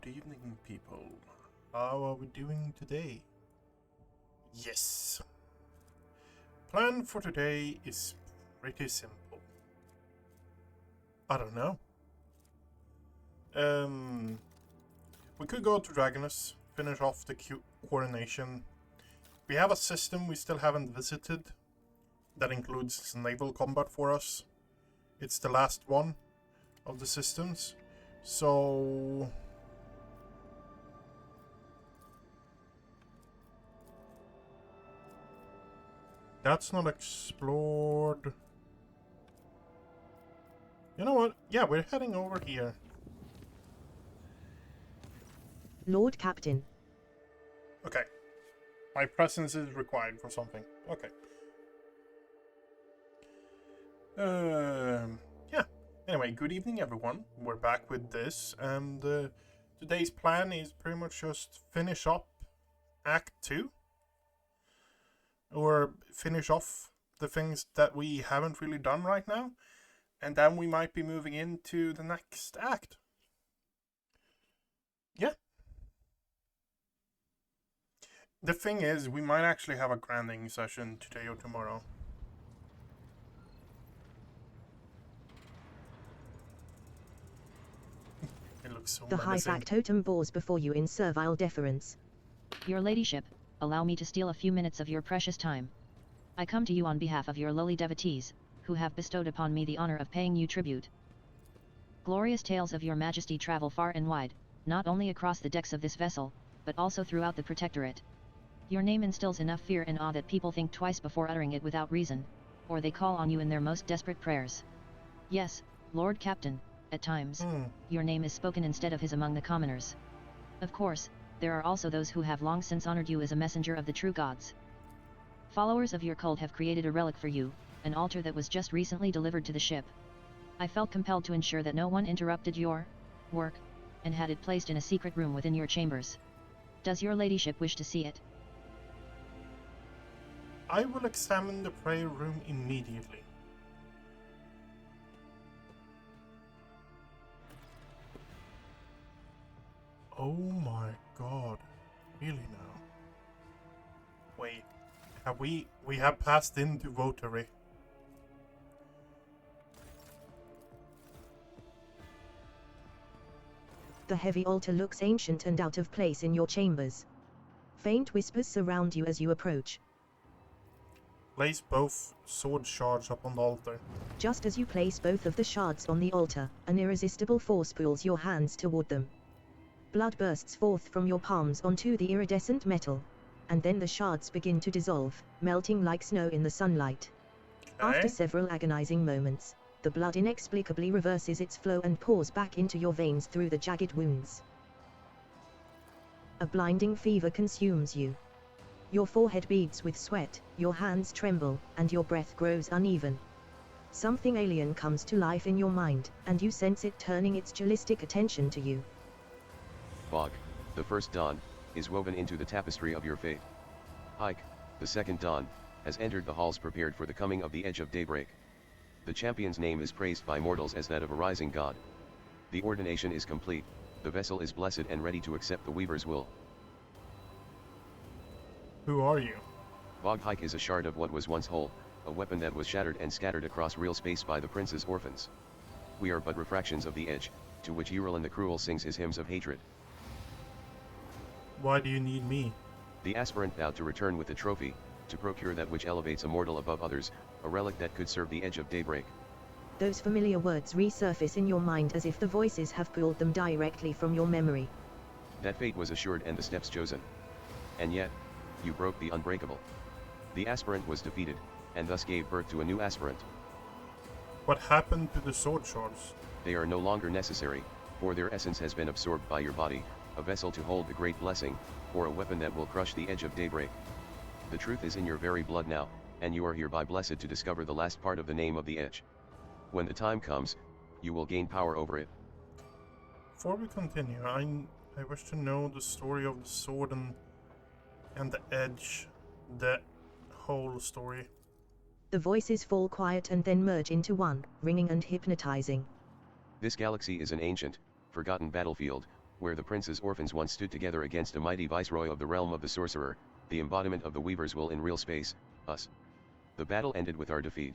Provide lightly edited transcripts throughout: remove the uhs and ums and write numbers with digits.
Good evening, people. How are we doing today? Yes. Plan for today is pretty simple. I don't know. We could go to Dragonus, finish off the coronation. We have a system we still haven't visited that includes naval combat for us. It's the last one of the systems. So that's not explored. You know what? Yeah, we're heading over here. Lord Captain. Okay. My presence is required for something. Okay. Yeah. Anyway, good evening, everyone. We're back with this, and today's plan is pretty much just finish up Act 2. Or finish off the things that we haven't really done right now, and then we might be moving into the next act. Yeah. The thing is, we might actually have a grinding session today or tomorrow. It looks so The high menacing. factotum bows before you in servile deference. Your ladyship, allow me to steal a few minutes of your precious time. I come to you on behalf of your lowly devotees, who have bestowed upon me the honor of paying you tribute. Glorious tales of your majesty travel far and wide, not only across the decks of this vessel, but also throughout the protectorate. Your name instills enough fear and awe that people think twice before uttering it without reason, or they call on you in their most desperate prayers. Yes, Lord Captain, at times, your name is spoken instead of his among the commoners. Of course, there are also those who have long since honored you as a messenger of the true gods. Followers of your cult have created a relic for you, an altar that was just recently delivered to the ship. I felt compelled to ensure that no one interrupted your work, and had it placed in a secret room within your chambers. Does your ladyship wish to see it? I will examine the prayer room immediately. Oh my god. Really now? Wait. Have we have passed into votary. The heavy altar looks ancient and out of place in your chambers. Faint whispers surround you as you approach. Place both sword shards up on the altar. Just as you place both of the shards on the altar, an irresistible force pulls your hands toward them. Blood bursts forth from your palms onto the iridescent metal, and then the shards begin to dissolve, melting like snow in the sunlight. Okay. After several agonizing moments, the blood inexplicably reverses its flow and pours back into your veins through the jagged wounds. A blinding fever consumes you. Your forehead beads with sweat, your hands tremble, and your breath grows uneven. Something alien comes to life in your mind, and you sense it turning its dualistic attention to you. Bog, the first dawn, is woven into the tapestry of your fate. Hike, the second dawn, has entered the halls prepared for the coming of the edge of daybreak. The champion's name is praised by mortals as that of a rising god. The ordination is complete, the vessel is blessed and ready to accept the weaver's will. Who are you? Bog Hike is a shard of what was once whole, a weapon that was shattered and scattered across real space by the prince's orphans. We are but refractions of the edge, to which Uralin the Cruel sings his hymns of hatred. Why do you need me? The aspirant vowed to return with the trophy, to procure that which elevates a mortal above others, a relic that could serve the edge of daybreak. Those familiar words resurface in your mind as if the voices have pulled them directly from your memory. That fate was assured and the steps chosen. And yet, you broke the unbreakable. The aspirant was defeated, and thus gave birth to a new aspirant. What happened to the sword shards? They are no longer necessary, for their essence has been absorbed by your body, a vessel to hold the great blessing, or a weapon that will crush the edge of daybreak. The truth is in your very blood now, and you are hereby blessed to discover the last part of the name of the edge. When the time comes, you will gain power over it. Before we continue, I wish to know the story of the sword and the edge, the whole story. The voices fall quiet and then merge into one, ringing and hypnotizing. This galaxy is an ancient, forgotten battlefield, where the prince's orphans once stood together against a mighty viceroy of the realm of the sorcerer, the embodiment of the weaver's will in real space, us. The battle ended with our defeat.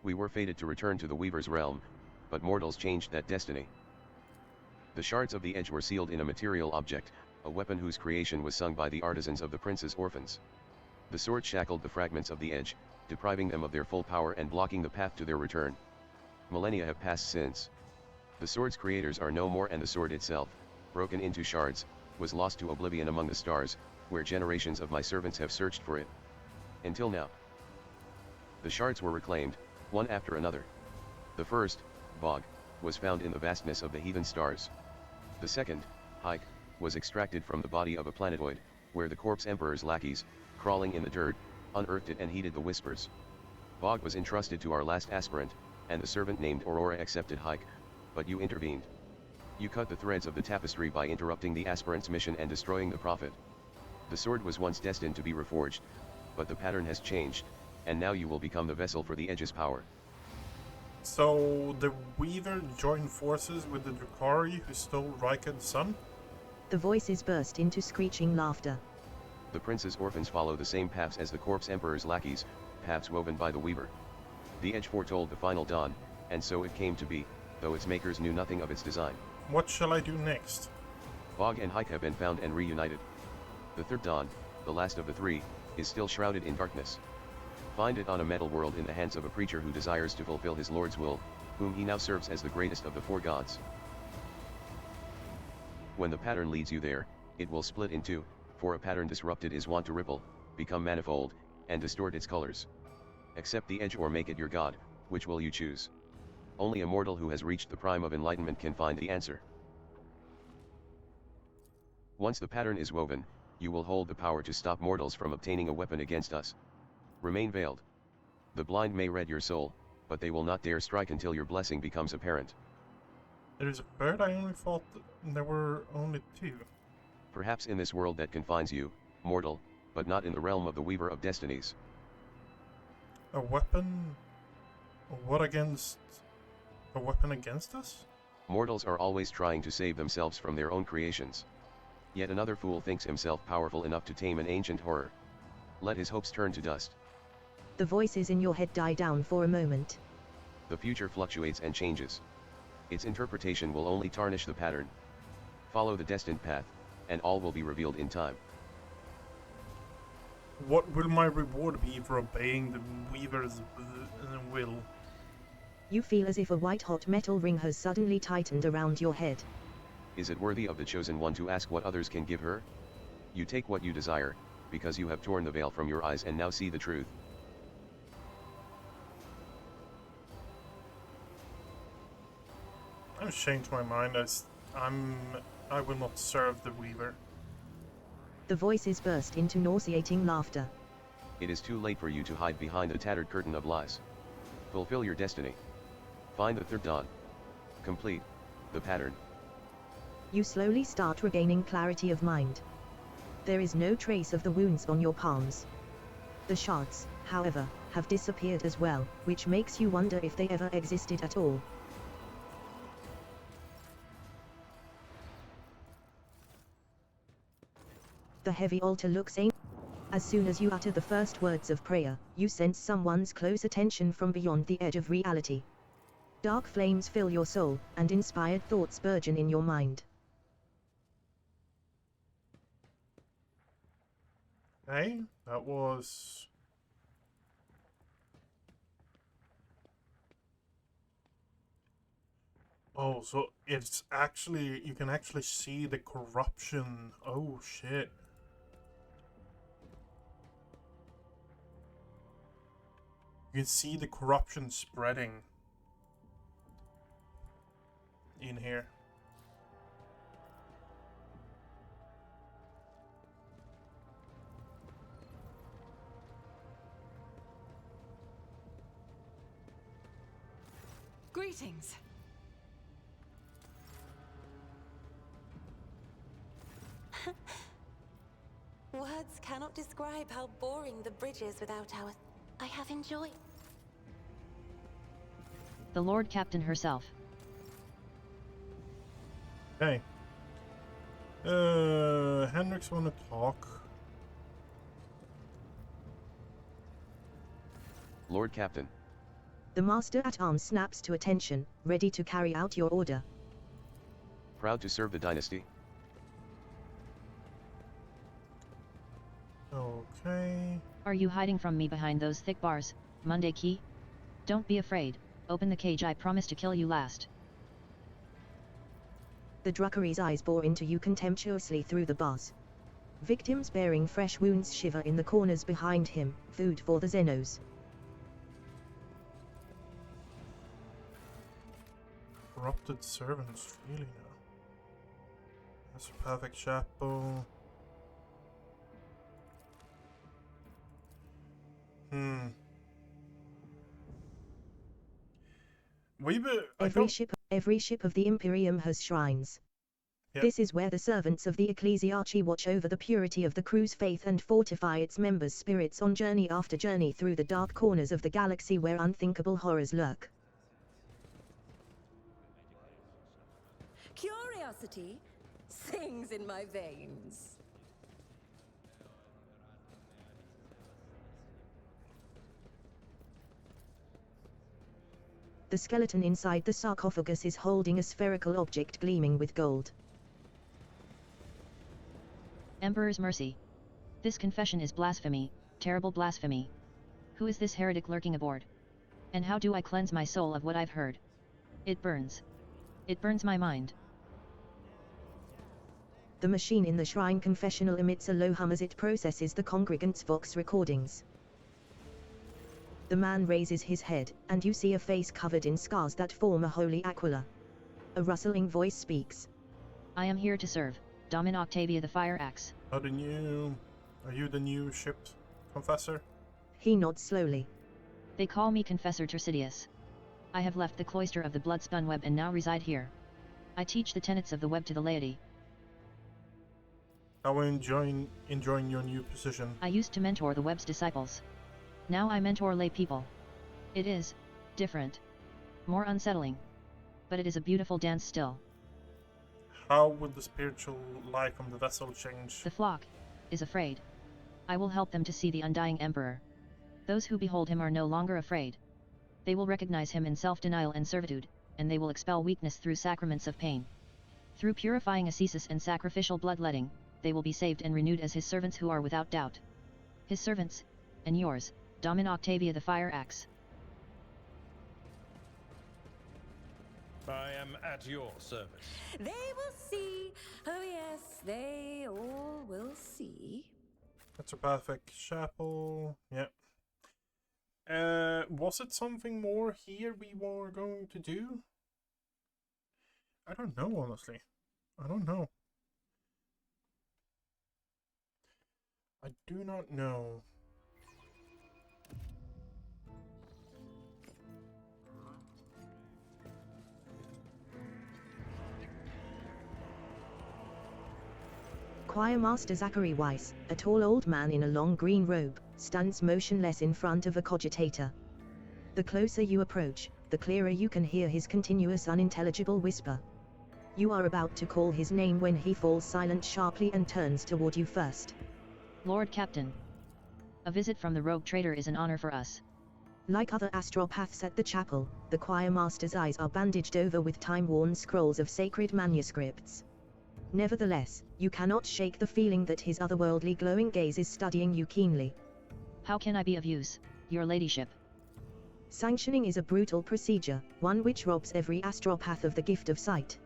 We were fated to return to the weaver's realm, but mortals changed that destiny. The shards of the edge were sealed in a material object, a weapon whose creation was sung by the artisans of the prince's orphans. The sword shackled the fragments of the edge, depriving them of their full power and blocking the path to their return. Millennia have passed since. The sword's creators are no more, and the sword itself, broken into shards, was lost to oblivion among the stars, where generations of my servants have searched for it. Until now. The shards were reclaimed, one after another. The first, Bog, was found in the vastness of the heathen stars. The second, Hike, was extracted from the body of a planetoid, where the corpse emperor's lackeys, crawling in the dirt, unearthed it and heeded the whispers. Bog was entrusted to our last aspirant, and the servant named Aurora accepted Hike, but you intervened. You cut the threads of the tapestry by interrupting the aspirant's mission and destroying the prophet. The sword was once destined to be reforged, but the pattern has changed, and now you will become the vessel for the Edge's power. So the Weaver joined forces with the Drukhari who stole Rykard's son? The voices burst into screeching laughter. The prince's orphans follow the same paths as the corpse emperor's lackeys, paths woven by the Weaver. The Edge foretold the final dawn, and so it came to be, though its makers knew nothing of its design. What shall I do next? Bog and Hike have been found and reunited. The third dawn, the last of the three, is still shrouded in darkness. Find it on a metal world in the hands of a preacher who desires to fulfill his Lord's will, whom he now serves as the greatest of the four gods. When the pattern leads you there, it will split in two, for a pattern disrupted is wont to ripple, become manifold, and distort its colors. Accept the Edge or make it your god, which will you choose? Only a mortal who has reached the prime of enlightenment can find the answer. Once the pattern is woven, you will hold the power to stop mortals from obtaining a weapon against us. Remain veiled. The blind may read your soul, but they will not dare strike until your blessing becomes apparent. There is a bird? I only thought there were only two. Perhaps in this world that confines you, mortal, but not in the realm of the Weaver of Destinies. A weapon? What against... a weapon against us? Mortals are always trying to save themselves from their own creations. Yet another fool thinks himself powerful enough to tame an ancient horror. Let his hopes turn to dust. The voices in your head die down for a moment. The future fluctuates and changes. Its interpretation will only tarnish the pattern. Follow the destined path, and all will be revealed in time. What will my reward be for obeying the Weaver's will? You feel as if a white-hot metal ring has suddenly tightened around your head. Is it worthy of the chosen one to ask what others can give her? You take what you desire, because you have torn the veil from your eyes and now see the truth. I've changed my mind. I will not serve the Weaver. The voices burst into nauseating laughter. It is too late for you to hide behind a tattered curtain of lies. Fulfill your destiny. Find the third dawn. Complete the pattern. You slowly start regaining clarity of mind. There is no trace of the wounds on your palms. The shards, however, have disappeared as well, which makes you wonder if they ever existed at all. The heavy altar looks ancient. As soon as you utter the first words of prayer, you sense someone's close attention from beyond the edge of reality. Dark flames fill your soul, and inspired thoughts burgeon in your mind. Hey, that was... Oh, so it's actually... you can actually see the corruption. Oh, shit. You can see the corruption spreading in here. Greetings. Words cannot describe how boring the bridge is without our... I have enjoyed... The Lord Captain herself. Hey, Hendrix wanna talk. Lord Captain. The Master at Arms snaps to attention, ready to carry out your order. Proud to serve the dynasty. Okay. Are you hiding from me behind those thick bars, Monday Key? Don't be afraid, open the cage, I promise to kill you last. The Druckery's eyes bore into you contemptuously through the bars. Victims bearing fresh wounds shiver in the corners behind him, food for the Xenos. Corrupted servants, really now. That's a perfect chapel. Every ship of the Imperium has shrines. Yep. This is where the servants of the Ecclesiarchy watch over the purity of the crew's faith and fortify its members' spirits on journey after journey through the dark corners of the galaxy where unthinkable horrors lurk. Curiosity sings in my veins. The skeleton inside the sarcophagus is holding a spherical object gleaming with gold. Emperor's mercy. This confession is blasphemy, terrible blasphemy. Who is this heretic lurking aboard? And how do I cleanse my soul of what I've heard? It burns. It burns my mind. The machine in the shrine confessional emits a low hum as it processes the congregants' vox recordings. The man raises his head, and you see a face covered in scars that form a holy aquila. A rustling voice speaks. I am here to serve, Domin Octavia the Fire Axe. Are you the new ship confessor? He nods slowly. They call me Confessor Tersidius. I have left the cloister of the blood-spun web and now reside here. I teach the tenets of the web to the laity. How are you enjoying your new position? I used to mentor the web's disciples. Now I mentor lay people. It is different, more unsettling, but it is a beautiful dance still. How would the spiritual life on the vessel change? The flock is afraid. I will help them to see the undying emperor. Those who behold him are no longer afraid. They will recognize him in self-denial and servitude, and they will expel weakness through sacraments of pain. Through purifying ascesis and sacrificial bloodletting, they will be saved and renewed as his servants who are without doubt. His servants, and yours, Domin Octavia the Fire Axe. I am at your service. They will see. Oh yes, they all will see. That's a perfect chapel. Yep. Was it something more here we were going to do? I don't know, honestly. I don't know. I do not know. Choir Master Zachary Weiss, a tall old man in a long green robe, stands motionless in front of a cogitator. The closer you approach, the clearer you can hear his continuous unintelligible whisper. You are about to call his name when he falls silent sharply and turns toward you first. Lord Captain. A visit from the rogue trader is an honor for us. Like other astropaths at the chapel, the choir master's eyes are bandaged over with time-worn scrolls of sacred manuscripts. Nevertheless, you cannot shake the feeling that his otherworldly glowing gaze is studying you keenly. How can I be of use, your ladyship? Sanctioning is a brutal procedure, one which robs every astropath of the gift of sight.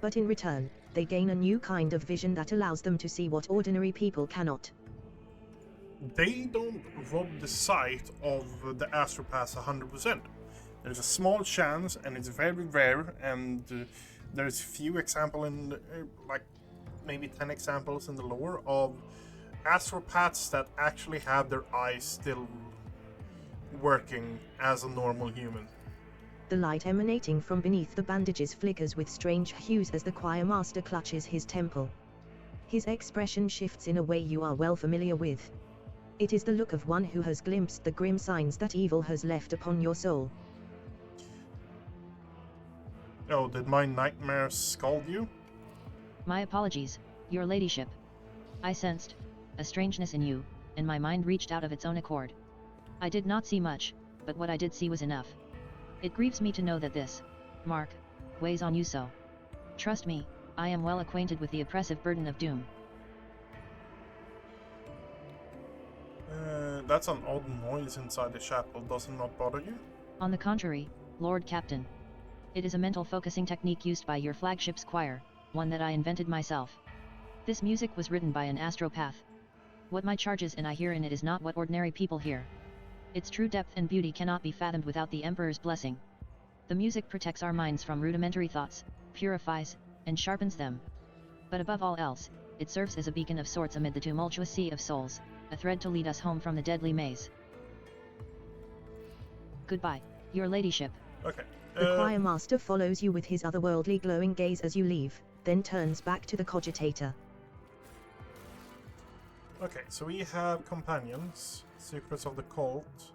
But in return, they gain a new kind of vision that allows them to see what ordinary people cannot. They don't rob the sight of the astropaths 100%. There's a small chance, and it's very rare, and there's few examples in, like maybe 10 examples in the lore of astropaths that actually have their eyes still working as a normal human. The light emanating from beneath the bandages flickers with strange hues as the choir master clutches his temple. His expression shifts in a way you are well familiar with. It is the look of one who has glimpsed the grim signs that evil has left upon your soul. Oh, did my nightmares scald you? My apologies, Your ladyship. I sensed a strangeness in you, and my mind reached out of its own accord. I did not see much, but what I did see was enough. It grieves me to know that this mark weighs on you so. Trust me, I am well acquainted with the oppressive burden of doom. That's an odd noise inside the chapel. Does it not bother you? On the contrary, Lord Captain. It is a mental focusing technique used by your flagship's choir, one that I invented myself. This music was written by an astropath. What my charges and I hear in it is not what ordinary people hear. Its true depth and beauty cannot be fathomed without the Emperor's blessing. The music protects our minds from rudimentary thoughts, purifies, and sharpens them. But above all else, it serves as a beacon of sorts amid the tumultuous sea of souls, a thread to lead us home from the deadly maze. Goodbye, your ladyship. Okay. The choir master follows you with his otherworldly glowing gaze as you leave, then turns back to the cogitator. Okay, so we have companions, secrets of the cult.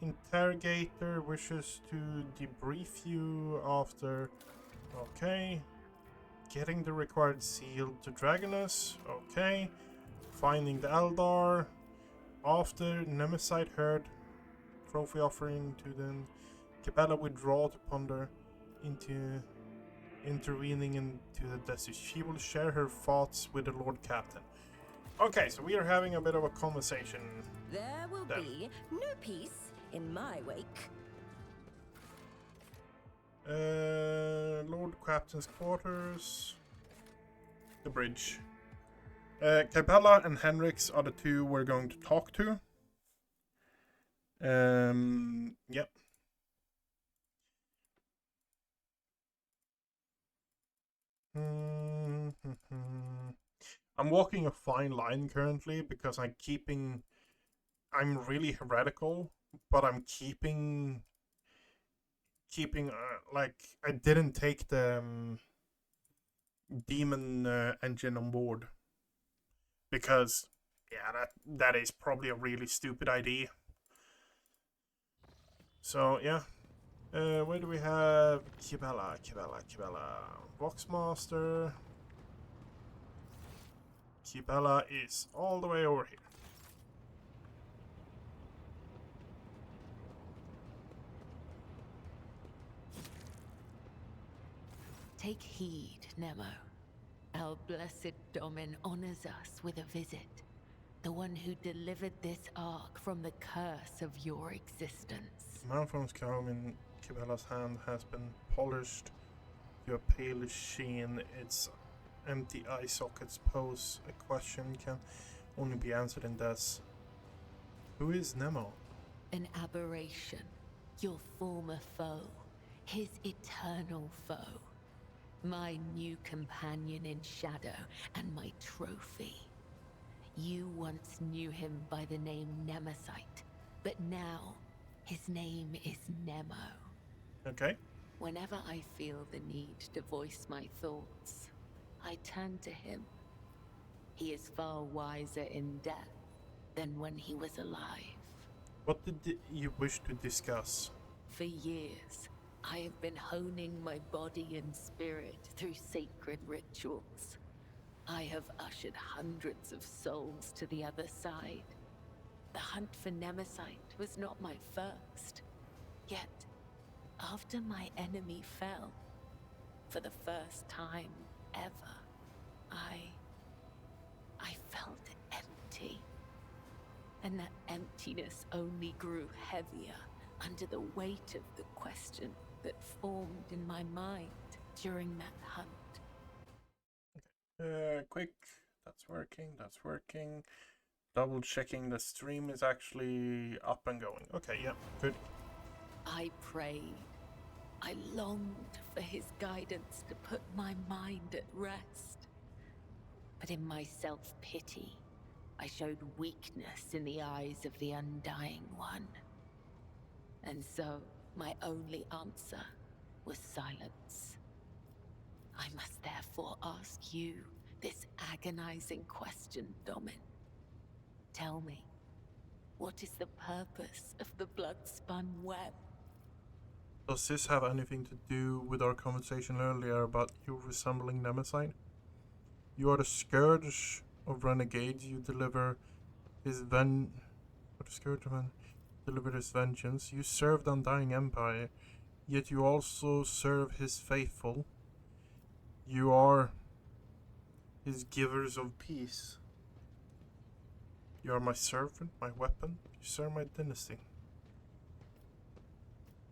Interrogator wishes to debrief you after. Okay. Getting the required seal to Dragonus. Okay. Finding the Eldar. After Nemesite heard. Trophy offering to them. Cabela withdraw to ponder into intervening into the desert. She will share her thoughts with the Lord Captain. Okay, so we are having a bit of a conversation. There will be no peace in my wake. Lord Captain's quarters. The bridge. Cabela and Henrix are the two we're going to talk to. Yep. I'm walking a fine line currently because I'm really heretical, but I'm keeping like I didn't take the demon engine on board because yeah, that is probably a really stupid idea. So yeah, where do we have Cabela? Voxmaster. Cabela is all the way over here. Take heed, Nemo. Our blessed Domin honors us with a visit. The one who delivered this ark from the curse of your existence. Malcolm's comb in Cabela's hand has been polished to a pale sheen. Its empty eye sockets pose a question can only be answered in this. Who is Nemo? An aberration. Your former foe. His eternal foe. My new companion in shadow and my trophy. You once knew him by the name Nemesite, but now his name is Nemo. Okay. Whenever I feel the need to voice my thoughts, I turn to him. He is far wiser in death than when he was alive. What did you wish to discuss? For years, I have been honing my body and spirit through sacred rituals. I have ushered hundreds of souls to the other side. The hunt for Nemesite was not my first. Yet, after my enemy fell, for the first time ever, I felt empty. And that emptiness only grew heavier under the weight of the question that formed in my mind during that hunt. Quick. That's working. Double checking the stream is actually up and going. Okay, yeah, good. I prayed. I longed for his guidance to put my mind at rest. But in my self-pity, I showed weakness in the eyes of the Undying One. And so, my only answer was silence. I must therefore ask you this agonizing question, Domin. Tell me, what is the purpose of the blood-spun web? Does this have anything to do with our conversation earlier about you resembling Nemesite? You are the scourge of renegades. You deliver his deliver his vengeance. You serve the undying empire, yet you also serve his faithful. You are his givers of peace. You are my servant, my weapon. You serve my dynasty.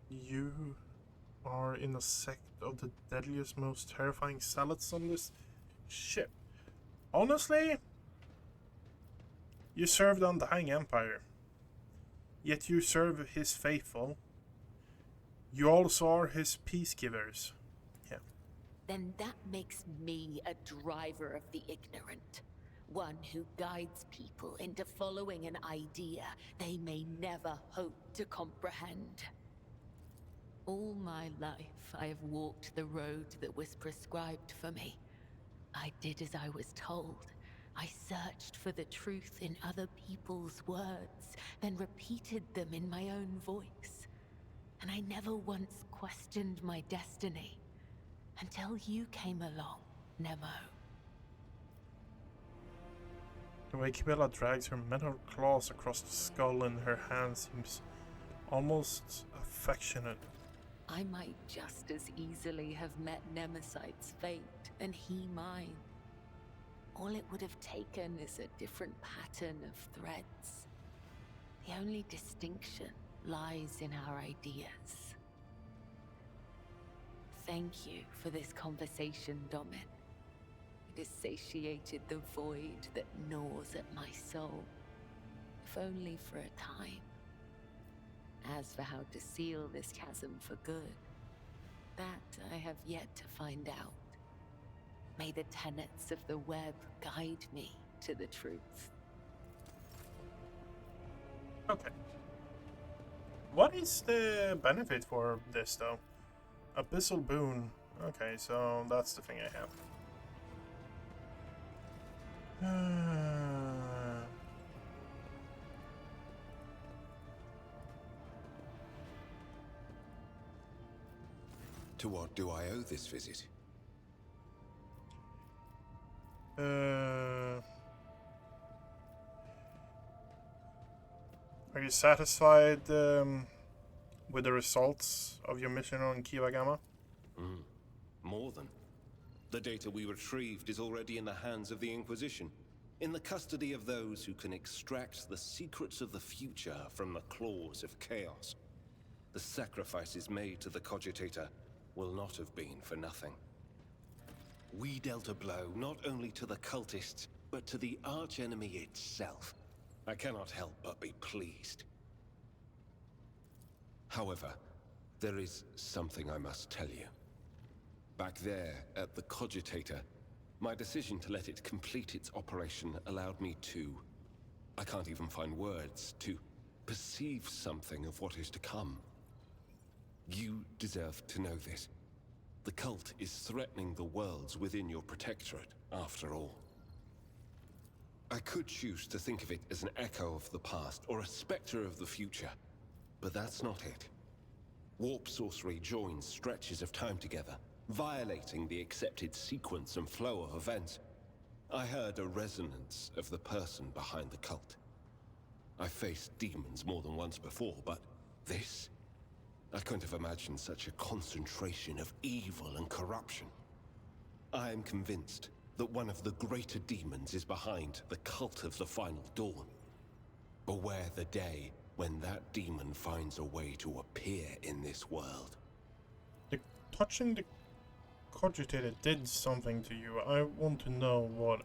You are in a sect of the deadliest, most terrifying zealots on this ship. Honestly, you serve the undying empire, yet you serve his faithful. You also are his peacekeepers. Yeah. Then that makes me a driver of the ignorant. One who guides people into following an idea they may never hope to comprehend. All my life, I have walked the road that was prescribed for me. I did as I was told. I searched for the truth in other people's words, then repeated them in my own voice. And I never once questioned my destiny. Until you came along, Nemo. The way Kibela drags her metal claws across the skull in her hand seems almost affectionate. I might just as easily have met Nemesight's fate and he mine. All it would have taken is a different pattern of threads. The only distinction lies in our ideas. Thank you for this conversation, Domin. It has satiated the void that gnaws at my soul, if only for a time. As for how to seal this chasm for good, that I have yet to find out. May the tenets of the web guide me to the truth. Okay. What is the benefit for this, though? Abyssal boon. Okay, so that's the thing I have. To what do I owe this visit? Are you satisfied with the results of your mission on Kiva Gamma? More than. The data we retrieved is already in the hands of the Inquisition, in the custody of those who can extract the secrets of the future from the claws of chaos. The sacrifices made to the Cogitator will not have been for nothing. We dealt a blow not only to the cultists, but to the archenemy itself. I cannot help but be pleased. However, there is something I must tell you. Back there at the Cogitator, my decision to let it complete its operation allowed me to... I can't even find words, to perceive something of what is to come. You deserve to know this. The cult is threatening the worlds within your protectorate, after all. I could choose to think of it as an echo of the past, or a specter of the future. But that's not it. Warp sorcery joins stretches of time together, violating the accepted sequence and flow of events. I heard a resonance of the person behind the cult. I faced demons more than once before, but this? I couldn't have imagined such a concentration of evil and corruption. I am convinced that one of the greater demons is behind the cult of the Final Dawn. Beware the day when that demon finds a way to appear in this world. Touching the Cogitator did something to you. I want to know what.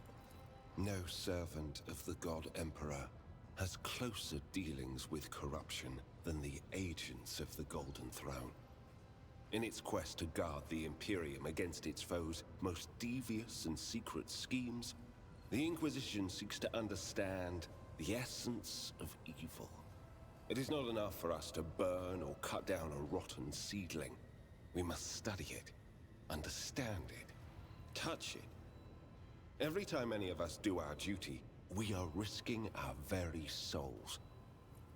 No servant of the God Emperor has closer dealings with corruption than the agents of the Golden Throne. In its quest to guard the Imperium against its foes' most devious and secret schemes, the Inquisition seeks to understand the essence of evil. It is not enough for us to burn or cut down a rotten seedling. We must study it, understand it, touch it. Every time any of us do our duty, we are risking our very souls.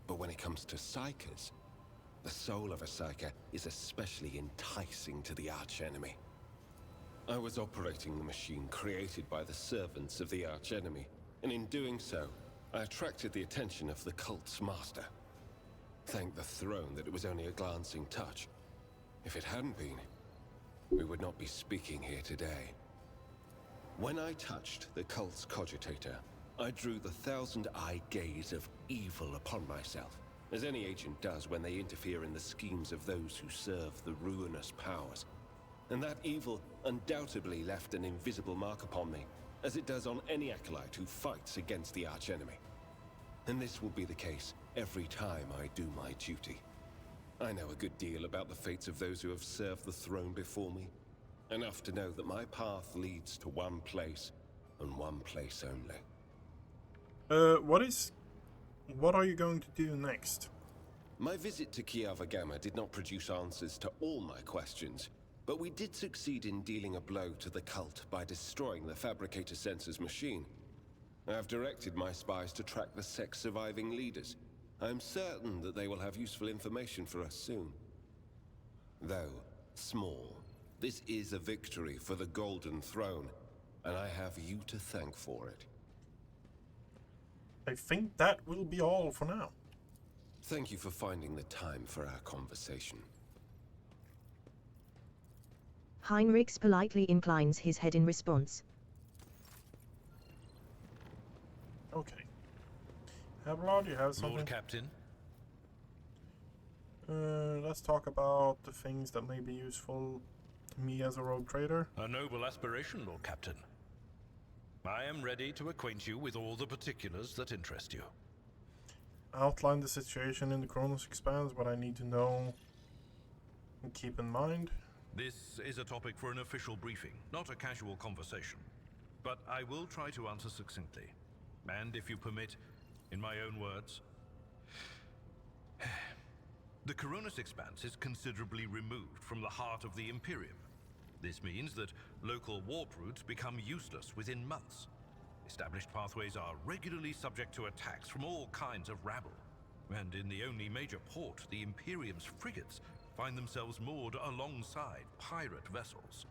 But when it comes to Psykers, the soul of a Psyker is especially enticing to the archenemy. I was operating the machine created by the servants of the archenemy, and in doing so, I attracted the attention of the cult's master. Thank the throne that it was only a glancing touch. If it hadn't been, we would not be speaking here today. When I touched the cult's cogitator, I drew the thousand-eye gaze of evil upon myself, as any agent does when they interfere in the schemes of those who serve the ruinous powers. And that evil undoubtedly left an invisible mark upon me, as it does on any acolyte who fights against the archenemy. And this will be the case every time I do my duty. I know a good deal about the fates of those who have served the throne before me. Enough to know that my path leads to one place, and one place only. What are you going to do next? My visit to Kiava Gamma did not produce answers to all my questions, but we did succeed in dealing a blow to the cult by destroying the Fabricator Sensor's machine. I have directed my spies to track the sect's surviving leaders. I am certain that they will have useful information for us soon. Though small, this is a victory for the Golden Throne, and I have you to thank for it. I think that will be all for now. Thank you for finding the time for our conversation. Heinrichs politely inclines his head in response. Okay. Hablard, you have something? Lord Captain. Let's talk about the things that may be useful to me as a rogue trader. A noble aspiration, Lord Captain. I am ready to acquaint you with all the particulars that interest you. Outline the situation in the Kronos Expanse, what I need to know and keep in mind. This is a topic for an official briefing, not a casual conversation. But I will try to answer succinctly. And if you permit, in my own words. The Coronis Expanse is considerably removed from the heart of the Imperium. This means that local warp routes become useless within months. Established pathways are regularly subject to attacks from all kinds of rabble. And in the only major port, the Imperium's frigates find themselves moored alongside pirate vessels.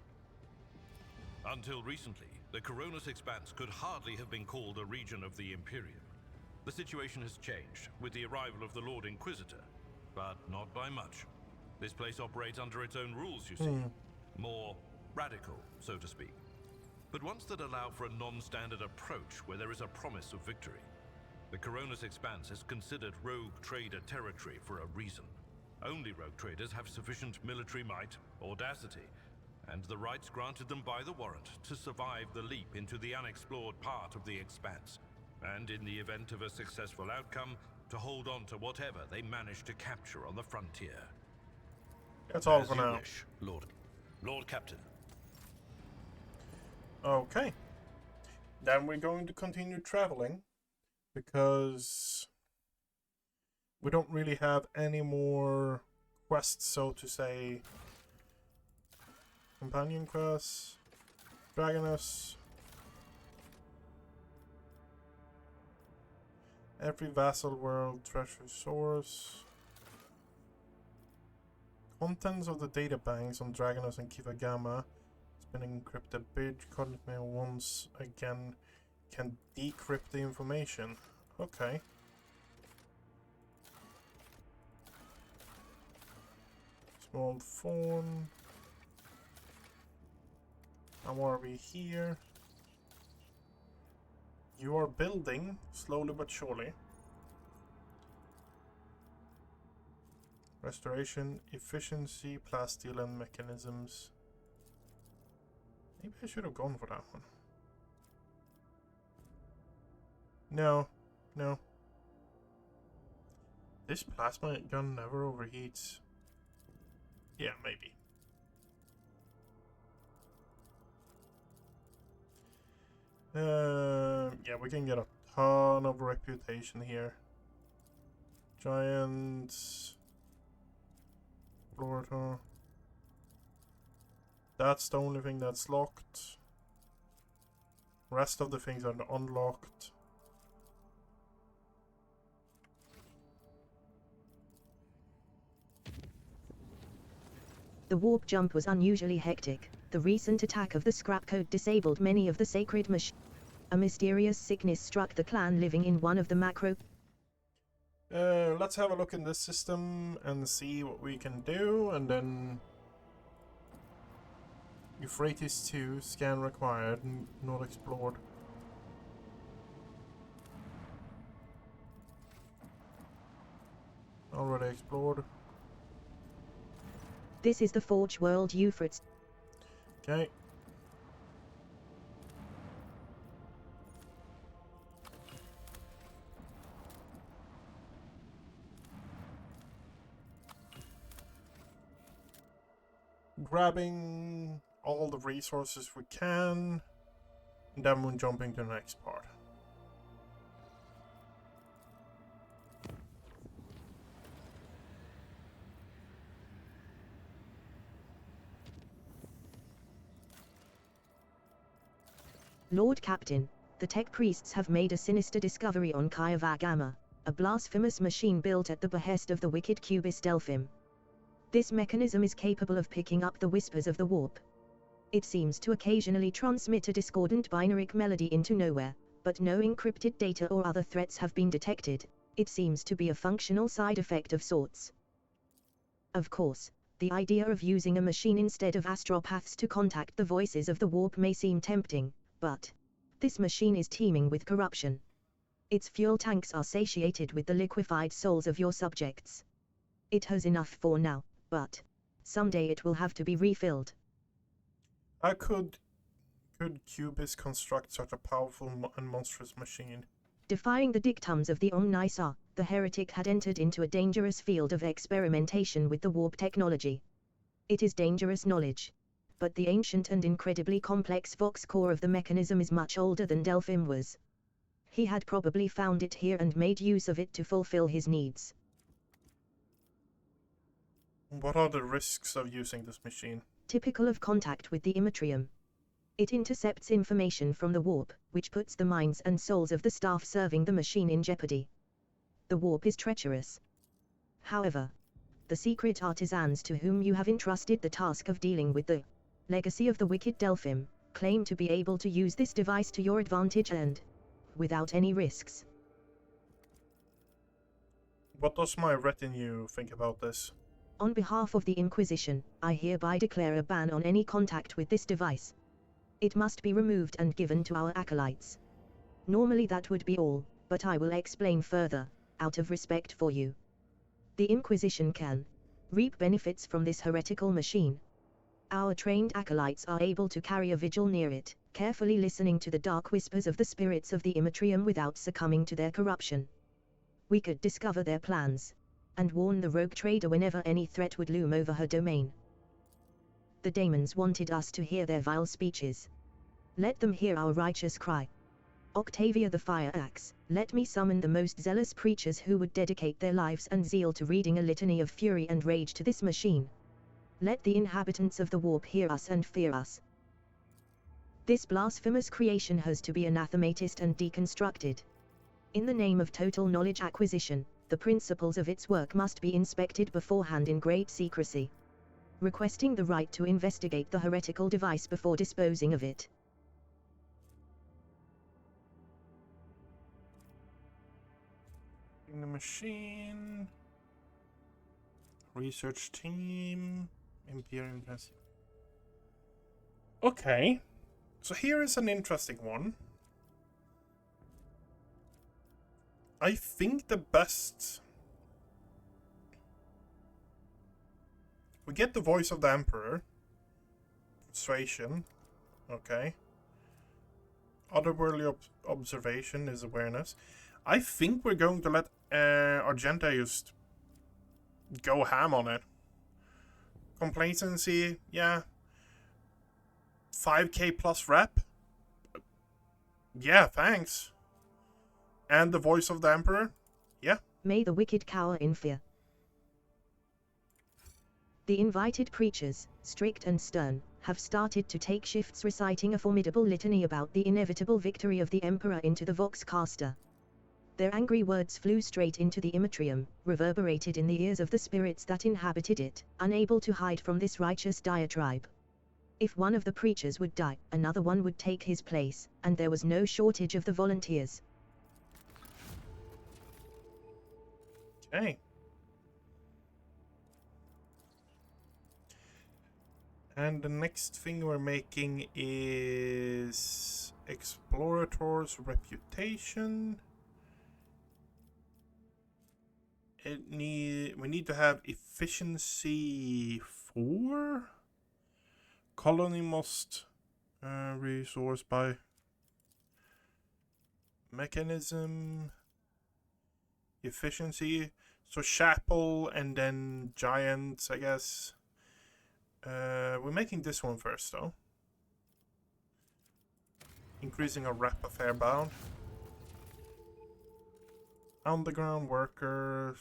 Until recently, the Coronis Expanse could hardly have been called a region of the Imperium. The situation has changed with the arrival of the Lord Inquisitor, but not by much. This place operates under its own rules, you see. More radical, so to speak. But ones that allow for a non-standard approach where there is a promise of victory. The Coronis Expanse is considered rogue trader territory for a reason. Only rogue traders have sufficient military might, audacity, and the rights granted them by the warrant to survive the leap into the unexplored part of the Expanse, and in the event of a successful outcome, to hold on to whatever they manage to capture on the frontier. That's all As for you now. wish, Lord Captain. Okay. Then we're going to continue traveling, because we don't really have any more quests, so to say. Companion quests, Dragoness, every vassal world treasure source, contents of the data banks on Dragoness and Kiva Gamma. It's been encrypted. Bridge coordinate mail once again can decrypt the information. Okay. Small phone. How are we here? You are building, slowly but surely. Restoration, efficiency, plasteel and mechanisms. Maybe I should have gone for that one. No. This plasma gun never overheats. Yeah, maybe. Yeah, we can get a ton of reputation here. Giants. Florida. That's the only thing that's locked. Rest of the things are unlocked. The warp jump was unusually hectic. The recent attack of the scrap code disabled many of the sacred machines. A mysterious sickness struck the clan living in one of the macro. Let's have a look in this system and see what we can do, and then Euphrates 2, scan required, not explored. Already explored. This is the Forge World Euphrates. Okay. Grabbing all the resources we can, and then we're jumping to the next part. Lord Captain, the tech priests have made a sinister discovery on Kayava Gamma, a blasphemous machine built at the behest of the wicked cubist Delphim. This mechanism is capable of picking up the whispers of the warp. It seems to occasionally transmit a discordant binary melody into nowhere, but no encrypted data or other threats have been detected. It seems to be a functional side effect of sorts. Of course, the idea of using a machine instead of astropaths to contact the voices of the warp may seem tempting, but this machine is teeming with corruption. Its fuel tanks are satiated with the liquefied souls of your subjects. It has enough for now, but someday it will have to be refilled. How could Cubis construct such a powerful and monstrous machine? Defying the dictums of the Omnisar, the heretic had entered into a dangerous field of experimentation with the warp technology. It is dangerous knowledge. But the ancient and incredibly complex Vox core of the mechanism is much older than Delphim was. He had probably found it here and made use of it to fulfill his needs. What are the risks of using this machine? Typical of contact with the Immatrium. It intercepts information from the warp, which puts the minds and souls of the staff serving the machine in jeopardy. The warp is treacherous. However, the secret artisans to whom you have entrusted the task of dealing with the legacy of the wicked Delphim claim to be able to use this device to your advantage and without any risks. What does my retinue think about this? On behalf of the Inquisition, I hereby declare a ban on any contact with this device. It must be removed and given to our acolytes. Normally that would be all, but I will explain further, out of respect for you. The Inquisition can reap benefits from this heretical machine. Our trained acolytes are able to carry a vigil near it, carefully listening to the dark whispers of the spirits of the Immatrium without succumbing to their corruption. We could discover their plans and warn the rogue trader whenever any threat would loom over her domain. The daemons wanted us to hear their vile speeches. Let them hear our righteous cry. Octavia the Fire Axe, let me summon the most zealous preachers who would dedicate their lives and zeal to reading a litany of fury and rage to this machine. Let the inhabitants of the warp hear us and fear us. This blasphemous creation has to be anathematized and deconstructed. In the name of total knowledge acquisition, the principles of its work must be inspected beforehand in great secrecy. Requesting the right to investigate the heretical device before disposing of it. In the machine. Research team. Imperial Dress. Okay. So here is an interesting one. I think the best... We get the voice of the Emperor. Persuasion. Okay. Otherworldly observation is awareness. I think we're going to let Argenta just go ham on it. Complacency, yeah. 5k plus rep? Yeah, thanks. And the voice of the Emperor? Yeah. May the wicked cower in fear. The invited preachers, strict and stern, have started to take shifts reciting a formidable litany about the inevitable victory of the Emperor into the Vox Caster. Their angry words flew straight into the Immatrium, reverberated in the ears of the spirits that inhabited it, unable to hide from this righteous diatribe. If one of the preachers would die, another one would take his place, and there was no shortage of the volunteers. Okay. And the next thing we're making is Explorator's Reputation. We need to have Efficiency 4. Colony must resource by mechanism. Efficiency. So Chapel and then Giants, I guess. We're making this one first, though. Increasing our rep of airbound. Underground workers.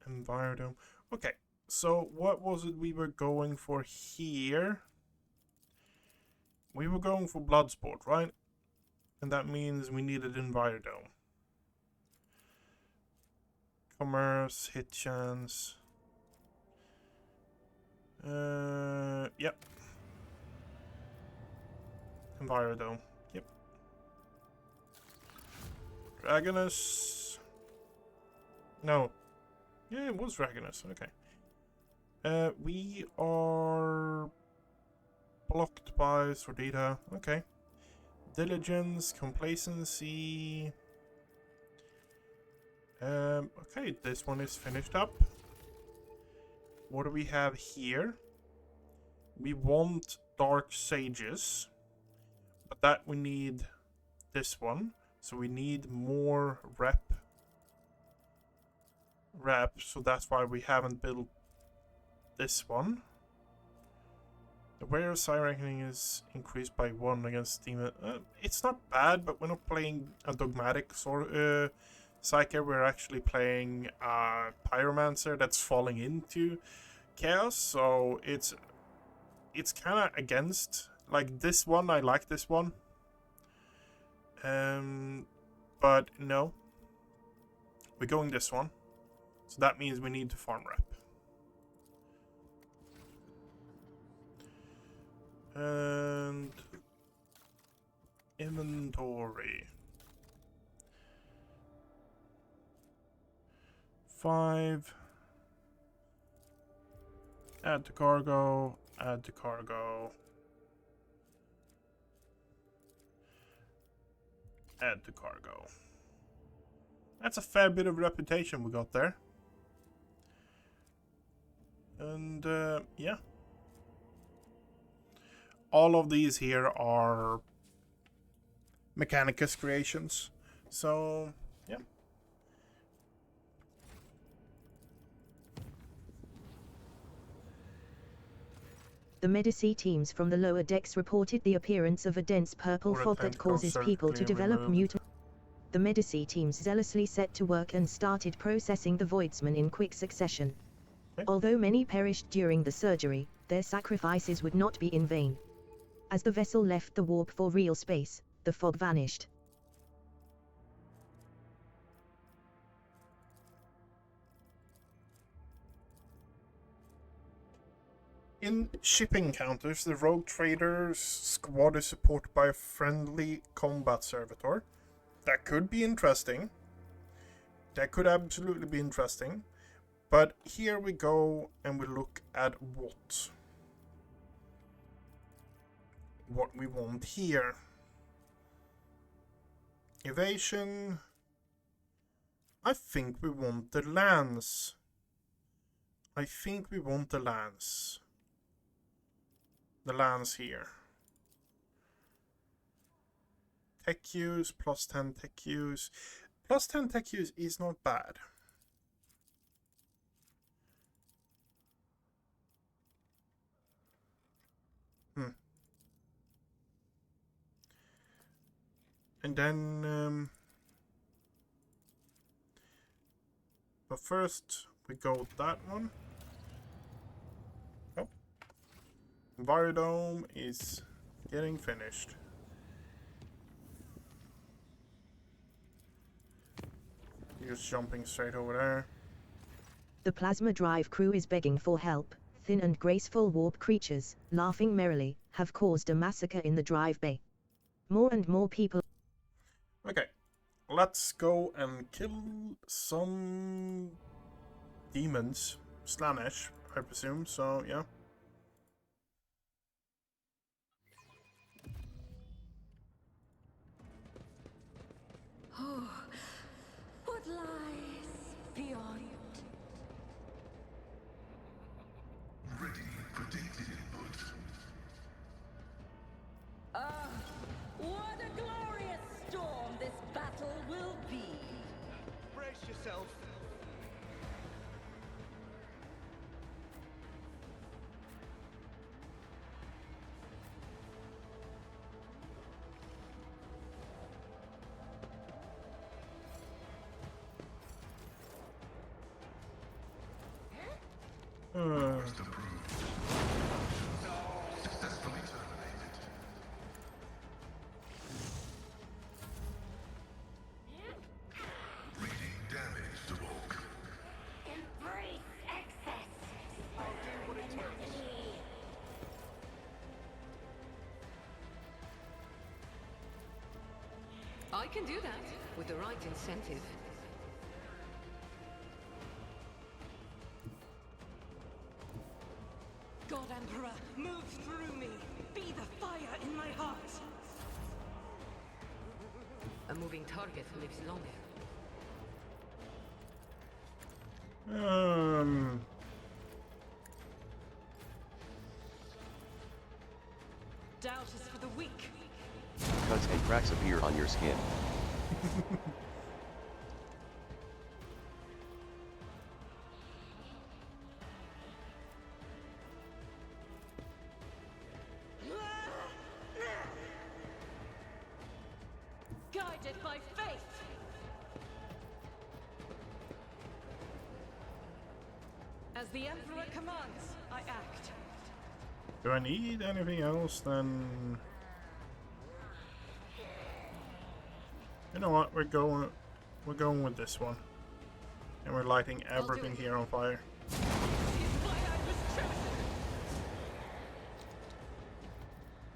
Envirodome. Okay, so what was it we were going for here? We were going for Bloodsport, right? And that means we needed Envirodome. Commerce, hit chance. Yep. Envirodome. Yep. Dragonus. No. Yeah, it was Dragonus. Okay. We are blocked by Sordida. Okay. Diligence, complacency. Okay, this one is finished up. What do we have here? We want Dark Sages, but that we need this one. So we need more rep, so that's why we haven't built this one. The Wear of Reckoning is increased by 1 against Demon. It's not bad, but we're not playing a dogmatic Psyker. We're actually playing a Pyromancer that's falling into Chaos, so it's kind of against. Like this one, I like this one. But no. We're going this one. So that means we need to farm rep. And inventory. 5. Add to cargo. Add to cargo. Add to cargo. That's a fair bit of reputation we got there. And yeah. All of these here are Mechanicus creations. So, yeah. The Medici teams from the lower decks reported the appearance of a dense purple fog that causes people to develop mutant. The Medici teams zealously set to work and started processing the Voidsman in quick succession. Okay. Although many perished during the surgery, their sacrifices would not be in vain. As the vessel left the warp for real space, the fog vanished. In ship encounters, the rogue trader's squad is supported by a friendly combat servitor. That could be interesting. That could absolutely be interesting. But here we go and we look at what we want here. Evasion. I think we want the lance. The lance here. Tech use, plus 10 tech use. Plus 10 tech use is not bad. And then, but first we go with that one. Oh. Envirodome is getting finished. You're just jumping straight over there. The plasma drive crew is begging for help, thin and graceful warp creatures, laughing merrily, have caused a massacre in the drive bay. More and more people... Okay, let's go and kill some demons. Slaanesh, I presume, so yeah. Oh, what lies beyond? Ready for data input. Ah, what a glorious storm this battle will be! Brace yourself. Request approved. Successfully terminated. Reading damage to Volk. Embrace excess! I'll do what it takes. I can do that with the right incentive. God Emperor, move through me! Be the fire in my heart! A moving target lives longer. Doubt is for the weak. Cuts and cracks appear on your skin. Guided by faith! As the Emperor commands, I act. Do I need anything else then? You know what? We're going with this one, and we're lighting everything here on fire. This is why I was chosen!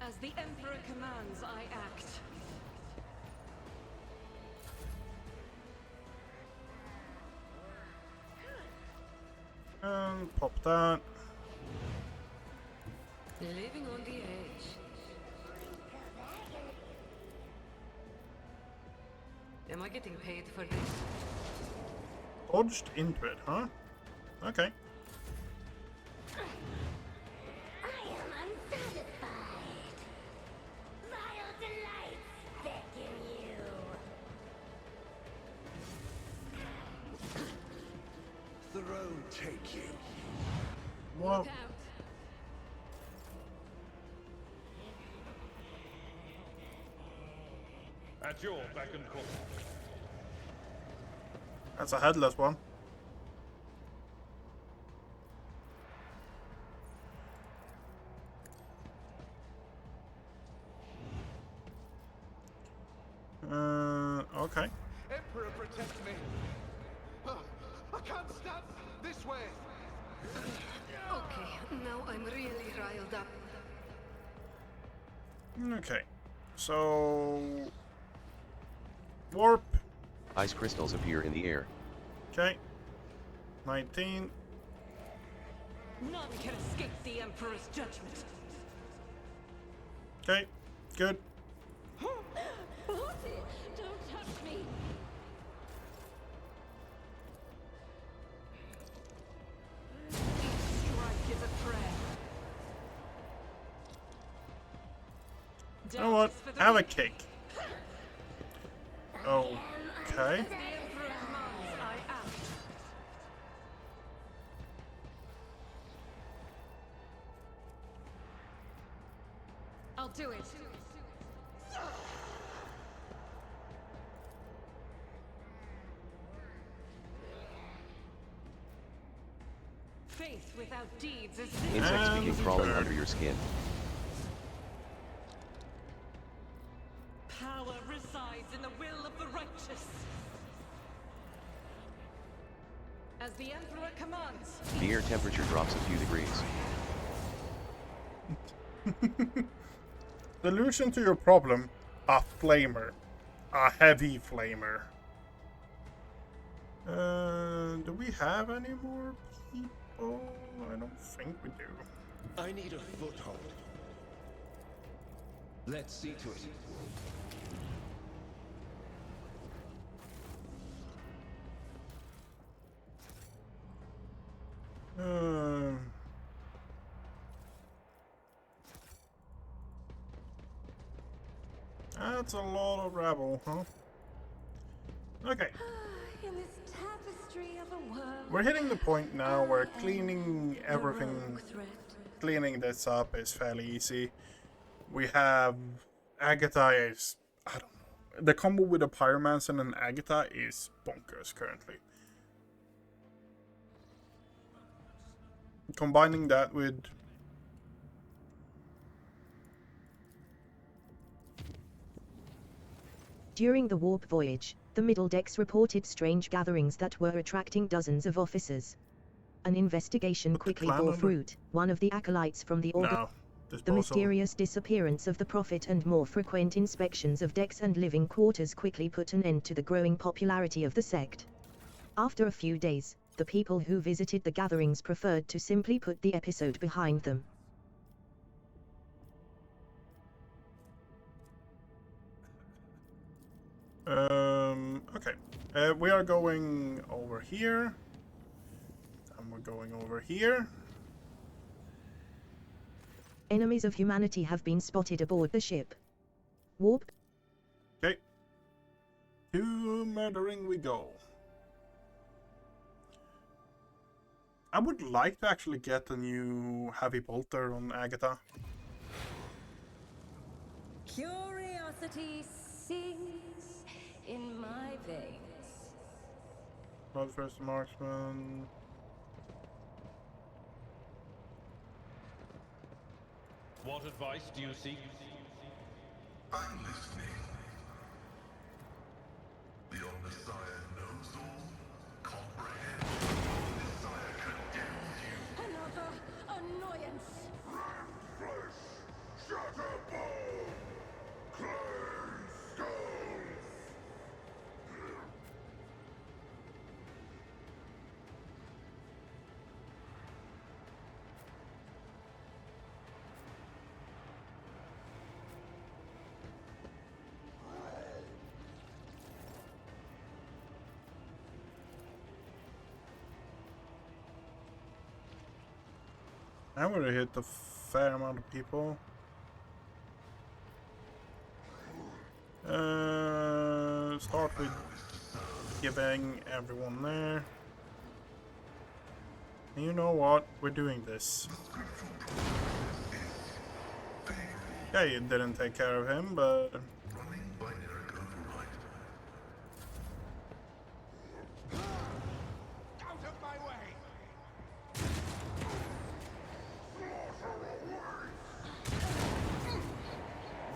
As the Emperor commands, I act. And pop that. Living on the edge. Am I getting paid for this? Dodged into it, huh? Okay. I am unsatisfied. Vile delights beckon you. Throne take you. Well, Look out. At your beck and call. that's a headless one. Okay. Emperor, protect me. I can't stand this way. Okay, now I'm really riled up. Okay. So... warp. Ice crystals appear in the air. Okay. 19. None can escape the Emperor's judgment. Okay. Good. Haughty, don't touch me. Strike is a prayer. You know what? Doubt is for the Have a weak. cake. Okay. As the Emperor commands, I act. I'll do it. Faith without deeds is Insects And begin crawling burn. under your skin. Power resides in the will of the righteous. As the Emperor commands. The air temperature drops a few degrees. Solution to your problem, a flamer. A heavy flamer. Do we have any more people? I don't think we do. I need a foothold. Let's see to it. That's a lot of rabble, huh? Okay. In this tapestry of a world. We're hitting the point now where cleaning everything, cleaning this up is fairly easy. We have Agatha is, I don't know. The combo with a Pyromancer and Agatha is bonkers currently. Combining that with During the warp voyage, the middle decks reported strange gatherings that were attracting dozens of officers. An investigation quickly bore fruit. One of the acolytes from the Order, the mysterious disappearance of the Prophet, and more frequent inspections of decks and living quarters quickly put an end to the growing popularity of the sect. After a few days, the people who visited the gatherings preferred to simply put the episode behind them. Okay. We are going over here. And we're going over here. Enemies of humanity have been spotted aboard the ship. Warp. Okay. To murdering we go. I would like to actually get a new heavy bolter on Agatha. Curiosity sings in my veins. Bloodthirst marksman. What advice do you seek? I'm listening. The Omnissiah knows all, comprehends. The Messiah condemns you. Another annoyance. Rend flesh, shatter bone, claim skulls. I would have hit a fair amount of people. Start with giving everyone there. And you know what? We're doing this. Yeah, you didn't take care of him, but... Running binary override. Out of my way!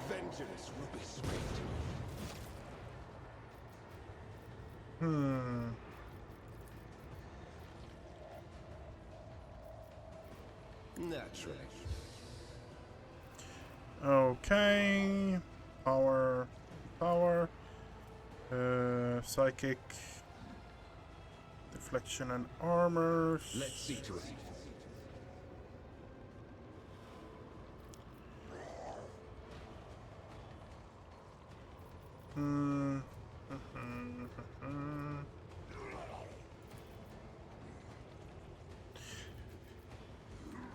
Vengeance will be swift. Naturally. Okay. Power. Psychic. Deflection and armor. Let's see to it.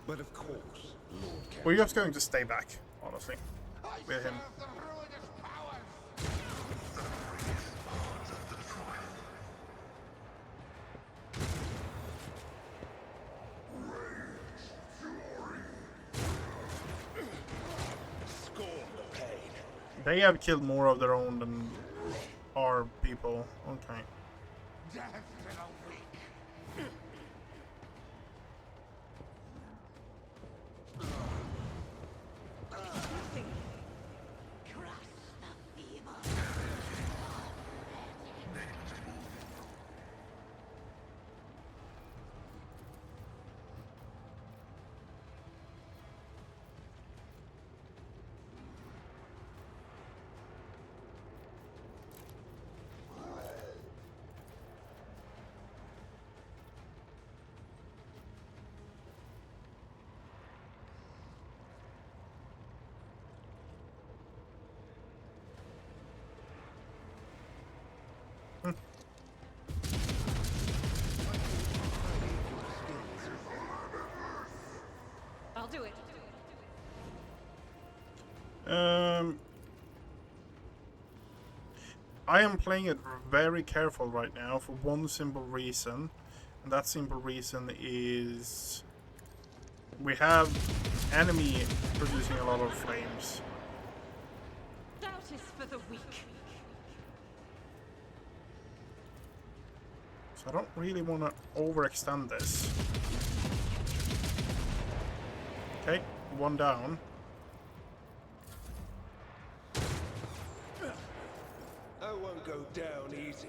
But of course, Lord Captain. We're just going to stay back, honestly, with him. They have killed more of their own than our people. Okay. do it. I am playing it very careful right now for one simple reason, and that simple reason is we have enemy producing a lot of flames. Doubt is for the weak. So I don't really want to overextend this. Okay, one down. I won't go down easy.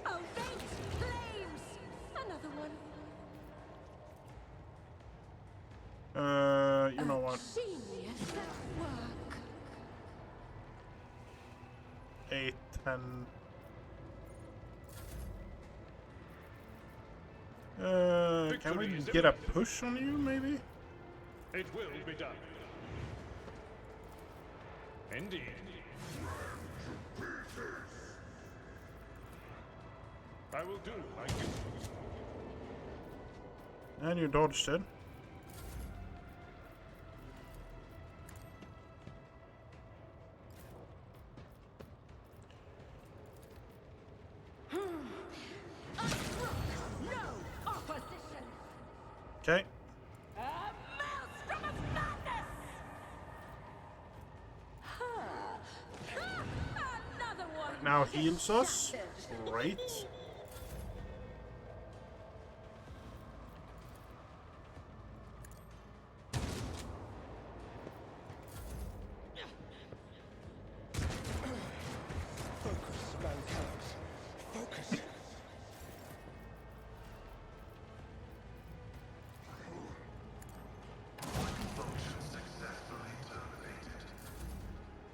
Oh, thanks! Flames! Another one. You know what? Genius at work. 8, 10. Can we get a push on you, maybe? It will be done. Indeed. I will do like you. And you dodged it. Okay. Now heals us. Great. Focus, mankind. Focus.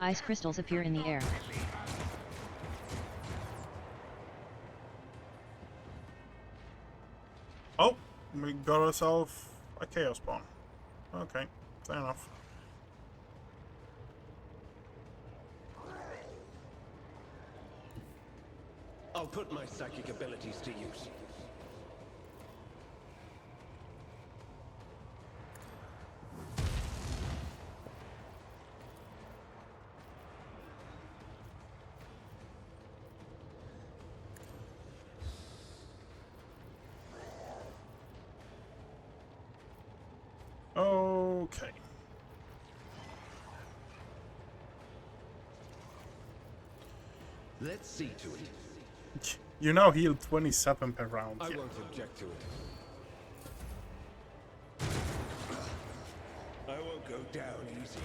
Ice crystals appear in the air. Oh, we got ourselves a chaos bomb. Okay, fair enough. I'll put my psychic abilities to use. Okay. Let's see to it. You now heal 27 per round. I Yeah. won't object to it. I won't go down easy.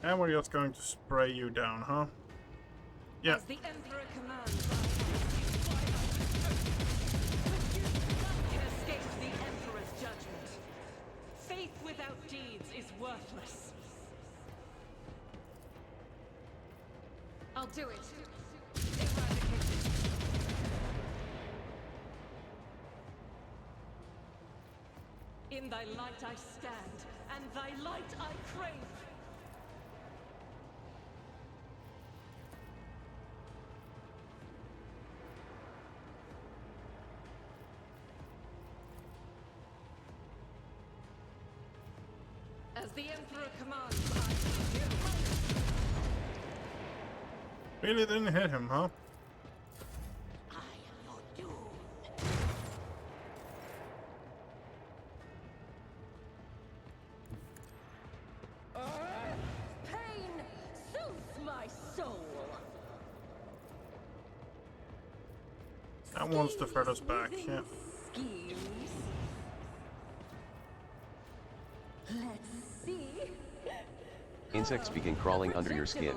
And we're just going to spray you down, huh? Yeah. As the Emperor commands, can escape the Emperor's judgment. Faith without deeds is worthless. I'll do it. In thy light I stand, and thy light I crave. As the Emperor commands, Really didn't hit him, huh? Pain soothes my soul. That one's the furthest back, yeah. Schemes. Let's see. Insects begin crawling under your skin.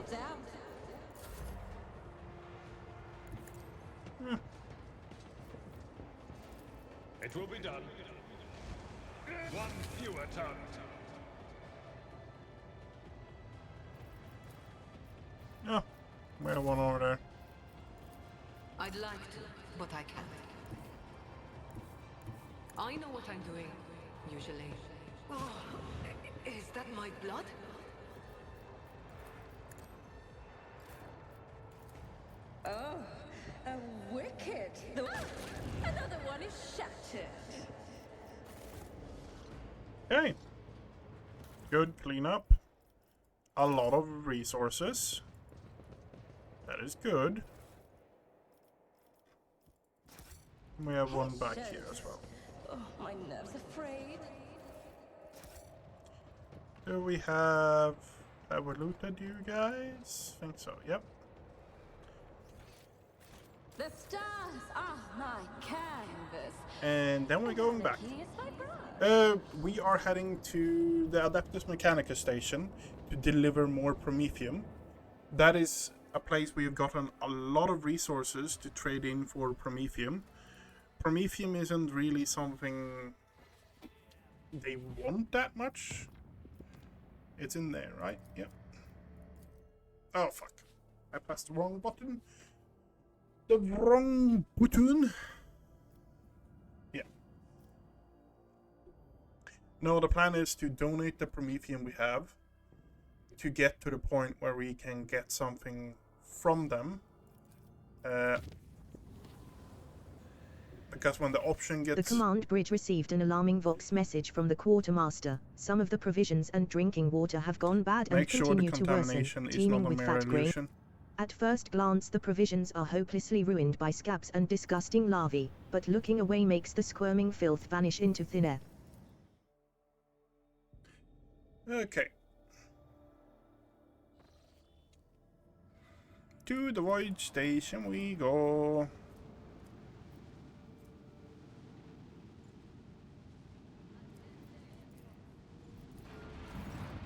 It will be done. One fewer target. Yeah. We have one over there. I'd like to, but I can't. I know what I'm doing, usually. Oh, is that my blood? Oh, a wicked. Another one is shattered. Okay. Good cleanup. A lot of resources. That is good. We have one back here as well. Oh, my nerves are frayed. Do we have we looted you guys? Think so, yep. The stars are my canvas. And then we're going back. We are heading to the Adeptus Mechanica station to deliver more Promethium. That is a place we've gotten a lot of resources to trade in for Promethium. Promethium isn't really something they want that much. It's in there, right? Yep. Oh, fuck. I pressed the wrong button. The wrong button. Yeah. No, the plan is to donate the Promethium we have to get to the point where we can get something from them. Because when the option gets... The command bridge received an alarming Vox message from the quartermaster. Some of the provisions and drinking water have gone bad and continue to worsen, teeming with fat grain. At first glance the provisions are hopelessly ruined by scabs and disgusting larvae, but looking away makes the squirming filth vanish into thin air. Okay. To the void station we go.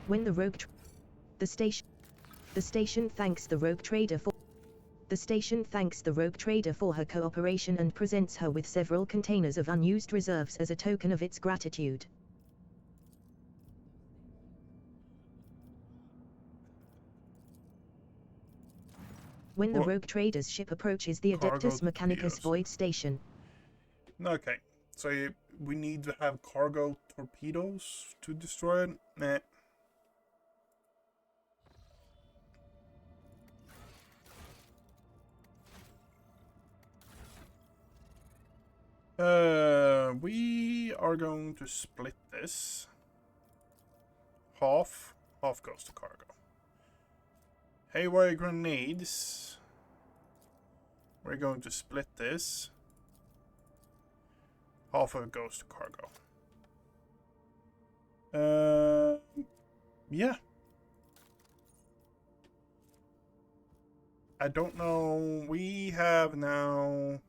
When the rogue the station thanks the rogue trader for her cooperation and presents her with several containers of unused reserves as a token of its gratitude. When the rogue trader's ship approaches the Adeptus Mechanicus void station. Okay, so we need to have cargo torpedoes to destroy it? Nah. We are going to split this. Half goes to cargo. Haywire grenades. We're going to split this. Half of it goes to cargo. Yeah. I don't know. We have now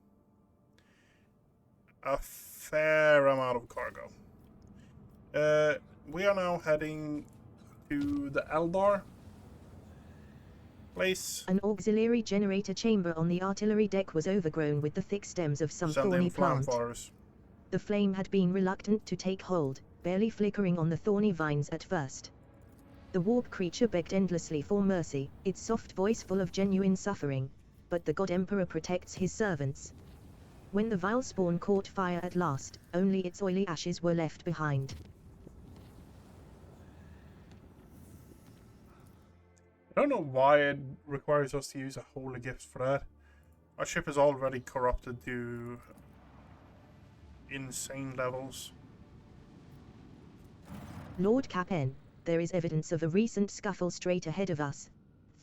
a fair amount of cargo. We are now heading to the Eldar place. An auxiliary generator chamber on the artillery deck was overgrown with the thick stems of some thorny plant. The flame had been reluctant to take hold, barely flickering on the thorny vines at first. The warp creature begged endlessly for mercy, its soft voice full of genuine suffering, but the God Emperor protects his servants. When the vile spawn caught fire at last, only its oily ashes were left behind. I don't know why it requires us to use a holy gift for that. Our ship is already corrupted to insane levels. Lord Cap'n, there is evidence of a recent scuffle straight ahead of us.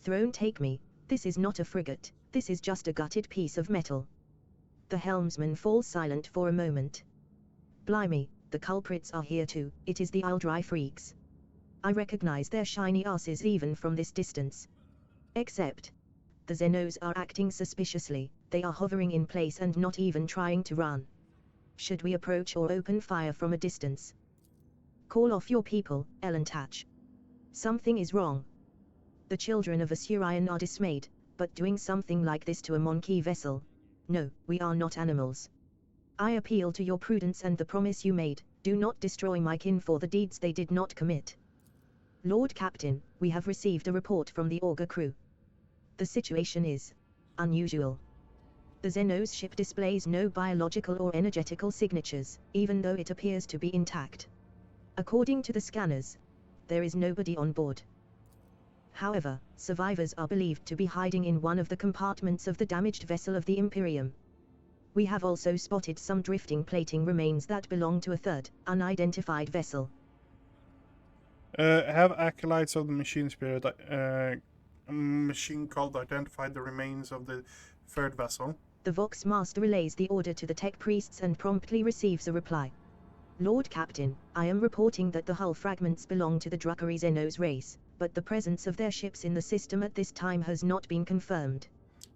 Throne take me, this is not a frigate, this is just a gutted piece of metal. The helmsman falls silent for a moment. Blimey, the culprits are here too, it is the Aldrai freaks. I recognize their shiny asses even from this distance. Except, the Xenos are acting suspiciously, they are hovering in place and not even trying to run. Should we approach or open fire from a distance? Call off your people, Elantach. Something is wrong. The children of Asurion are dismayed, but doing something like this to a Monkey vessel? No, we are not animals. I appeal to your prudence and the promise you made, do not destroy my kin for the deeds they did not commit. Lord Captain, we have received a report from the Augur crew. The situation is unusual. The Xenos ship displays no biological or energetical signatures, even though it appears to be intact. According to the scanners, there is nobody on board. However, survivors are believed to be hiding in one of the compartments of the damaged vessel of the Imperium. We have also spotted some drifting plating remains that belong to a third, unidentified vessel. Have acolytes of the machine spirit, machine cult identified the remains of the third vessel? The Vox Master relays the order to the tech priests and promptly receives a reply. Lord Captain, I am reporting that the hull fragments belong to the Drukhari Xenos race, but the presence of their ships in the system at this time has not been confirmed.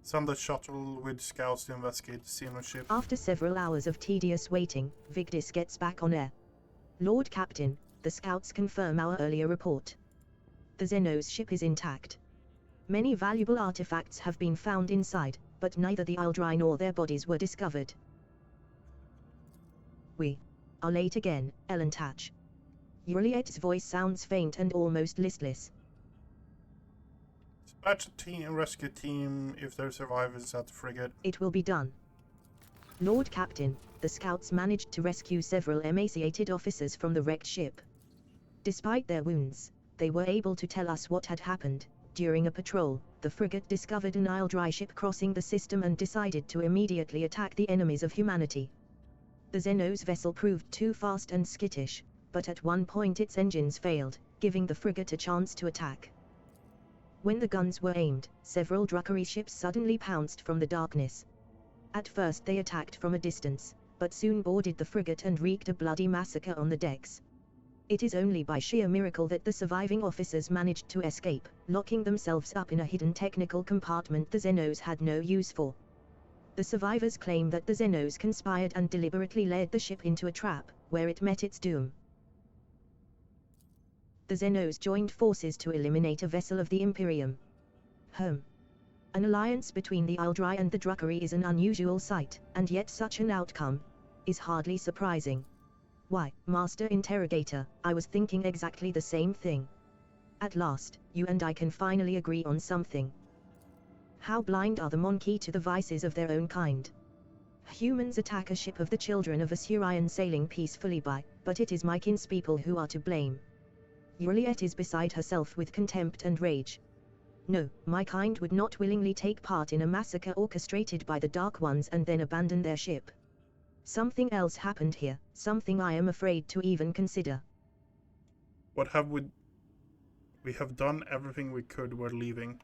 Send the shuttle with scouts to investigate the Xeno ship. After several hours of tedious waiting, Vigdis gets back on air. Lord Captain, the scouts confirm our earlier report. The Xenos ship is intact. Many valuable artifacts have been found inside, but neither the Aldrai nor their bodies were discovered. We are late again, Ellen Tatch. Juliet's voice sounds faint and almost listless. Dispatch a rescue team if there are survivors at the frigate. It will be done. Lord Captain, the scouts managed to rescue several emaciated officers from the wrecked ship. Despite their wounds, they were able to tell us what had happened. During a patrol, the frigate discovered an Aldrai ship crossing the system and decided to immediately attack the enemies of humanity. The Xenos vessel proved too fast and skittish, but at one point its engines failed, giving the frigate a chance to attack. When the guns were aimed, several Drukhari ships suddenly pounced from the darkness. At first they attacked from a distance, but soon boarded the frigate and wreaked a bloody massacre on the decks. It is only by sheer miracle that the surviving officers managed to escape, locking themselves up in a hidden technical compartment the Xenos had no use for. The survivors claim that the Xenos conspired and deliberately led the ship into a trap, where it met its doom. The Xenos joined forces to eliminate a vessel of the Imperium. An alliance between the Aldrai and the Drukhari is an unusual sight, and yet such an outcome is hardly surprising. Why, Master Interrogator, I was thinking exactly the same thing. At last, you and I can finally agree on something. How blind are the Monkey to the vices of their own kind? Humans attack a ship of the children of Asurion sailing peacefully by, but it is my kinspeople who are to blame. Juliet is beside herself with contempt and rage. No, my kind would not willingly take part in a massacre orchestrated by the Dark Ones and then abandon their ship. Something else happened here, something I am afraid to even consider. What have we... We have done everything we could, we're leaving.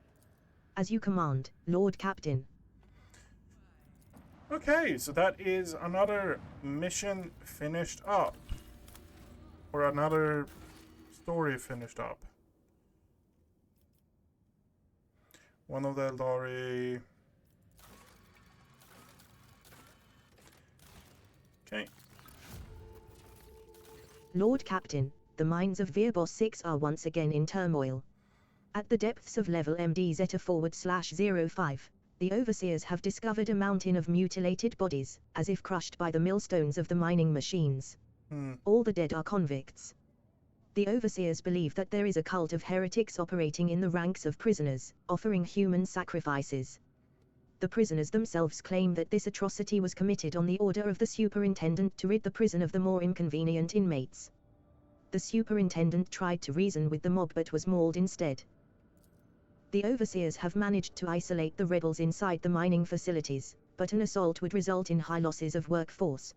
As you command, Lord Captain. Okay, so that is another mission finished up. Or another story finished up. One of the Eldari... Okay. Lord Captain, the mines of Virbos 6 are once again in turmoil. At the depths of level MD Zeta//05, the overseers have discovered a mountain of mutilated bodies, as if crushed by the millstones of the mining machines. All the dead are convicts. The overseers believe that there is a cult of heretics operating in the ranks of prisoners, offering human sacrifices. The prisoners themselves claim that this atrocity was committed on the order of the superintendent to rid the prison of the more inconvenient inmates. The superintendent tried to reason with the mob but was mauled instead. The overseers have managed to isolate the rebels inside the mining facilities, but an assault would result in high losses of workforce.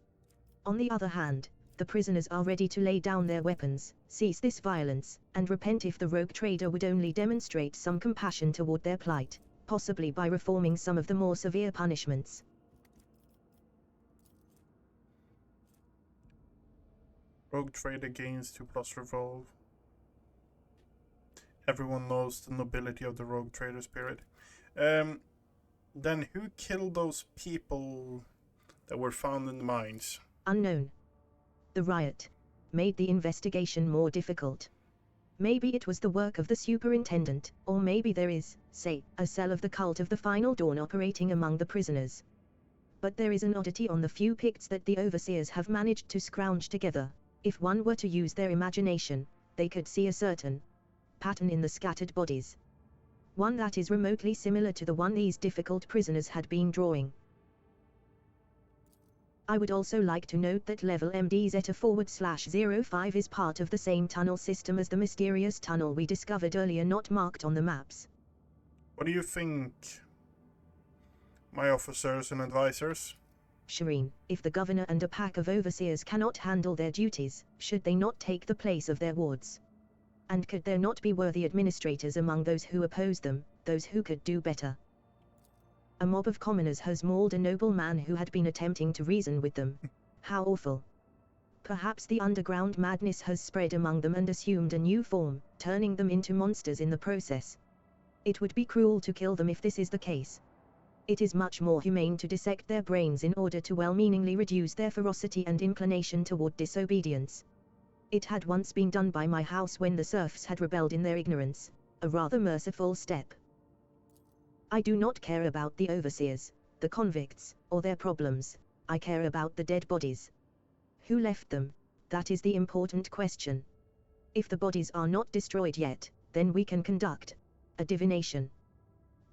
On the other hand, the prisoners are ready to lay down their weapons, cease this violence, and repent if the rogue trader would only demonstrate some compassion toward their plight, possibly by reforming some of the more severe punishments. Rogue trader gains 2+ revolve. Everyone knows the nobility of the rogue trader spirit. Then who killed those people that were found in the mines? Unknown. The riot made the investigation more difficult. Maybe it was the work of the superintendent, or maybe there is, say, a cell of the cult of the Final Dawn operating among the prisoners. But there is an oddity on the few picts that the overseers have managed to scrounge together. If one were to use their imagination, they could see a certain pattern in the scattered bodies. one that is remotely similar to the one these difficult prisoners had been drawing. I would also like to note that level MD Zeta /05 is part of the same tunnel system as the mysterious tunnel we discovered earlier, not marked on the maps. What do you think, my officers and advisors? Shireen, if the governor and a pack of overseers cannot handle their duties, should they not take the place of their wards? And could there not be worthy administrators among those who oppose them, those who could do better? A mob of commoners has mauled a noble man who had been attempting to reason with them. How awful. Perhaps the underground madness has spread among them and assumed a new form, turning them into monsters in the process. It would be cruel to kill them if this is the case. It is much more humane to dissect their brains in order to well-meaningly reduce their ferocity and inclination toward disobedience. It had once been done by my house when the serfs had rebelled in their ignorance, a rather merciful step. I do not care about the overseers, the convicts, or their problems. I care about the dead bodies. Who left them? That is the important question. If the bodies are not destroyed yet, then we can conduct a divination.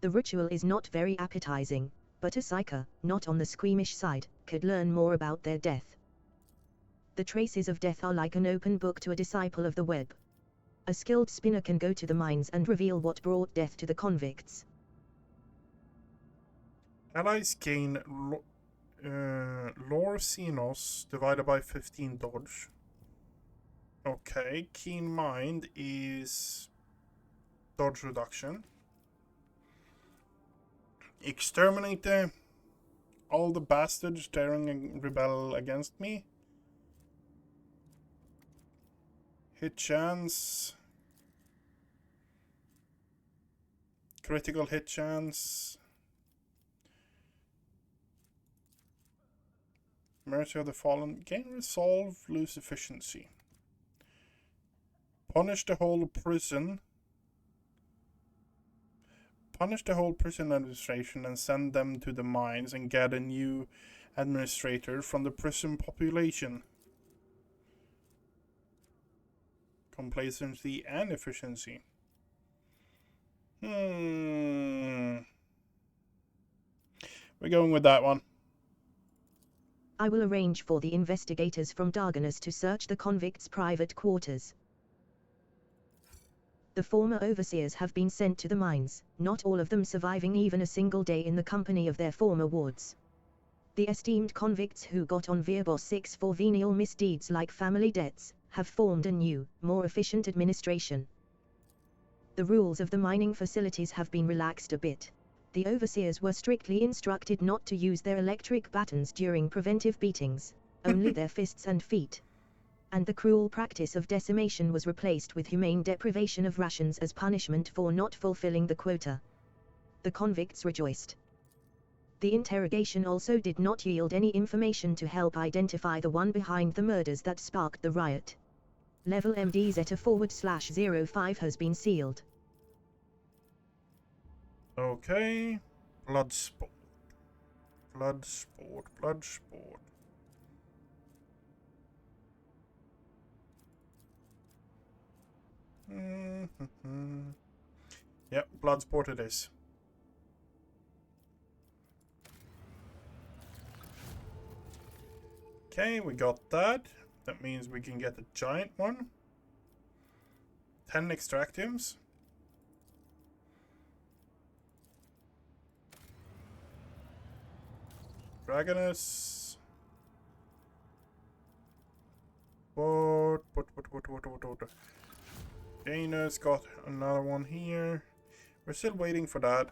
The ritual is not very appetizing, but a psyker, not on the squeamish side, could learn more about their death. The traces of death are like an open book to a disciple of the web. A skilled spinner can go to the mines and reveal what brought death to the convicts. Allies gain Lore Xenos divided by 15 dodge. Okay, Keen Mind is dodge reduction. Exterminate all the bastards daring and rebel against me. Hit chance. Critical hit chance. Mercy of the Fallen. Gain resolve, lose efficiency. Punish the whole prison. Punish the whole prison administration and send them to the mines and get a new administrator from the prison population. Complacency and efficiency. We're going with that one. I will arrange for the investigators from Darganus to search the convicts' private quarters. The former overseers have been sent to the mines, not all of them surviving even a single day in the company of their former wards. The esteemed convicts who got on Verbos 6 for venial misdeeds like family debts, have formed a new, more efficient administration. The rules of the mining facilities have been relaxed a bit. The overseers were strictly instructed not to use their electric batons during preventive beatings, only their fists and feet. And the cruel practice of decimation was replaced with humane deprivation of rations as punishment for not fulfilling the quota. The convicts rejoiced. The interrogation also did not yield any information to help identify the one behind the murders that sparked the riot. Level MD Zeta /05 has been sealed. Okay. Bloodsport. Bloodsport. Yep, Bloodsport it is. Okay, we got that. That means we can get a giant one. 10 extractiums. Dragonus. What? Dana's got another one here. We're still waiting for that.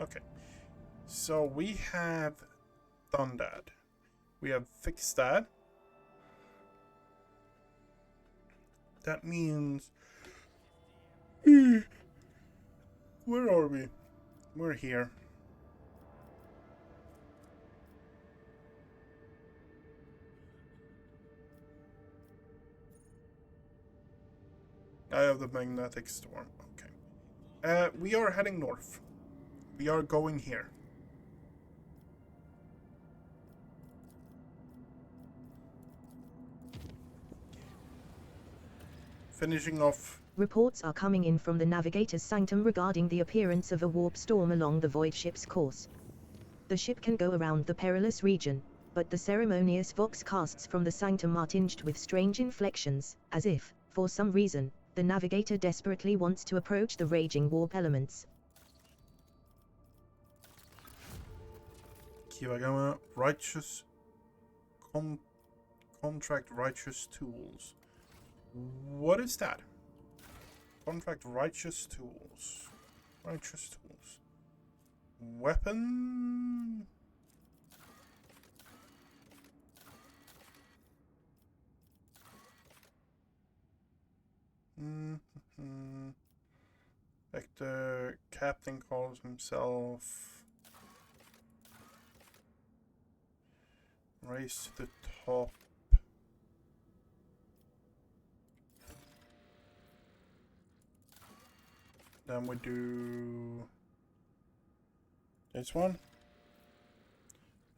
Okay. So we have done that. We have fixed that. That means... Where are we? We're here. I have the magnetic storm. Okay. We are heading north. We are going here. Finishing off Reports are coming in from the Navigator's Sanctum regarding the appearance of a warp storm along the Void ship's course. The ship can go around the perilous region, but the ceremonious vox casts from the Sanctum are tinged with strange inflections, as if, for some reason, the Navigator desperately wants to approach the raging warp elements. Kiwagama, righteous... Contract righteous tools. What is that? Contract righteous tools. Righteous tools. Weapon... Like the captain calls himself. Race to the top. Then we do this one.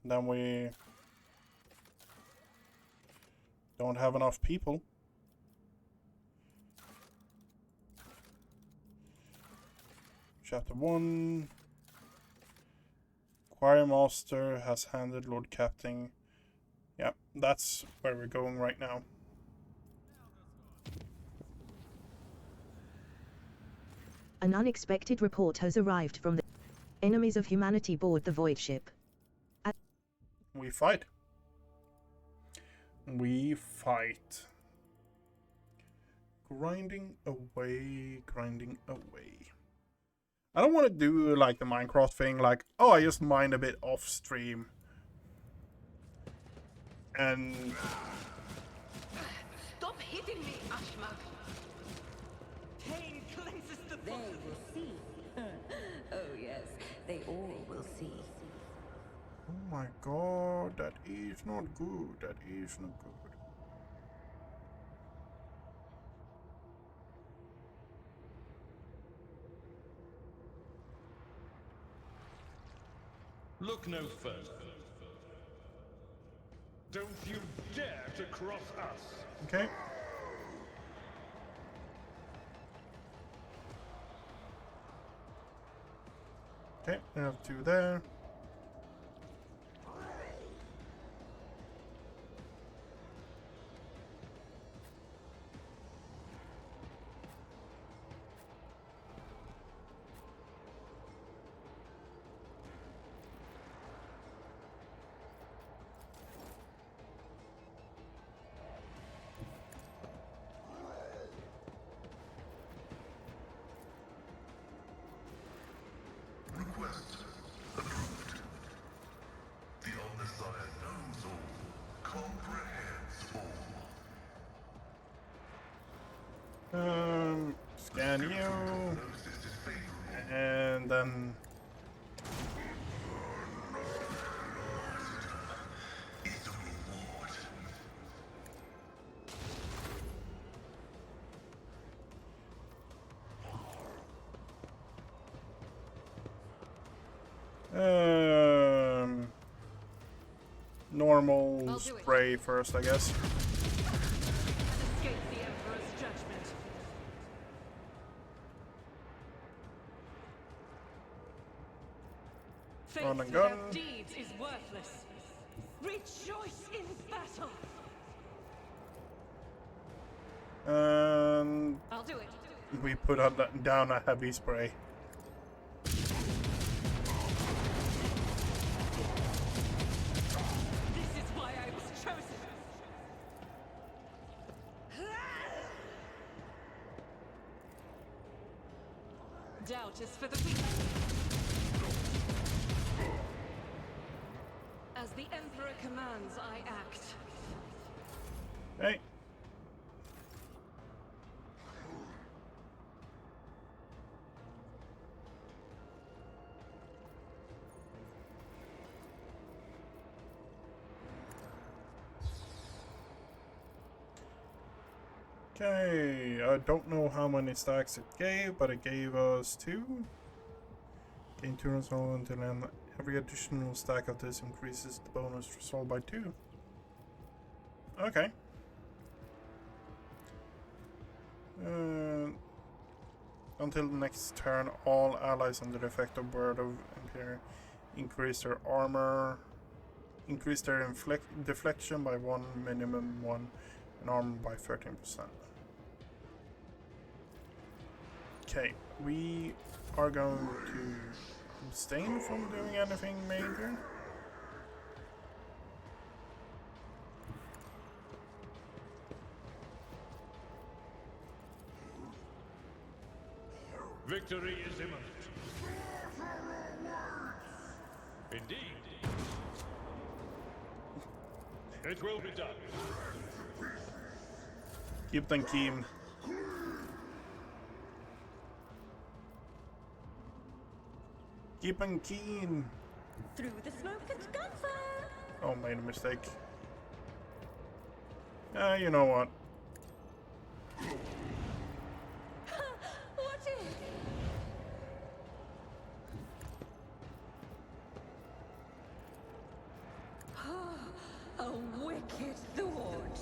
Then we don't have enough people. Chapter 1. Choir Master has handed Lord Captain. Yeah, that's where we're going right now. An unexpected report has arrived from the enemies of humanity board the Void ship. We fight. We fight. Grinding away, grinding away. I don't want to do like the Minecraft thing, like, oh, I just mine a bit off stream. And... Stop hitting me, Ashmak! Pain cleanses the They will see. Oh yes, they all will see. Oh my god, that is not good. That is not good. Look no further. Don't you dare to cross us. Okay. Okay, I have two there. Request approved. The Omnissiah knows all, comprehends all. Scan you. And then... normal spray first, I guess. Escape the Emperor's judgment. Faith Run and without gun. deeds is worthless. Rejoice in battle. And I'll do it. we put on down a heavy spray. This is why I was chosen. Doubt is for the weak. As the Emperor commands, I act. Hey. Okay, I don't know how many stacks it gave, but it gave us 2. Gain 2 resolve until end. Every additional stack of this increases the bonus resolve by 2. Okay. Until the next turn, all allies under the effect of Word of Empire increase their armor, increase their deflection by 1, minimum 1, and armor by 13%. Okay, we are going to abstain from doing anything major. Victory is imminent. Indeed. It will be done. Keep them keen. Keep them keen. Through the smoke and gunfire. Oh, made a mistake. You know what? What is? A wicked thought.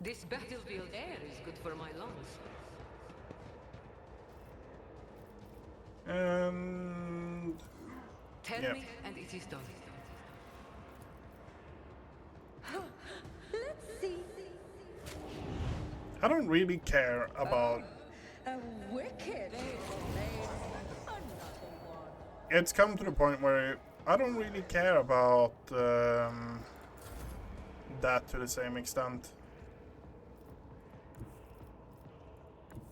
This battlefield air is good for my lungs. And Tell yeah. me, and it is done. Let's see. I don't really care about. A wicked. It's come to the point where I don't really care about that to the same extent.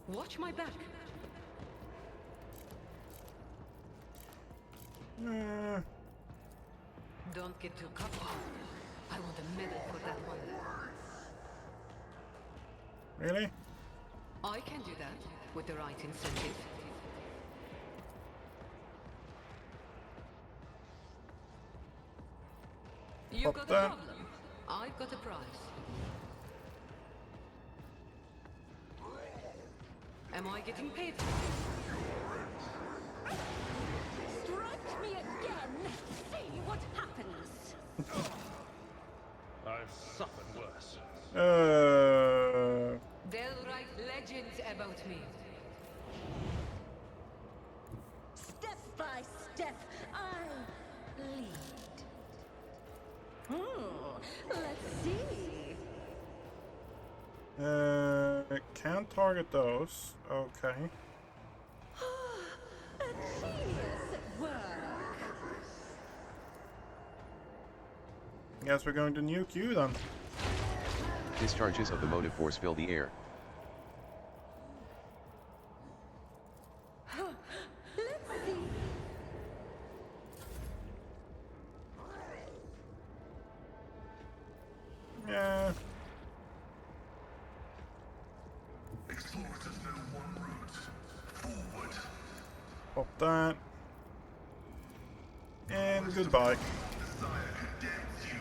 Watch my back. Don't get too cocky. I want a medal for that one. Really? I can do that with the right incentive. You've got a problem. I've got a prize. Am I getting paid for this? Strike me again. See what happens. I've suffered worse. They'll write legends about me. Step by step, I lead. Let's see. Can't target those. Okay. A genius at work. Guess we're going to nuke you then. Discharges of the motive force fill the air. Let's see. Yeah. Explorers know one route. Forward. Pop that. And goodbye. Desire condemns you.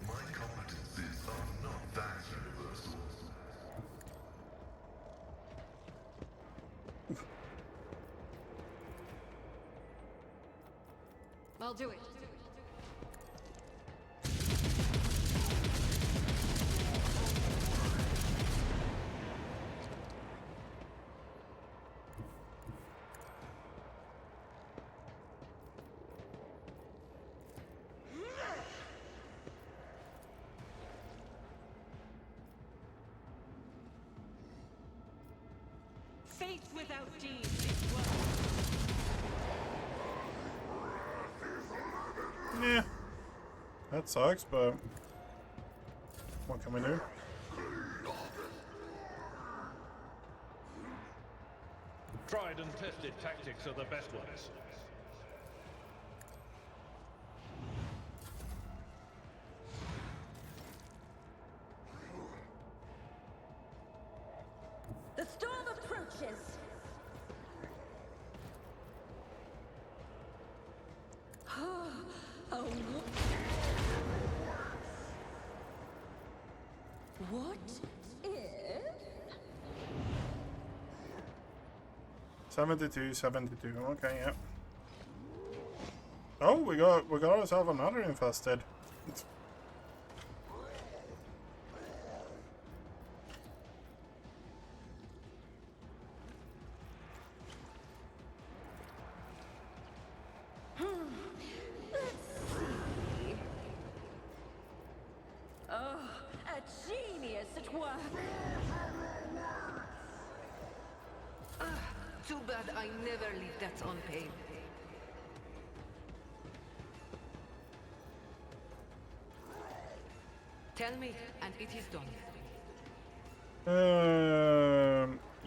My competencies are not that universal. I'll do it. Faith without deeds is worthless. Yeah. That sucks, but what can we do? Tried and tested tactics are the best ones. The storm approaches. Oh, what if? 72, 72. Okay, yeah. Oh, we got ourselves another infested. it were. Too bad I never leave that unpaid. Tell me, and it is done.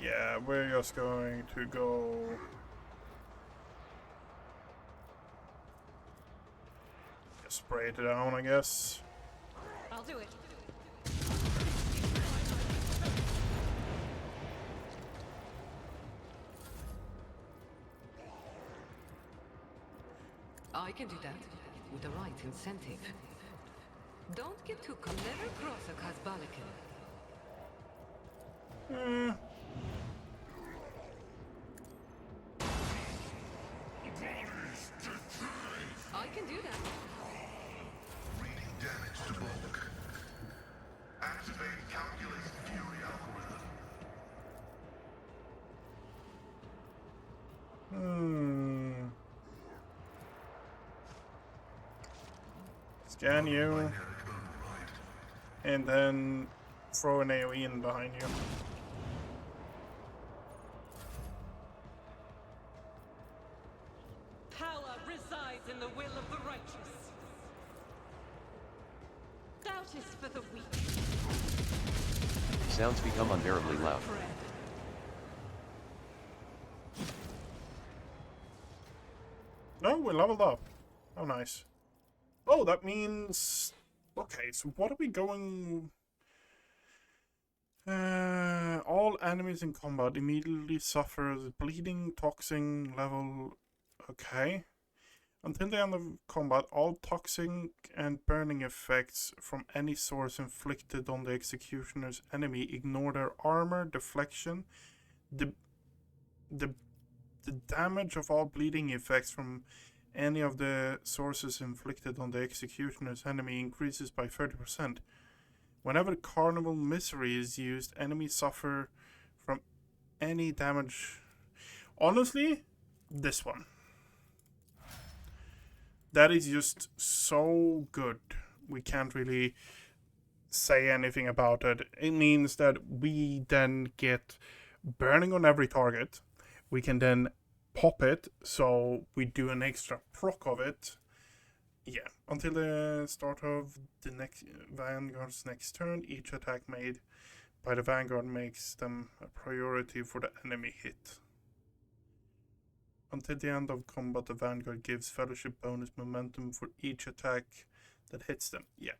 Yeah, we're just going to go. Just spray it down, I guess. I'll do it. I can do that, with the right incentive. Don't get too clever, cross a Kazbalican. I can do that. Reading damage to bulk. Activate calculate fury algorithm. Scan you. And then throw an AoE in behind you. Power resides in the will of the righteous. Doubt is for the weak. Sounds become unbearably loud. No, we leveled up. Oh, nice. Oh, that means... Okay, so what are we going... all enemies in combat immediately suffer bleeding, toxin level... Okay. Until the end of combat, all toxic and burning effects from any source inflicted on the executioner's enemy ignore their armor, deflection. The damage of all bleeding effects from any of the sources inflicted on the executioner's enemy increases by 30%. Whenever Carnival Misery is used, enemies suffer from any damage. Honestly, this one. That is just so good. We can't really say anything about it. It means that we then get burning on every target. We can then pop it, so we do an extra proc of it. Yeah, until the start of the next Vanguard's next turn, each attack made by the Vanguard makes them a priority for the enemy hit. Until the end of combat, the Vanguard gives Fellowship bonus momentum for each attack that hits them. Yeah.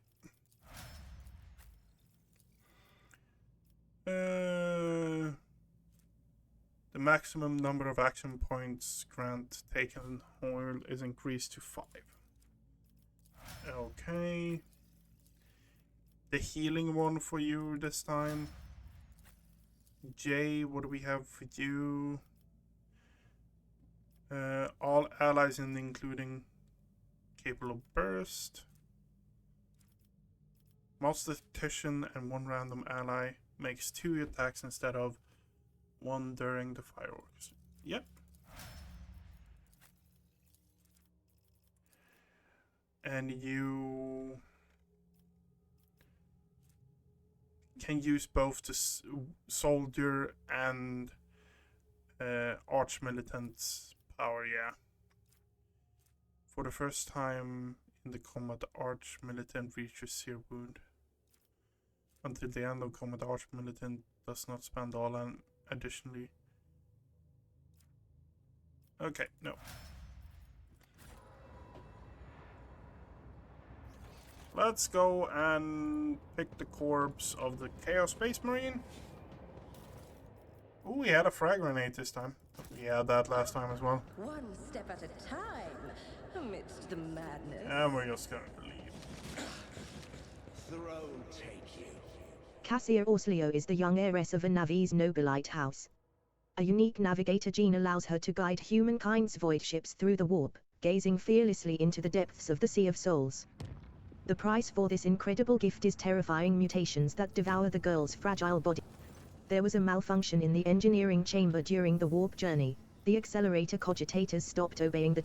The maximum number of action points Grant taken oil is increased to 5. Okay. The healing one for you this time. Jay, what do we have for you? All allies including capable of burst. Monster tactician and one random ally makes 2 attacks instead of 1 during the fireworks. Yep. And you can use both the soldier and arch militant's power, yeah. For the first time in the combat, the arch militant reaches 0 wound. Until the end of combat, the arch militant does not spend all and additionally. Okay, no. Let's go and pick the corpse of the Chaos Space Marine. Ooh, we had a frag grenade this time. We had that last time as well. One step at a time, amidst the madness. And we're just going to leave. Throne take you. Cassia Orslio is the young heiress of a Navi's Nobilite house. A unique navigator gene allows her to guide humankind's void ships through the warp, gazing fearlessly into the depths of the Sea of Souls. The price for this incredible gift is terrifying mutations that devour the girl's fragile body. There was a malfunction in the engineering chamber during the warp journey. The accelerator cogitators stopped obeying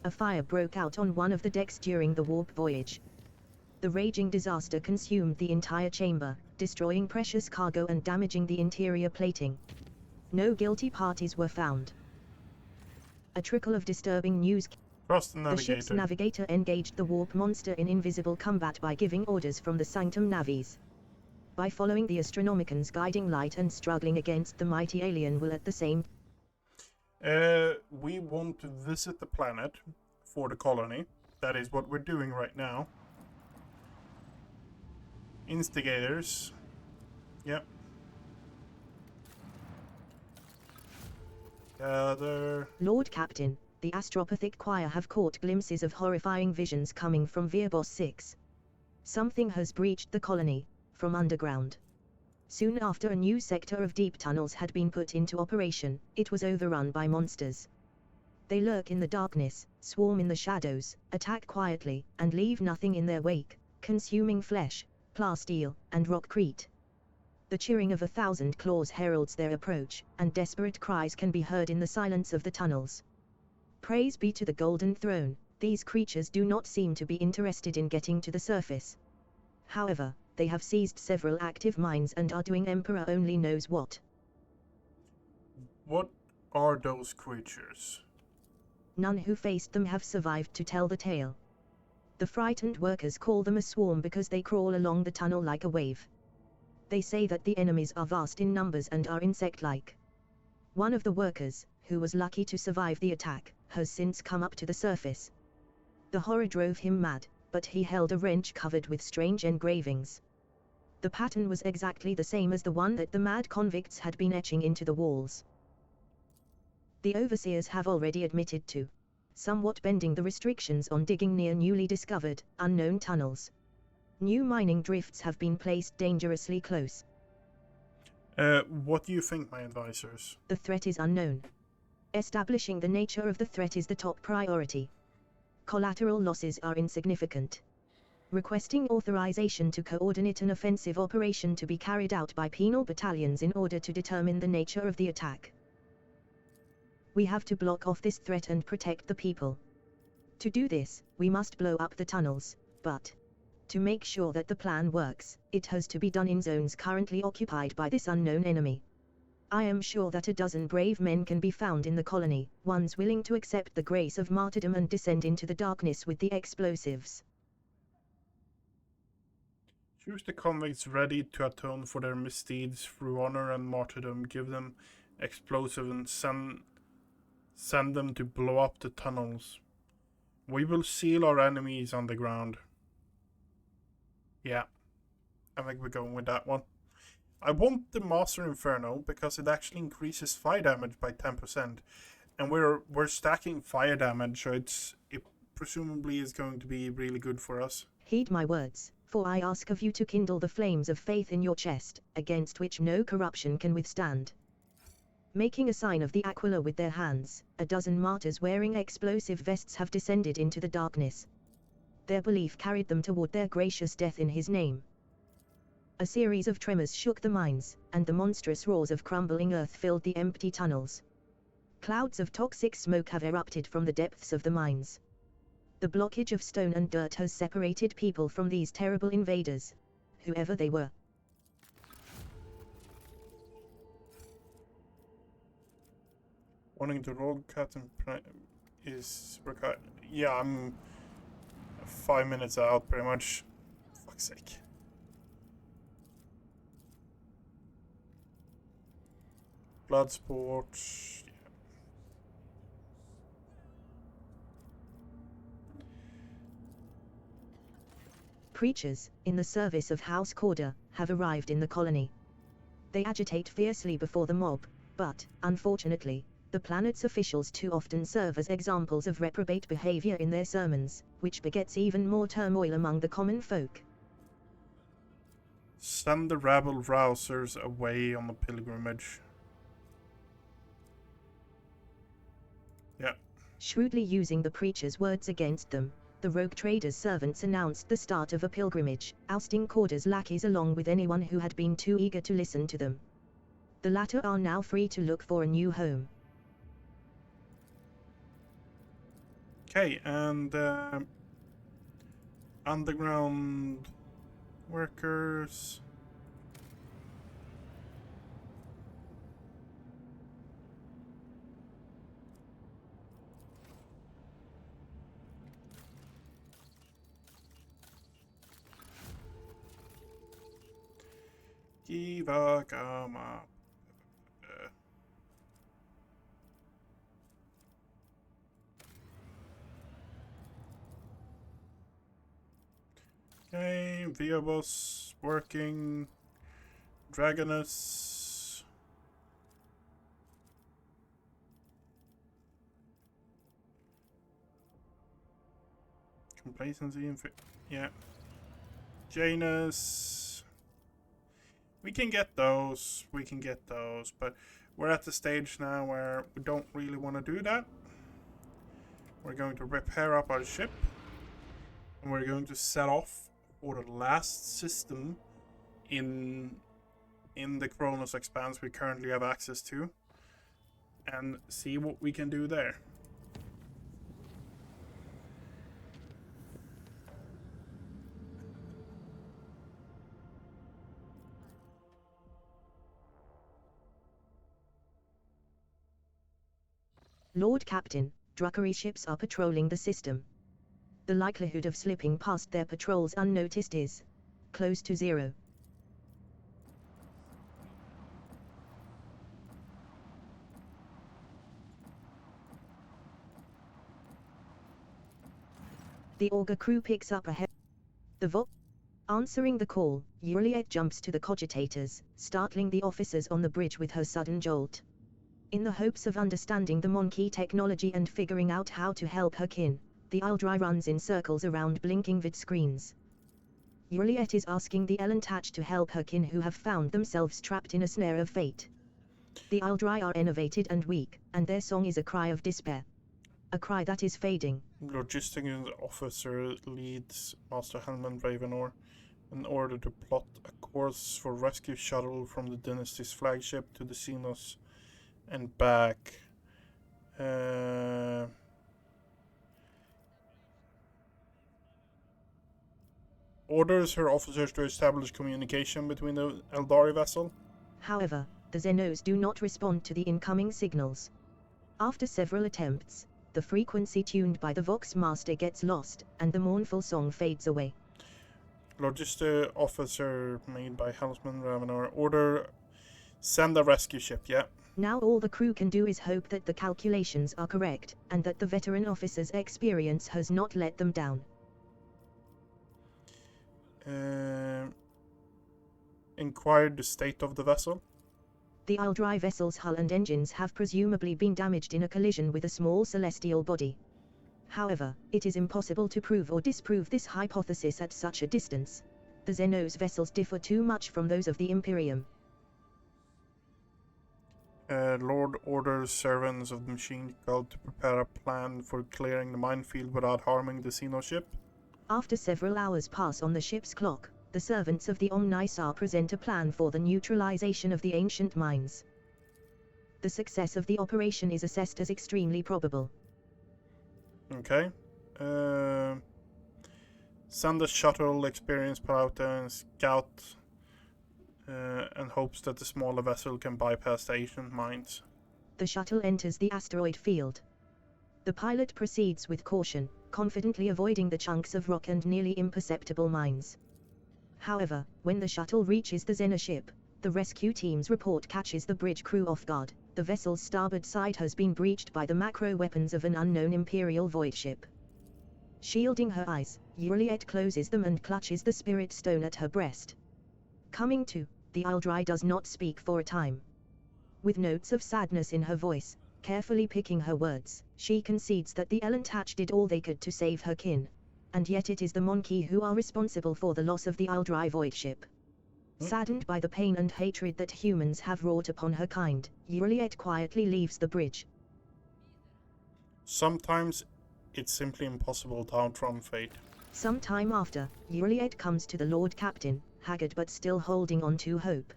a fire broke out on one of the decks during the warp voyage. The raging disaster consumed the entire chamber, destroying precious cargo and damaging the interior plating. No guilty parties were found. A trickle of disturbing news. Trust the The ship's navigator. navigator engaged the warp monster in invisible combat by giving orders from the Sanctum Navis. By following the Astronomican's guiding light and struggling against the mighty alien will at the same. We want to visit the planet for the colony. That is what we're doing right now. Instigators. Yep. Gather. Lord Captain, the astropathic choir have caught glimpses of horrifying visions coming from Virbos 6. Something has breached the colony, from underground. Soon after a new sector of deep tunnels had been put into operation, it was overrun by monsters. They lurk in the darkness, swarm in the shadows, attack quietly, and leave nothing in their wake, consuming flesh, plasteel, and rockcrete. The cheering of 1,000 claws heralds their approach, and desperate cries can be heard in the silence of the tunnels. Praise be to the Golden Throne, these creatures do not seem to be interested in getting to the surface. However, they have seized several active mines and are doing Emperor only knows what. What are those creatures? None who faced them have survived to tell the tale. The frightened workers call them a swarm because they crawl along the tunnel like a wave. They say that the enemies are vast in numbers and are insect-like. One of the workers, who was lucky to survive the attack, has since come up to the surface. The horror drove him mad, but he held a wrench covered with strange engravings. The pattern was exactly the same as the one that the mad convicts had been etching into the walls. The overseers have already admitted to somewhat bending the restrictions on digging near newly discovered, unknown tunnels. New mining drifts have been placed dangerously close. What do you think, my advisors? The threat is unknown. Establishing the nature of the threat is the top priority. Collateral losses are insignificant. Requesting authorization to coordinate an offensive operation to be carried out by penal battalions in order to determine the nature of the attack. We have to block off this threat and protect the people. To do this, we must blow up the tunnels, but to make sure that the plan works, it has to be done in zones currently occupied by this unknown enemy. I am sure that 12 brave men can be found in the colony, ones willing to accept the grace of martyrdom and descend into the darkness with the explosives. Choose the convicts ready to atone for their misdeeds through honor and martyrdom. Give them explosive and send them to blow up the tunnels. We will seal our enemies on the ground. Yeah, I think we're going with that one. I want the Master Inferno because it actually increases fire damage by 10%, and we're stacking fire damage, so it presumably is going to be really good for us. Heed my words, for I ask of you to kindle the flames of faith in your chest, against which no corruption can withstand. Making a sign of the Aquila with their hands, 12 martyrs wearing explosive vests have descended into the darkness. Their belief carried them toward their gracious death in his name. A series of tremors shook the mines, and the monstrous roars of crumbling earth filled the empty tunnels. Clouds of toxic smoke have erupted from the depths of the mines. The blockage of stone and dirt has separated people from these terrible invaders, whoever they were. Wanting to roll cut and is required. Yeah, I'm 5 minutes out, pretty much. Fuck's sake. Bloodsport. Yeah. Preachers, in the service of House Corder, have arrived in the colony. They agitate fiercely before the mob, but, unfortunately, the planet's officials too often serve as examples of reprobate behavior in their sermons, which begets even more turmoil among the common folk. Send the rabble-rousers away on the pilgrimage. Yeah. Shrewdly using the preacher's words against them, the rogue trader's servants announced the start of a pilgrimage, ousting Corder's lackeys along with anyone who had been too eager to listen to them. The latter are now free to look for a new home. Okay, and underground workers. Kiva kama. Okay, Via bus working. Dragonus. Complacency and yeah. Janus. We can get those. We can get those, but we're at the stage now where we don't really want to do that. We're going to repair up our ship, and we're going to set off for the last system in the Kronos Expanse we currently have access to, and see what we can do there. Lord Captain, Druckery ships are patrolling the system. The likelihood of slipping past their patrols unnoticed is close to 0. The auger crew picks up ahead. The Vox. Answering the call, Juliet jumps to the cogitators, startling the officers on the bridge with her sudden jolt. In the hopes of understanding the Monkey technology and figuring out how to help her kin, the Aldrai runs in circles around blinking vid screens. Juliet is asking the Elantach to help her kin who have found themselves trapped in a snare of fate. The Aldrai are enervated and weak, and their song is a cry of despair. A cry that is fading. Logistics officer leads Master Helman Ravenor in order to plot a course for rescue shuttle from the Dynasty's flagship to the Xenos and back. Orders her officers to establish communication between the Eldari vessel. However, the Xenos do not respond to the incoming signals. After several attempts, the frequency tuned by the Vox Master gets lost, and the mournful song fades away. Logistic officer made by Helmsman Ravenor. Order, send a rescue ship, yeah. Now all the crew can do is hope that the calculations are correct, and that the veteran officer's experience has not let them down. Inquired the state of the vessel. The Aldrai vessel's hull and engines have presumably been damaged in a collision with a small celestial body. However, it is impossible to prove or disprove this hypothesis at such a distance. The Xenos vessels differ too much from those of the Imperium. Lord orders servants of the Machine Cult to prepare a plan for clearing the minefield without harming the Xeno ship. After several hours pass on the ship's clock, the servants of the Omnisar present a plan for the neutralization of the ancient mines. The success of the operation is assessed as extremely probable. Okay. Send a shuttle, experienced pilot and scout, and hopes that the smaller vessel can bypass the ancient mines. The shuttle enters the asteroid field. The pilot proceeds with caution, confidently avoiding the chunks of rock and nearly imperceptible mines. However, when the shuttle reaches the Xena ship, the rescue team's report catches the bridge crew off guard. The vessel's starboard side has been breached by the macro weapons of an unknown Imperial void ship. Shielding her eyes, Juliet closes them and clutches the spirit stone at her breast. Coming to, the Aldrai does not speak for a time. With notes of sadness in her voice, carefully picking her words, she concedes that the Elantach did all they could to save her kin. And yet it is the Monkey who are responsible for the loss of the Aldrai void ship. Saddened by the pain and hatred that humans have wrought upon her kind, Juliet quietly leaves the bridge. Sometimes it's simply impossible to outrun fate. Some time after, Juliet comes to the Lord Captain, haggard but still holding on to hope.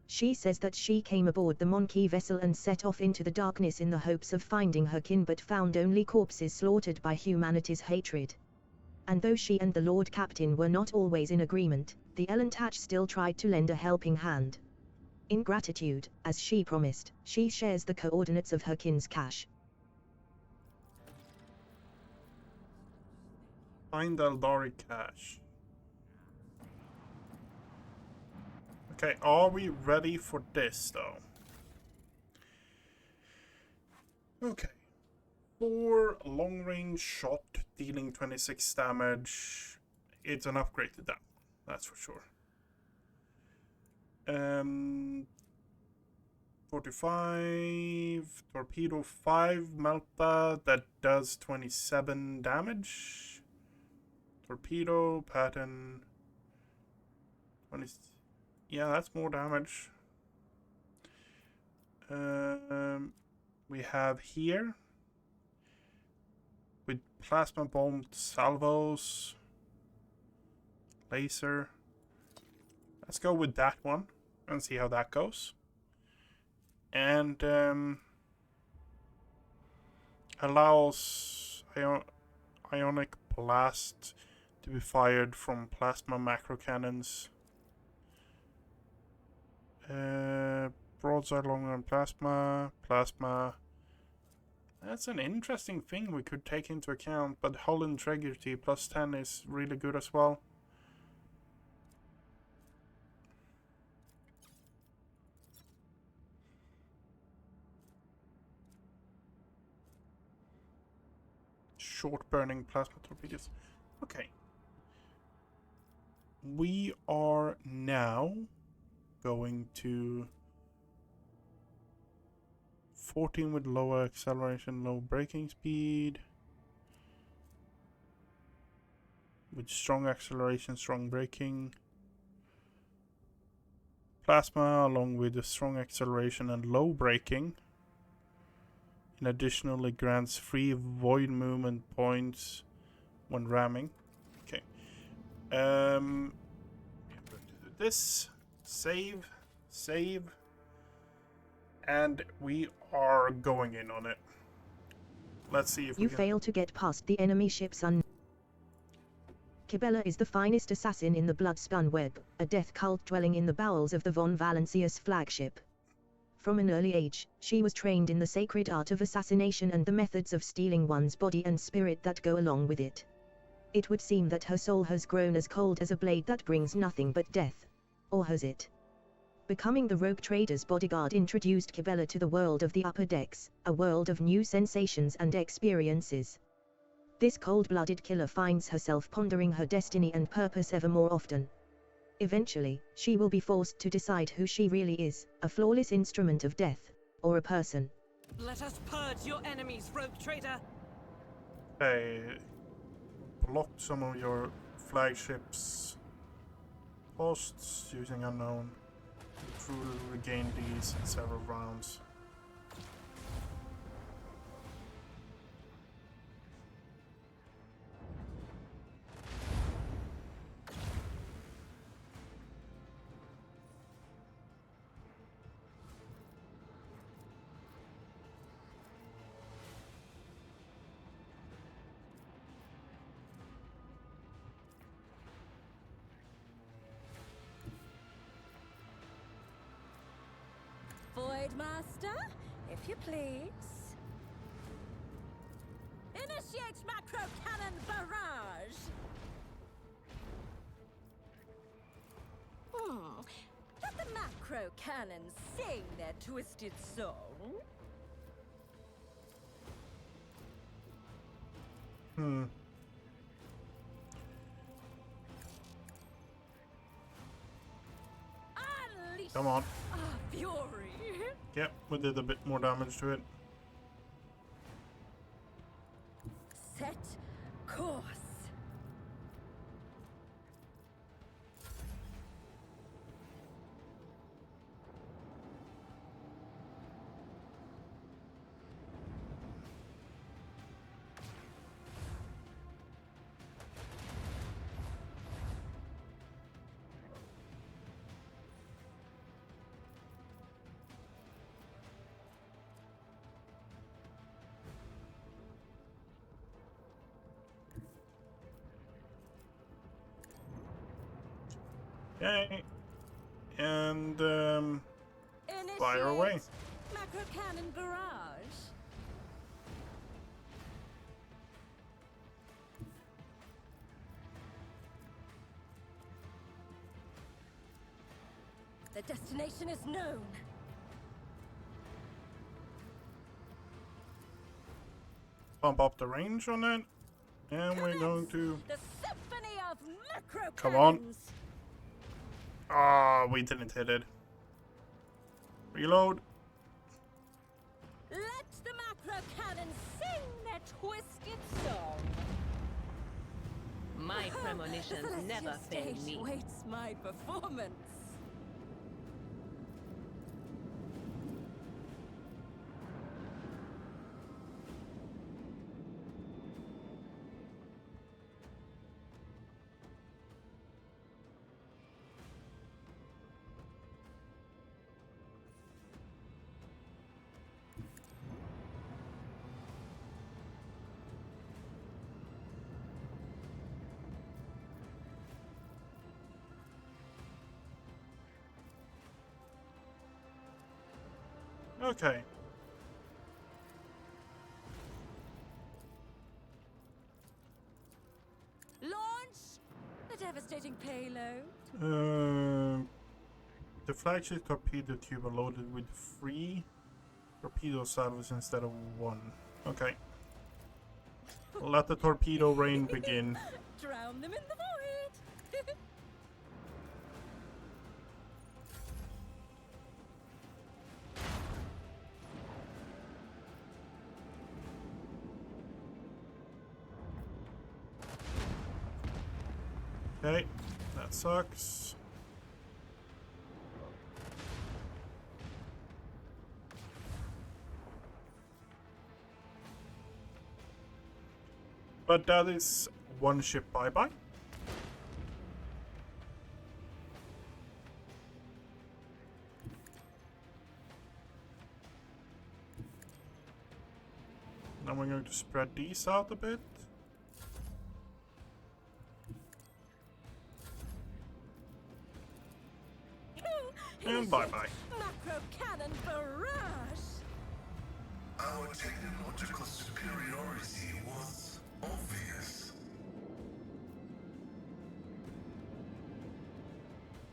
She says that she came aboard the Monkey vessel and set off into the darkness in the hopes of finding her kin, but found only corpses slaughtered by humanity's hatred. And though she and the Lord Captain were not always in agreement, the Elantach still tried to lend a helping hand. In gratitude, as she promised, she shares the coordinates of her kin's cache. Find Eldari cache. Okay, are we ready for this though? Okay. For a long-range shot dealing 26 damage, it's an upgrade to that. That's for sure. 45 torpedo 5 Melta that does 27 damage. Torpedo pattern 20. Yeah, that's more damage. We have here with plasma bomb salvos, laser. Let's go with that one and see how that goes. And allows ionic blast to be fired from plasma macro cannons. Broadside long run plasma. That's an interesting thing we could take into account, but hull integrity plus 10 is really good as well. Short burning plasma torpedoes. Okay. We are now going to 14 with lower acceleration, low braking speed. With strong acceleration, strong braking. Plasma along with the strong acceleration and low braking. And additionally grants free void movement points when ramming. Okay. We are going to do this. Save. And we are going in on it. Let's see if you fail to get past the enemy ship's Kibella is the finest assassin in the Bloodspun Web, a death cult dwelling in the bowels of the von Valancius flagship. From an early age, she was trained in the sacred art of assassination and the methods of stealing one's body and spirit that go along with it. It would seem that her soul has grown as cold as a blade that brings nothing but death. Or has it? Becoming the rogue trader's bodyguard introduced Kibella to the world of the upper decks, a world of new sensations and experiences. This cold-blooded killer finds herself pondering her destiny and purpose ever more often. Eventually, she will be forced to decide who she really is, a flawless instrument of death, or a person. Let us purge your enemies, rogue trader! Hey, blocked some of your flagship's posts using unknown. Truly regain these in several rounds. Voidmaster, if you please. Initiate macro cannon barrage! Let the macro cannons sing their twisted song. Unleash Come on. our fury! Yep, we did a bit more damage to it. Set course. Okay. And fire away. Macro cannon barrage. The destination is known. Bump up the range on it. And we're going to... The symphony of macro Come on. cannons. Ah, we didn't hit it. Reload. Let the macro cannons sing their twisted song. My premonitions The never celestial fail stage me. waits my performance. Okay. Launch the devastating payload. The flagship torpedo tube are loaded with 3 torpedo salvos instead of 1. Okay. Let the torpedo rain begin. Drown them in the void. Okay, that sucks. But that is one ship bye-bye. Now we're going to spread these out a bit. And bye-bye. Macro cannon barrage. Our technological superiority was obvious.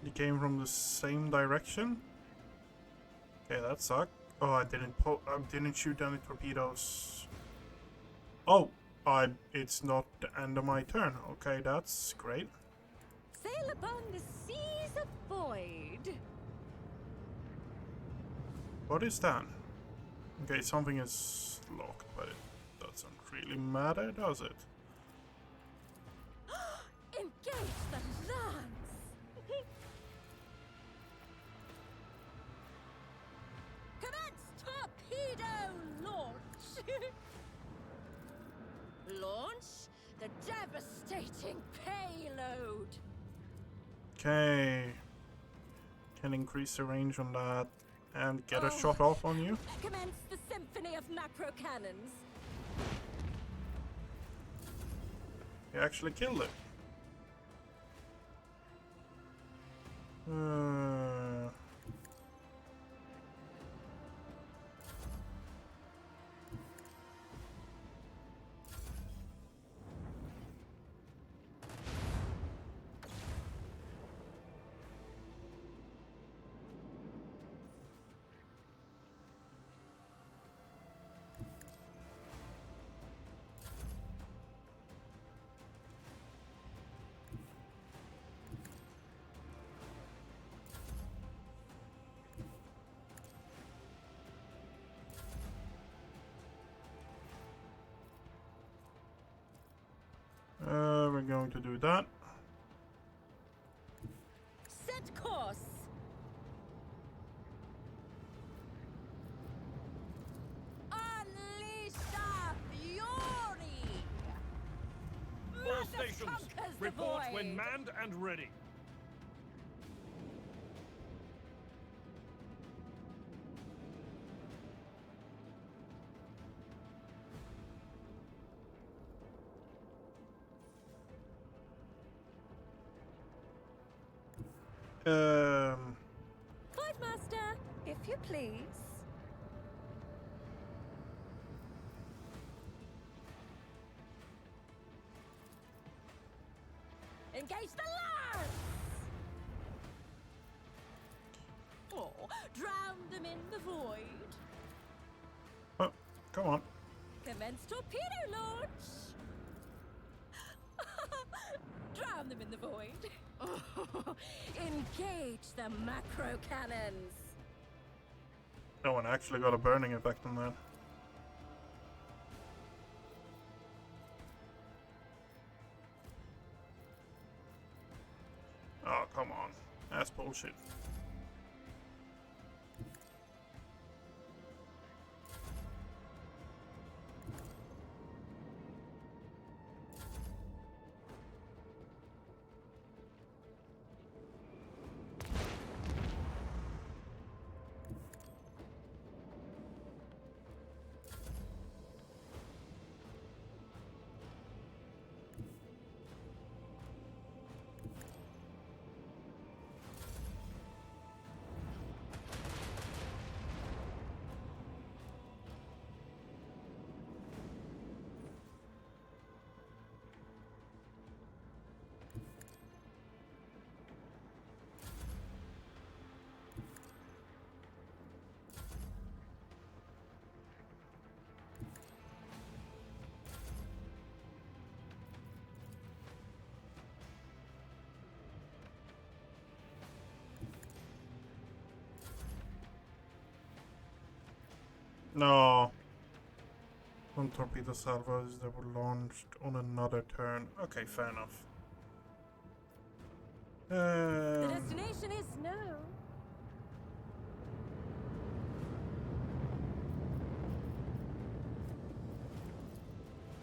He came from the same direction. Okay, that sucked. Oh, I didn't shoot any torpedoes. Oh, it's not the end of my turn. Okay, that's great. Sail upon the seas of void. What is that? Okay, something is locked, but it doesn't really matter, does it? Engage the lance. Commence torpedo launch. Launch the devastating payload. Okay. Can increase the range on that and get a shot off on you. Commence the symphony of macro cannons. You actually killed it. We're going to do that. Set course. Unleash the fury. All Madness stations, conquers the report void. when manned and ready. Flight Master, if you please. Engage the lance! Drown them in the void. Oh, come on. Commence torpedo launch. Drown them in the void. Engage the macro cannons. No one actually got a burning effect on that. Oh, come on. That's bullshit. No. Some torpedo salvos that were launched on another turn. Okay, fair enough. The destination is no.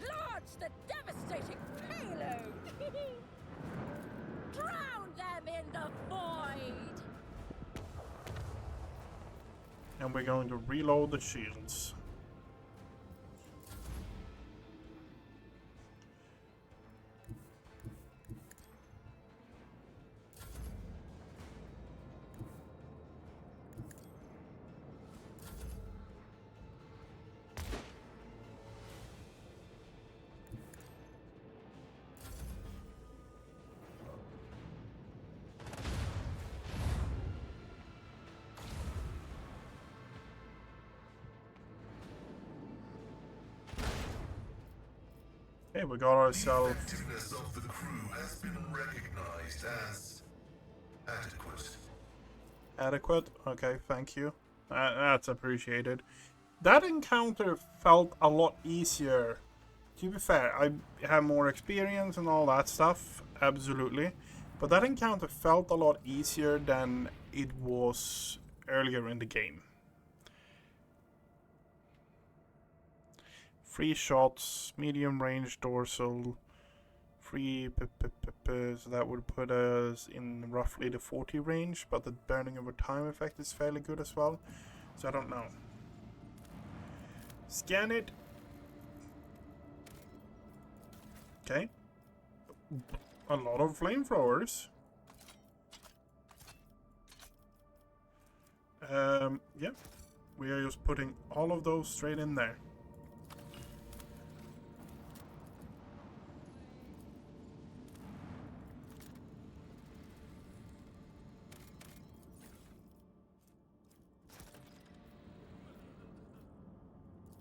Launch the devastating payload. Drown them in the void. And we're going to reload the shields. Okay, we got ourselves. The effectiveness of the crew has been recognized as adequate. Adequate? Okay, thank you. That's appreciated. That encounter felt a lot easier. To be fair, I have more experience and all that stuff, absolutely. But that encounter felt a lot easier than it was earlier in the game. 3 shots, medium range dorsal, 3 so that would put us in roughly the 40 range, but the burning over time effect is fairly good as well, so I don't know. Scan it. Okay. A lot of flamethrowers. Yeah. We are just putting all of those straight in there.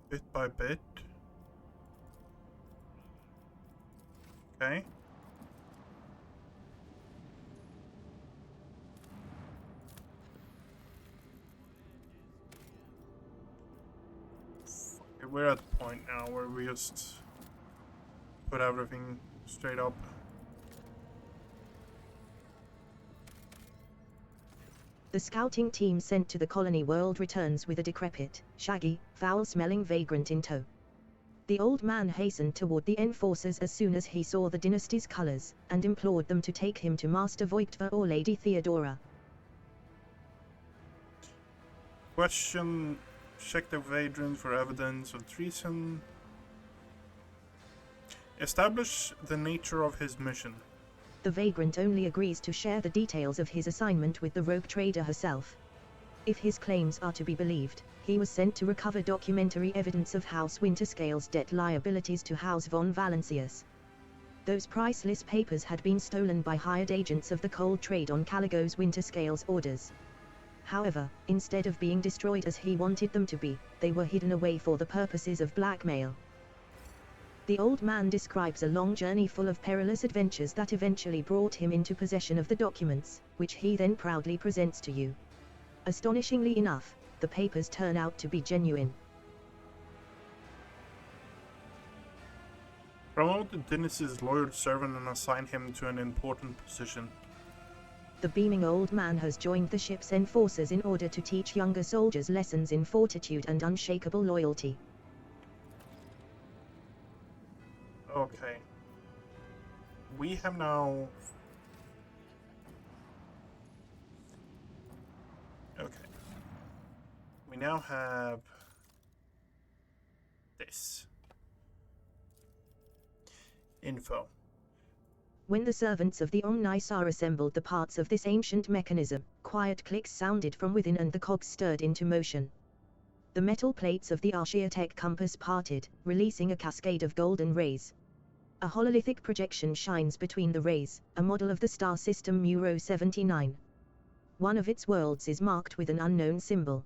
Bit by bit. Okay. We're at the point now where we just put everything straight up. The scouting team sent to the colony world returns with a decrepit, shaggy, foul-smelling vagrant in tow. The old man hastened toward the enforcers as soon as he saw the dynasty's colors, and implored them to take him to Master Voigtva or Lady Theodora. Question: check the vagrant for evidence of treason. Establish the nature of his mission. The vagrant only agrees to share the details of his assignment with the rogue trader herself. If his claims are to be believed, he was sent to recover documentary evidence of House Winterscale's debt liabilities to House von Valancius. Those priceless papers had been stolen by hired agents of the coal trade on Caligo's Winterscale's orders. However, instead of being destroyed as he wanted them to be, they were hidden away for the purposes of blackmail. The old man describes a long journey full of perilous adventures that eventually brought him into possession of the documents, which he then proudly presents to you. Astonishingly enough, the papers turn out to be genuine. Promote Dennis's loyal servant and assign him to an important position. The beaming old man has joined the ship's enforcers in order to teach younger soldiers lessons in fortitude and unshakable loyalty. Okay. We have now... Okay. We now have... this. Info. When the servants of the Omnisar assembled the parts of this ancient mechanism, quiet clicks sounded from within and the cogs stirred into motion. The metal plates of the Archaeotech compass parted, releasing a cascade of golden rays. A hololithic projection shines between the rays, a model of the star system Muro 79. One of its worlds is marked with an unknown symbol.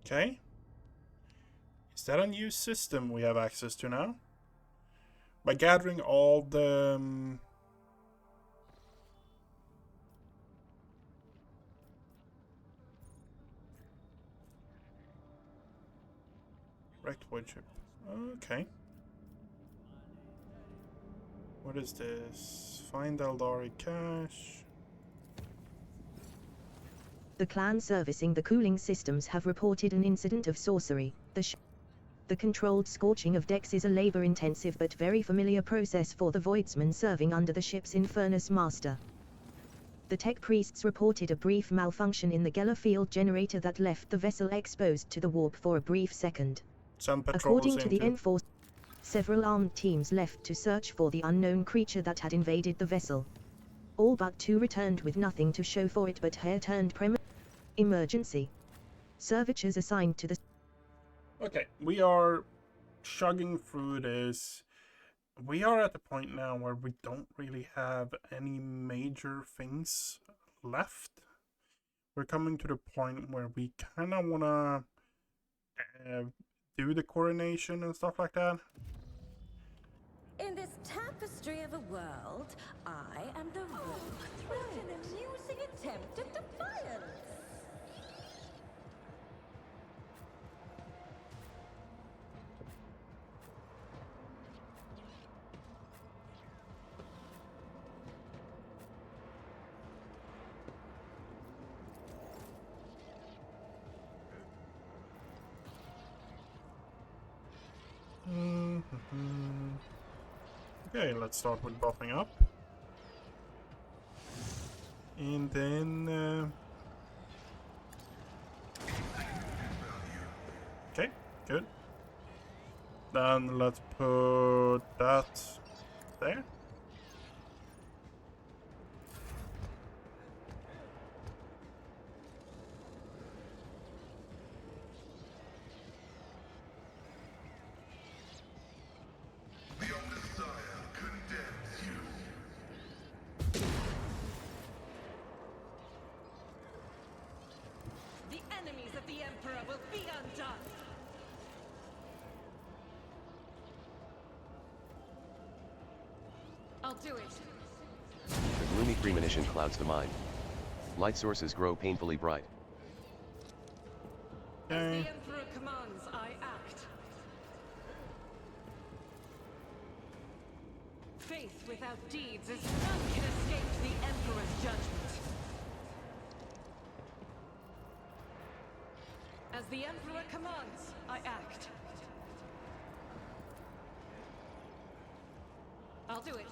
Okay. Is that a new system we have access to now? By gathering all the... Rectoid chip. Okay. What is this? Find Eldari cache. The clan servicing the cooling systems have reported an incident of sorcery. The controlled scorching of decks is a labor-intensive but very familiar process for the voidsmen serving under the ship's Infernus Master. The tech priests reported a brief malfunction in the Geller field generator that left the vessel exposed to the warp for a brief second. According to the Enforce, several armed teams left to search for the unknown creature that had invaded the vessel. All but 2 returned with nothing to show for it but hair turned emergency. Servitors assigned to the... Okay, we are chugging through this. We are at the point now where we don't really have any major things left. We're coming to the point where we kind of want to do the coronation and stuff like that. In this tapestry of a world, I am the rogue threat, an amusing attempt at defiance. Okay, let's start with buffing up. And then... okay, good. Then let's put that there. I'll do it. The gloomy premonition clouds the mind. Light sources grow painfully bright. As the Emperor commands, I act. Faith without deeds is none can escape the Emperor's judgment. As the Emperor commands, I act. I'll do it.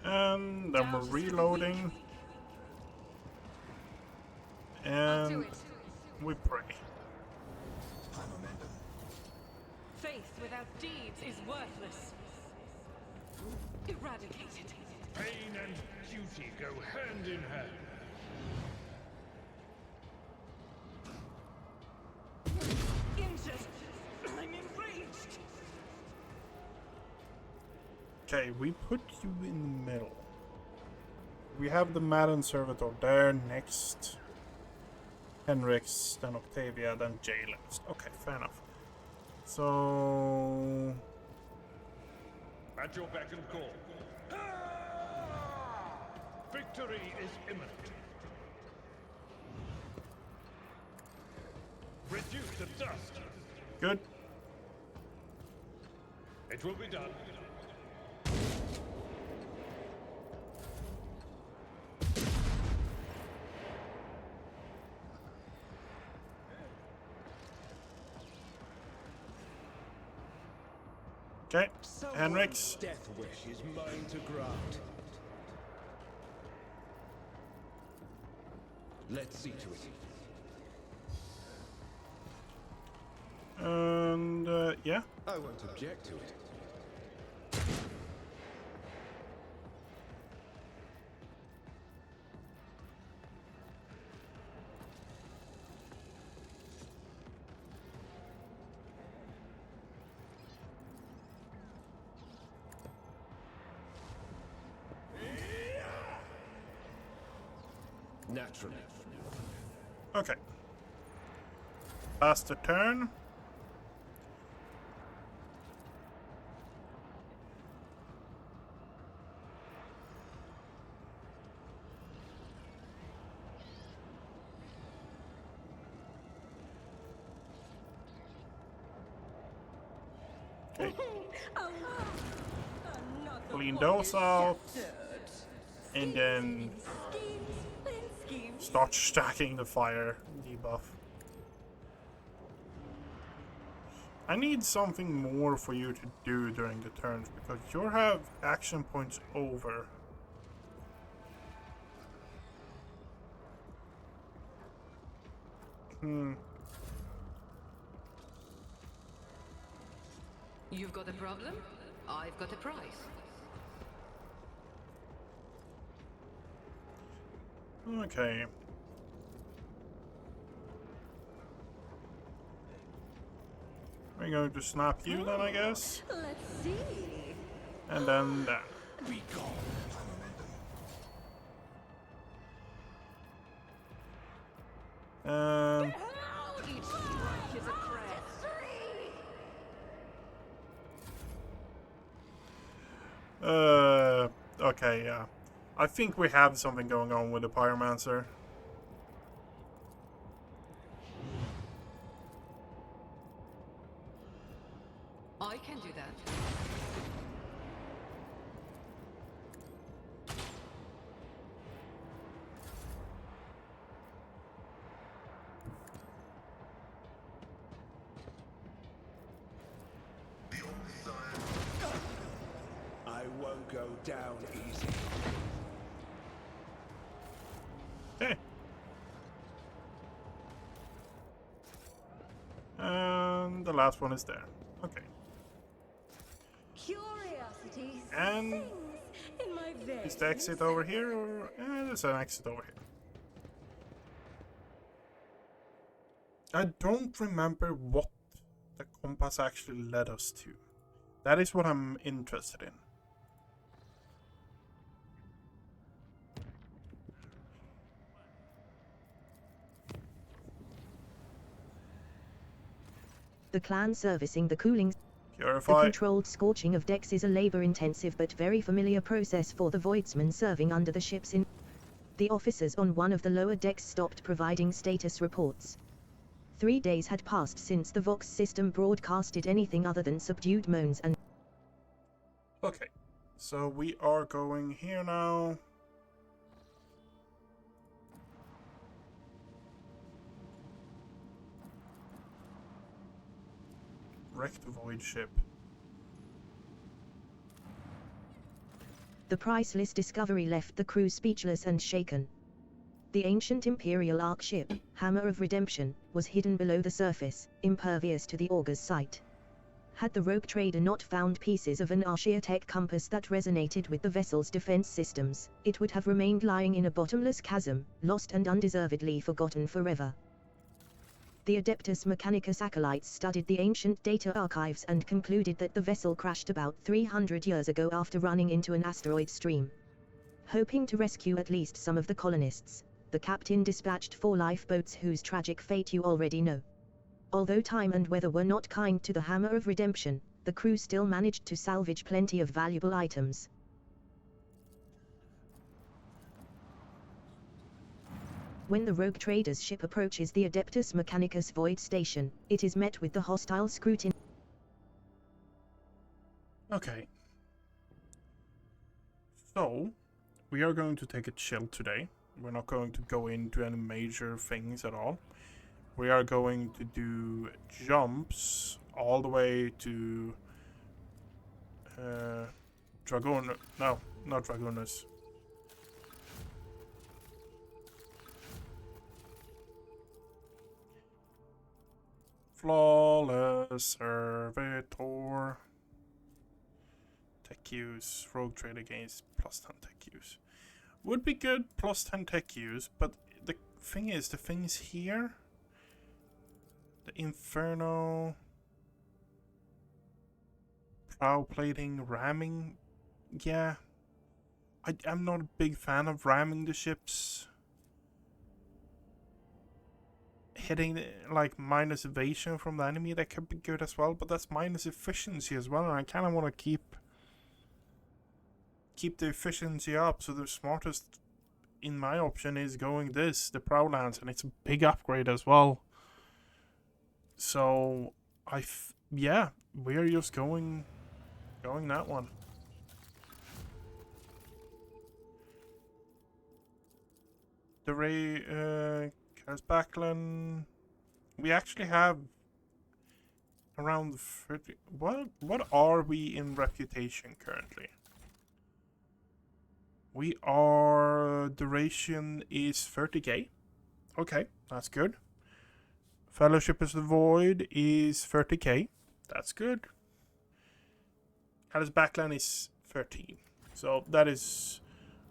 And then we're reloading. And we pray. Faith without deeds is worthless. Eradicated. Pain and duty go hand in hand. Injured. I'm enraged. Okay, we put you in the middle. We have the Madden Servitor there next. Henrix, then Octavia, then Jailers. Okay, fair enough. So... At your beck and call. Victory is imminent. Reduce to dust. Good. It will be done. Okay, Henrix. Death wish is mine to grant. Let's see to it. And, yeah. I won't object to it. Naturally. Okay. Pass the turn. Okay. Clean those out. And then start stacking the fire debuff. I need something more for you to do during the turns because you have action points over. You've got a problem? I've got a price. Okay. We're going to snap you then, I guess. Let's see. And then that. Be gone. Each strike is a crest. Okay, yeah. I think we have something going on with the Pyromancer. I can do that. I won't go down easy. Okay. And the last one is there. Okay. Curiosity And sings in my veins. is the exit over here or there's an exit over here. I don't remember what the compass actually led us to. That is what I'm interested in. The clan servicing the cooling. Purify. The controlled scorching of decks is a labor-intensive but very familiar process for the voidsmen serving under the ships in. The officers on one of the lower decks stopped providing status reports. 3 days had passed since the Vox system broadcasted anything other than subdued moans and... Okay, so we are going here now. Wrecked void ship. The priceless discovery left the crew speechless and shaken. The ancient Imperial Ark ship, Hammer of Redemption, was hidden below the surface, impervious to the Augur's sight. Had the rogue trader not found pieces of an Archaeotech compass that resonated with the vessel's defense systems, it would have remained lying in a bottomless chasm, lost and undeservedly forgotten forever. the Adeptus Mechanicus acolytes studied the ancient data archives and concluded that the vessel crashed about 300 years ago after running into an asteroid stream. Hoping to rescue at least some of the colonists, the captain dispatched 4 lifeboats whose tragic fate you already know. Although time and weather were not kind to the Hammer of Redemption, the crew still managed to salvage plenty of valuable items. When the rogue trader's ship approaches the Adeptus Mechanicus void station, it is met with the hostile scrutiny. Okay. So, we are going to take it chill today. We're not going to go into any major things at all. We are going to do jumps all the way to Dragoon. No, not Dragooners. Flawless Servitor. Tech use. Rogue trade against plus 10 tech use. Would be good plus 10 tech use, but the thing is here. The Inferno. Prow plating, ramming. Yeah. I'm not a big fan of ramming the ships. Hitting like minus evasion from the enemy, that could be good as well, but that's minus efficiency as well, and I kind of want to keep the efficiency up. So the smartest in my option is going the Prow Lance, and it's a big upgrade as well. So yeah, we are just going that one. The Ray Backlund, we actually have around 30. What are we in reputation currently? We are, duration is 30k. Okay, that's good. Fellowship is the Void is 30k. That's good. Alice Backland is 13. So that is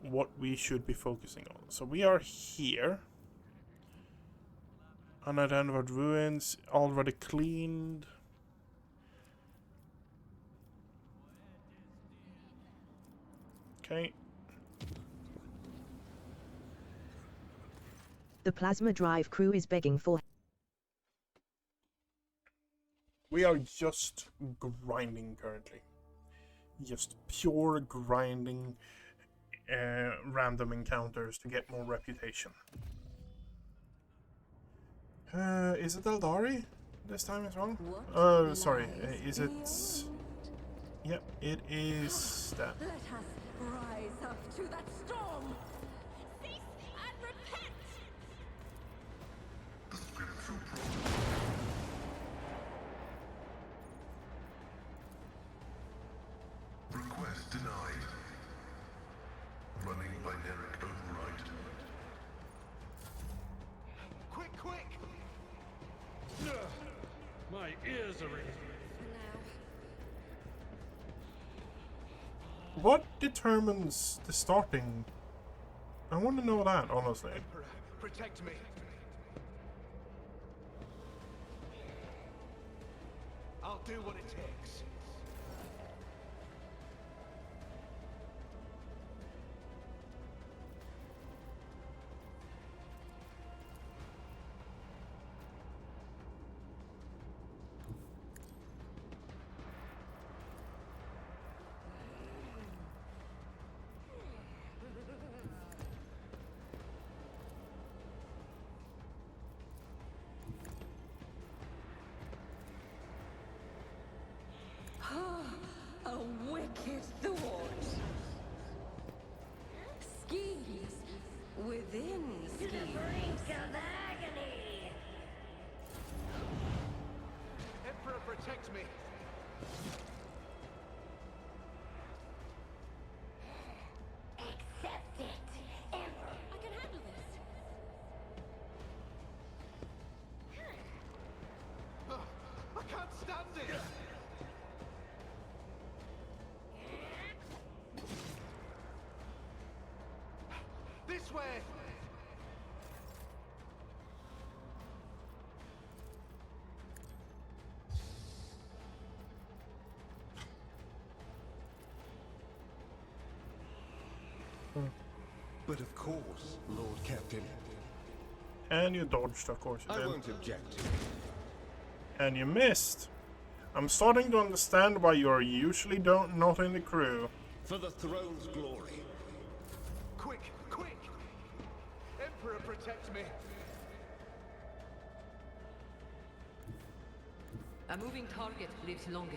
what we should be focusing on. So we are here. Unidentified ruins, already cleaned. Okay. The plasma drive crew is begging for. We are just grinding currently. Just pure grinding random encounters to get more reputation. Is it Eldari this time as well? Sorry, is it... Yep, it is that. Let us rise up to that storm! Cease and repent! Request denied. Running binaric override. Quick! My ears are ringing. What determines the starting? I want to know that, honestly. Emperor, protect me. I'll do what it takes. A wicked thought. Schemes within schemes. To the brink of agony. Emperor, protect me. Accept it, Emperor. I can handle this. I can't stand it. This way! But of course, Lord Captain. And you dodged, of course you I did. won't object. And you missed. I'm starting to understand why you're usually not in the crew. For the throne's glory. Quick, quick! Emperor, protect me! A moving target lives longer.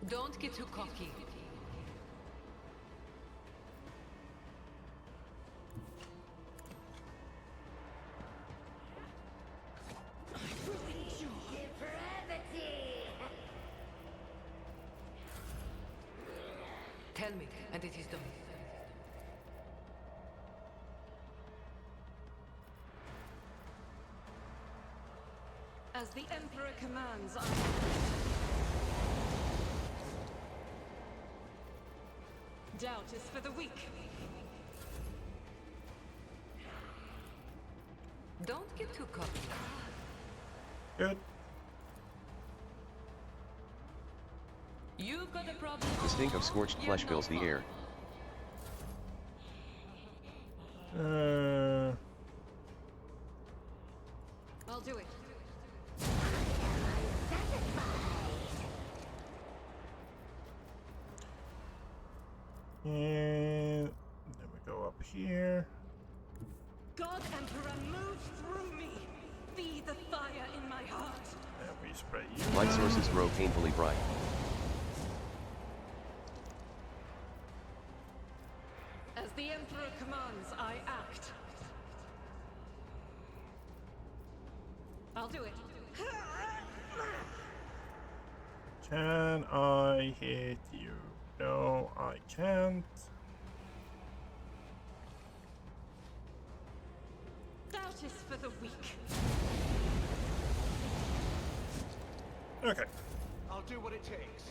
Don't get too cocky. Tell me, and it is done. As the Emperor commands, doubt is for the weak. Don't get too cocky. Good. You've got a problem. The stink of scorched flesh fills the air. I'll do it. And then we go up here. God Emperor, move through me. Be the fire in my heart. And we spray you. Light sources grow painfully bright. As the Emperor commands, I act. I'll do it. Can I hit you? No, I can't. Doubt is for the weak. Okay. I'll do what it takes.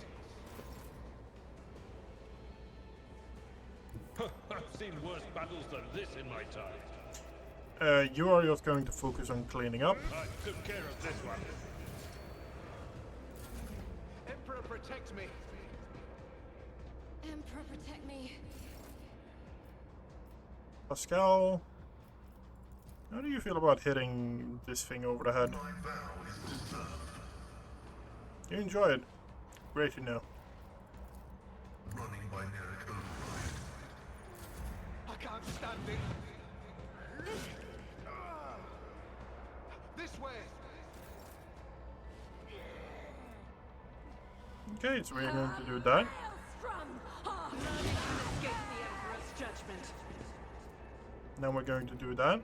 I've seen worse battles than this in my time. You are just going to focus on cleaning up. I took care of this one. Emperor, protect me! Emperor, protect me. Pascal, how do you feel about hitting this thing over the head? My vow is deserved. You enjoy it. Great to know. Running by Nerek override. I can't stand it! This way! Okay, so we're going to do that. None can escape the Emperor's judgment. Now we're going to do that.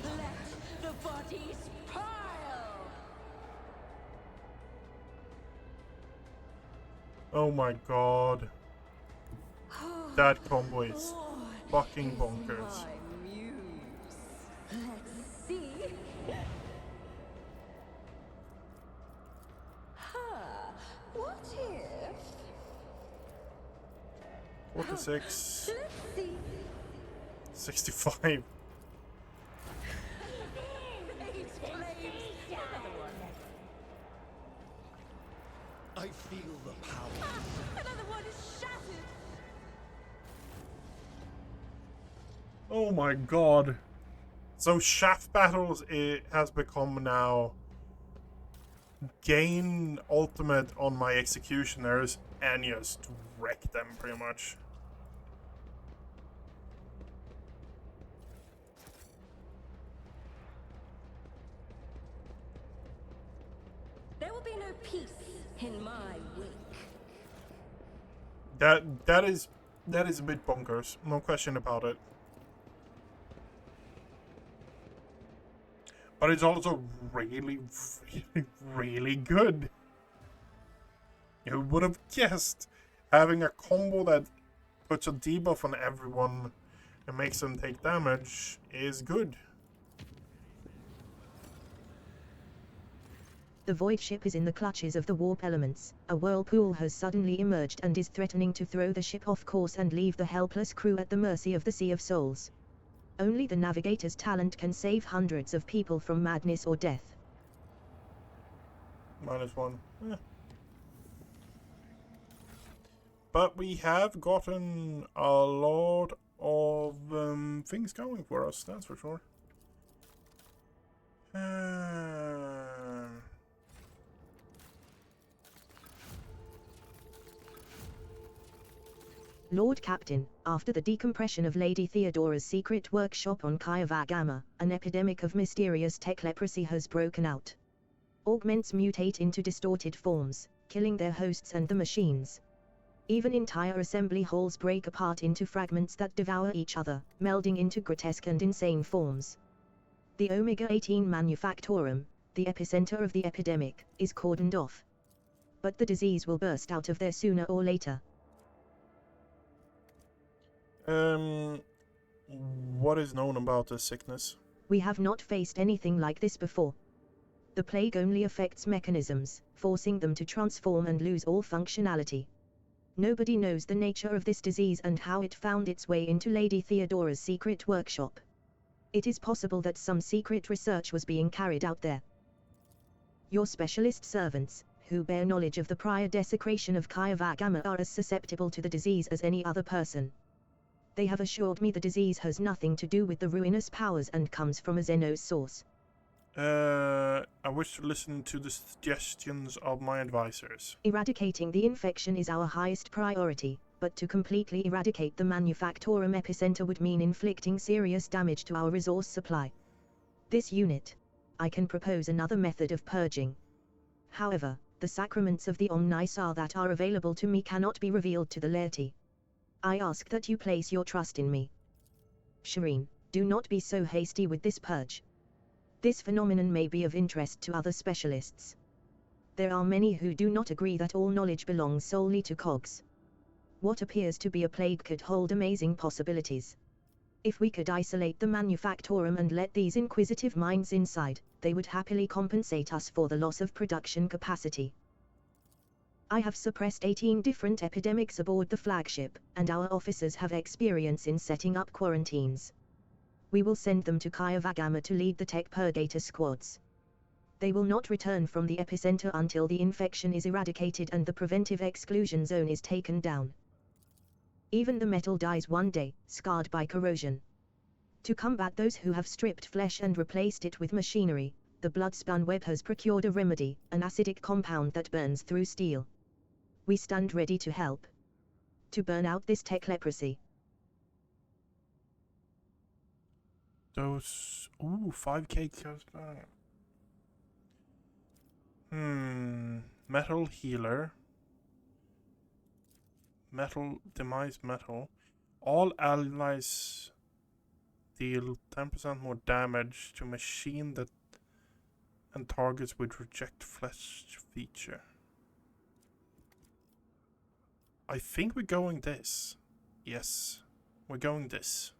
Let the bodies pile! Oh my god. That combo is fucking bonkers. My muse. Let's see. What if? 46. Let's see. 65. Eight flames. Another one. I feel the power. Another one is shattered. Oh my god. So shaft battles, it has become now gain ultimate on my executioners and just wreck them pretty much. There will be no peace in my wake. That is a bit bonkers, no question about it. But it's also really, really, really good. You would have guessed having a combo that puts a debuff on everyone and makes them take damage is good. The void ship is in the clutches of the warp elements. A whirlpool has suddenly emerged and is threatening to throw the ship off course and leave the helpless crew at the mercy of the Sea of Souls. Only the navigator's talent can save hundreds of people from madness or death. -1. But we have gotten a lot of things going for us, that's for sure. Lord Captain, after the decompression of Lady Theodora's secret workshop on Kaiva Gamma, an epidemic of mysterious tech leprosy has broken out. Augments mutate into distorted forms, killing their hosts and the machines. Even entire assembly halls break apart into fragments that devour each other, melding into grotesque and insane forms. The Omega-18 Manufactorum, the epicenter of the epidemic, is cordoned off. But the disease will burst out of there sooner or later. What is known about this sickness? We have not faced anything like this before. The plague only affects mechanisms, forcing them to transform and lose all functionality. Nobody knows the nature of this disease and how it found its way into Lady Theodora's secret workshop. It is possible that some secret research was being carried out there. Your specialist servants, who bear knowledge of the prior desecration of Kaiva Gamma, are as susceptible to the disease as any other person. They have assured me the disease has nothing to do with the ruinous powers and comes from a Xenos source. I wish to listen to the suggestions of my advisors. Eradicating the infection is our highest priority, but to completely eradicate the Manufactorum epicenter would mean inflicting serious damage to our resource supply. This unit. I can propose another method of purging. However, the sacraments of the Omnisar that are available to me cannot be revealed to the laity. I ask that you place your trust in me. Shireen, do not be so hasty with this purge. This phenomenon may be of interest to other specialists. There are many who do not agree that all knowledge belongs solely to cogs. What appears to be a plague could hold amazing possibilities. If we could isolate the Manufactorum and let these inquisitive minds inside, they would happily compensate us for the loss of production capacity. I have suppressed 18 different epidemics aboard the flagship, and our officers have experience in setting up quarantines. We will send them to Kaiva Gamma to lead the tech purgator squads. They will not return from the epicenter until the infection is eradicated and the preventive exclusion zone is taken down. Even the metal dies one day, scarred by corrosion. To combat those who have stripped flesh and replaced it with machinery, the Bloodspun Web has procured a remedy, an acidic compound that burns through steel. We stand ready to help. To burn out this tech leprosy. Those... Ooh, 5k goes back. Metal healer. Metal, demise metal. All allies deal 10% more damage to machine that and targets with reject flesh feature. I think we're going this. Yes, we're going this.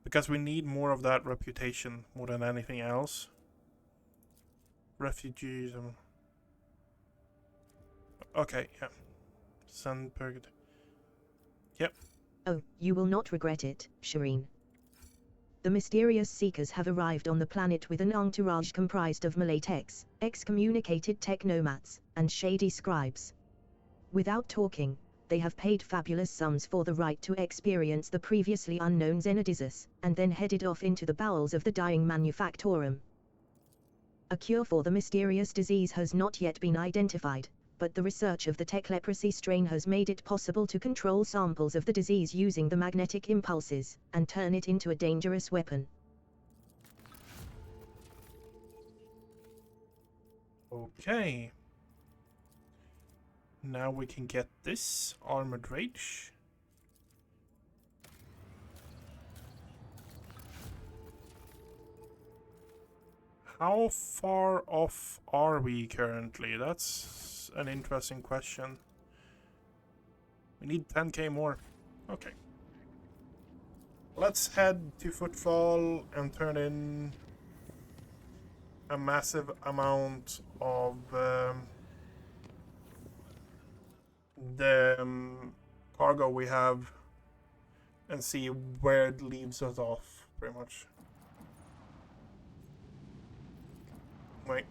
Because we need more of that reputation more than anything else. Refugees. Okay, yeah. Sun purgatory. Yep. Oh, you will not regret it, Shireen. The mysterious seekers have arrived on the planet with an entourage comprised of Malay techs, excommunicated technomads, and shady scribes. Without talking, they have paid fabulous sums for the right to experience the previously unknown Xenodizus, and then headed off into the bowels of the dying Manufactorum. A cure for the mysterious disease has not yet been identified, but the research of the tech leprosy strain has made it possible to control samples of the disease using the magnetic impulses, and turn it into a dangerous weapon. Okay. Now we can get this armored rage. How far off are we currently? That's an interesting question. We need 10k more. Okay. Let's head to Footfall and turn in a massive amount of the cargo we have and see where it leaves us off, pretty much. Wait,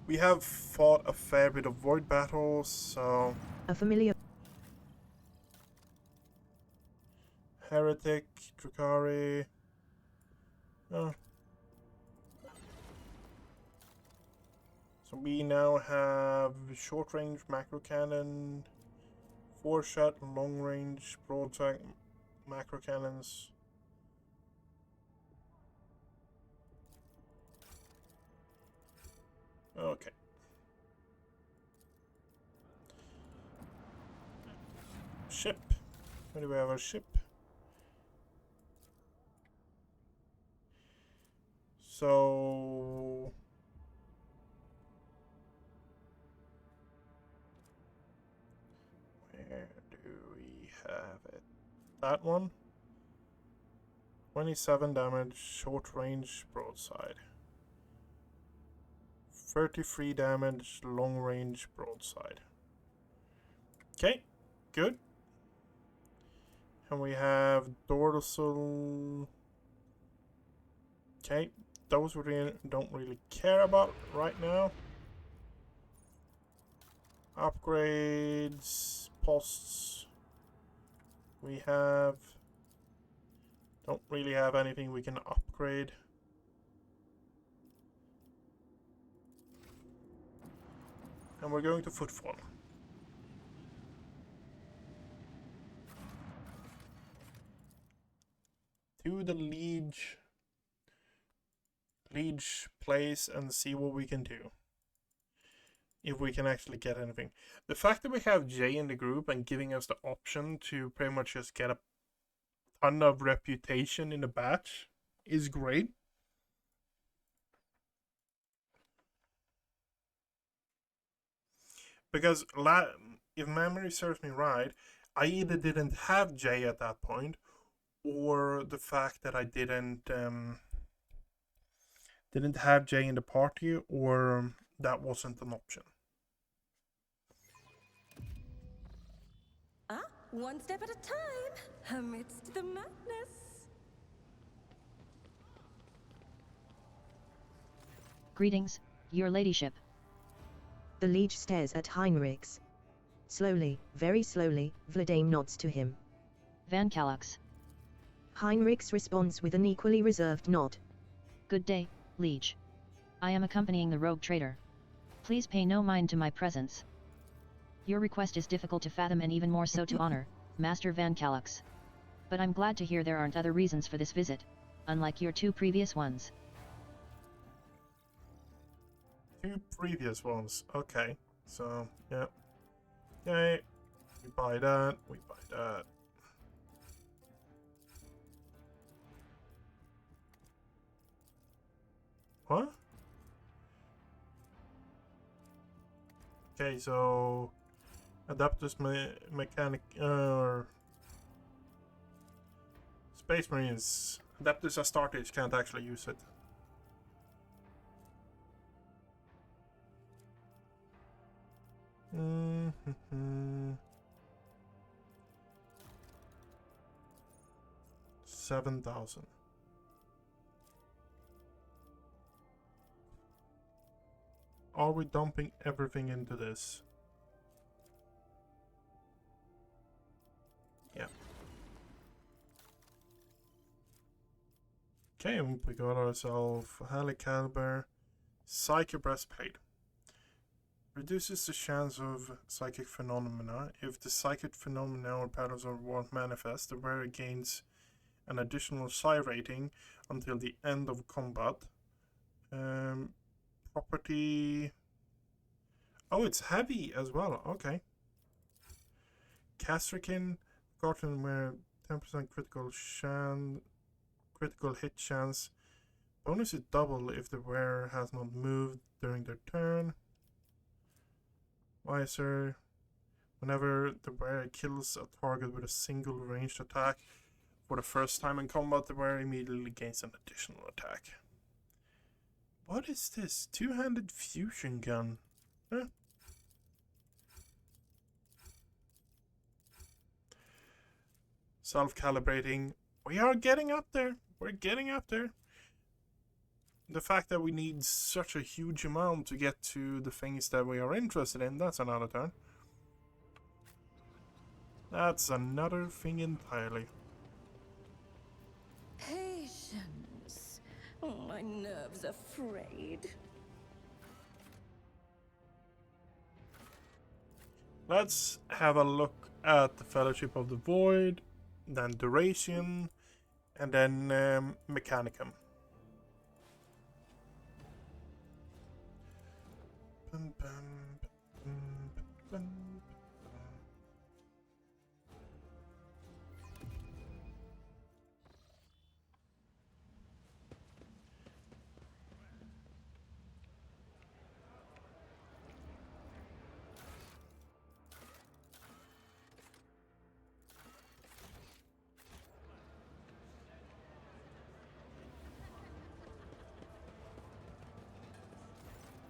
we have fought a fair bit of void battles, so... A familiar... Heretic, Drukari. Oh. So we now have short range macro cannon, 4-shot long range broadside macro cannons. Okay. Ship. Where do we have our ship? So where do we have it? That one? 27 damage, short range broadside. 33 damage, long range broadside. Okay, good. And we have dorsal. Okay, those we don't really care about right now. Upgrades, posts. We have. Don't really have anything we can upgrade. And we're going to footfall. To the liege place and see what we can do. If we can actually get anything. The fact that we have Jay in the group and giving us the option to pretty much just get a ton of reputation in a batch is great. Because if memory serves me right, I either didn't have Jay at that point, or the fact that I didn't have Jay in the party, or that wasn't an option. One step at a time, amidst the madness. Greetings, your ladyship. The liege stares at Heinrichs. Slowly, very slowly, Vladimir nods to him. Van Kalux. Heinrichs responds with an equally reserved nod. Good day, liege. I am accompanying the rogue trader. Please pay no mind to my presence. Your request is difficult to fathom and even more so to honor, Master Van Kalux. But I'm glad to hear there aren't other reasons for this visit, unlike your 2 previous ones. 2 previous ones, okay. So, yeah. Yay. We buy that, we buy that. What? Okay, so Adapters mechanic or Space Marines. Adapters Astartes can't actually use it. Mm-hmm. 7,000. Are we dumping everything into this? Yeah. Okay, we got ourselves Halley Caliber, Psychic Breastplate. Reduces the chance of psychic phenomena. If the psychic phenomena or patterns of war manifest, the wearer gains an additional psi rating until the end of combat. Property. Oh, it's heavy as well. Okay. Castrican, Garten where 10% critical hit chance. Bonus is double if the wearer has not moved during their turn. Visor. Whenever the wearer kills a target with a single ranged attack for the first time in combat, the wearer immediately gains an additional attack. What is this? Two-handed fusion gun. Huh? Self-calibrating. We are getting up there. We're getting up there. The fact that we need such a huge amount to get to the things that we are interested in, that's another turn. That's another thing entirely. Patience. My nerves are frayed. Let's have a look at the Fellowship of the Void, then Duration, and then Mechanicum. Bum, bum, bum, bum, bum.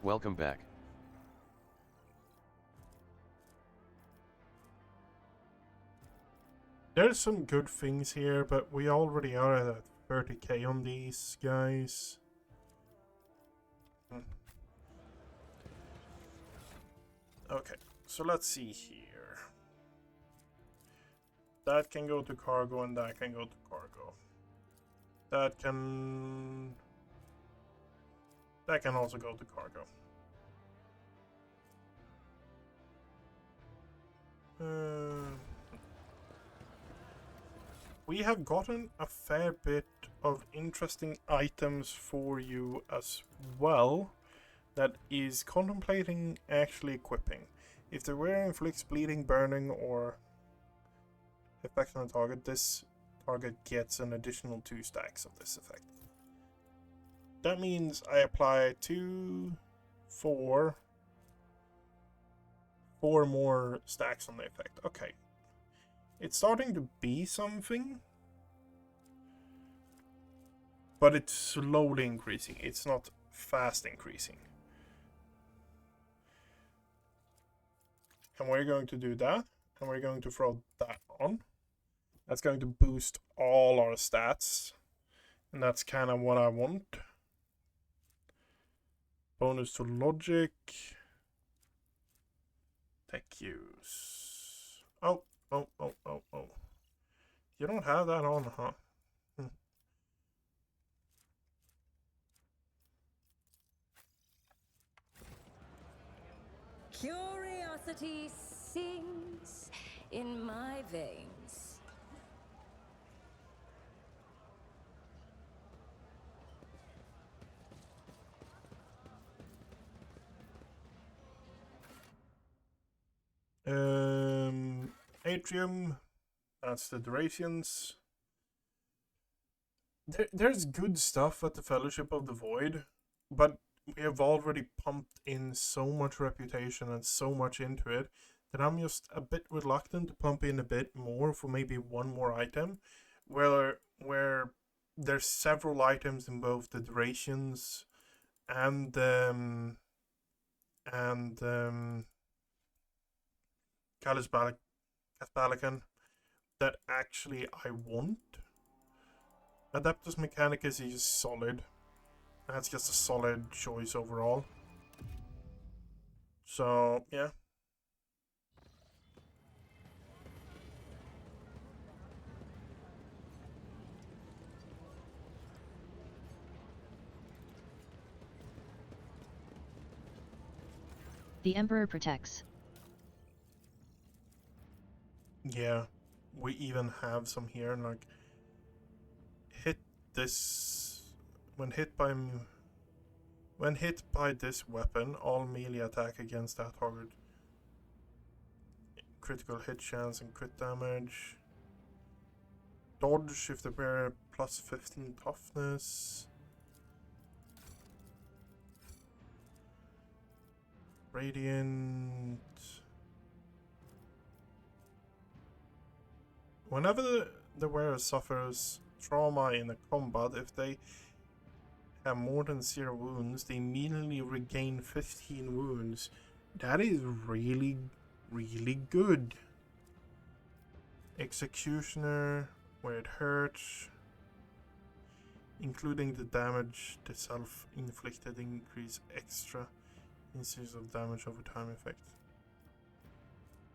Welcome back. There's some good things here, but we already are at 30k on these guys. Okay, so let's see here. That can go to cargo and that can go to cargo. That can also go to cargo. We have gotten a fair bit of interesting items for you as well that is contemplating actually equipping. If the wearer inflicts bleeding, burning, or effect on a target, this target gets an additional 2 stacks of this effect. That means I apply 2, 4 more stacks on the effect. Okay. It's starting to be something, but it's slowly increasing. It's not fast increasing. And we're going to do that, and we're going to throw that on. That's going to boost all our stats, and that's kind of what I want. Bonus to logic. Tech use. Oh. You don't have that on, huh? Curiosity sings in my veins. Atrium. That's the durations. There's good stuff at the Fellowship of the Void, but we have already pumped in so much reputation and so much into it that I'm just a bit reluctant to pump in a bit more for maybe one more item, where there's several items in both the durations and Callus Balican that actually I want. Adeptus Mechanicus is solid. That's just a solid choice overall. So, yeah. The Emperor protects. Yeah. We even have some here, like, hit this... When hit by this weapon, all melee attack against that target. Critical hit chance and crit damage. Dodge if the bearer plus 15 toughness. Radiant. Whenever the wearer suffers trauma in a combat, if they have more than 0 wounds, they immediately regain 15 wounds. That is really, really good. Executioner, where it hurts, including the damage the self-inflicted increase extra instances of damage over time effect.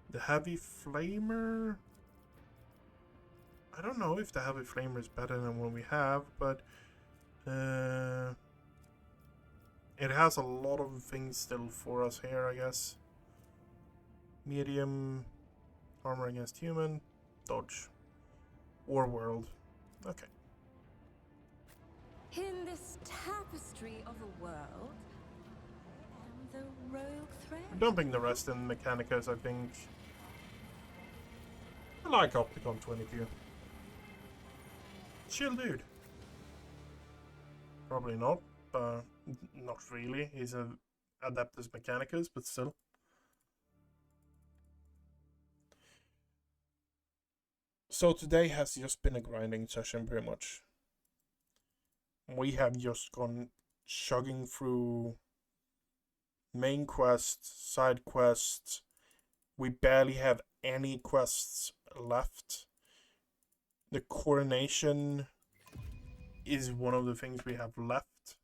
The heavy flamer, I don't know if the heavy flamer is better than what we have, but it has a lot of things still for us here, I guess. Medium, armor against human, dodge, war world. Okay. In this tapestry of a world, I am the rogue thread. We're dumping the rest in Mechanicus, I think. I like Opticon 22. Chill dude. Probably not, not really. He's a Adeptus Mechanicus, but still. So today has just been a grinding session, pretty much. We have just gone chugging through main quests, side quests. We barely have any quests left. The coronation is one of the things we have left.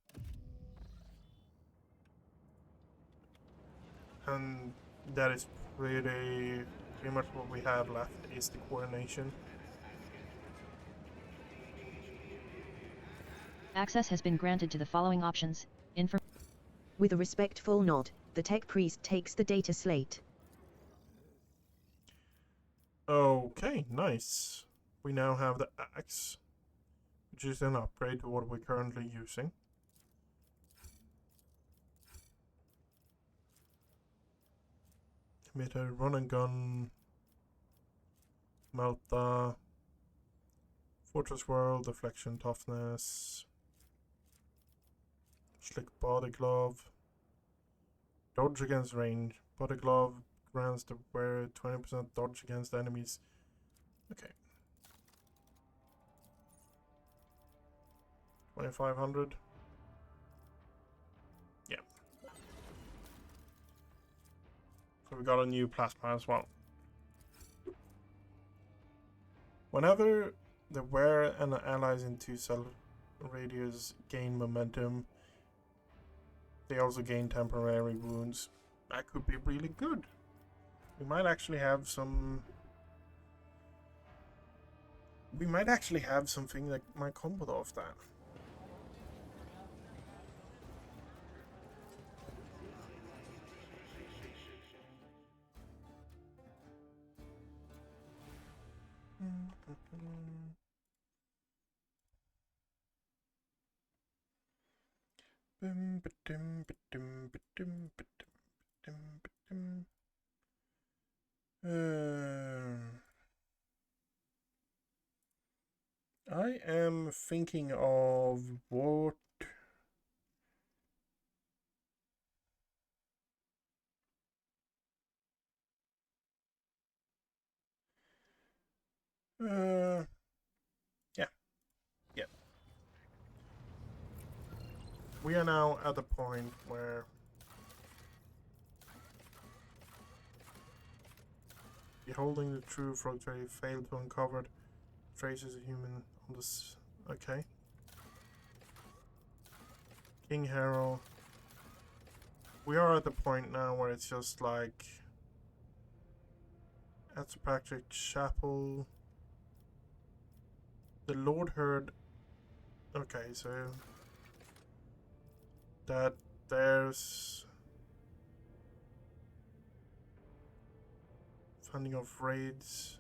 And that is pretty much what we have left is the coronation. Access has been granted to the following options. With a respectful nod, the tech priest takes the data slate. Okay, nice. We now have the axe, which is an upgrade to what we're currently using. Emitter, run and gun, Melta, Fortress World, deflection, toughness, slick body glove, dodge against range. Body glove grants the wearer 20% dodge against enemies. Okay. 2500. Yeah. So we got a new plasma as well. Whenever the wearer and the allies in 2 cell radius gain momentum, they also gain temporary wounds. That could be really good. We might actually have some... We might actually have something that might combo off that. I am thinking of what... yeah. Yeah. We are now at the point where beholding the true frog trade failed to uncover traces of human on this. Okay. King Harrow. We are at the point now where it's just like Patrick Chapel. The Lord heard. Okay, so that there's funding of raids.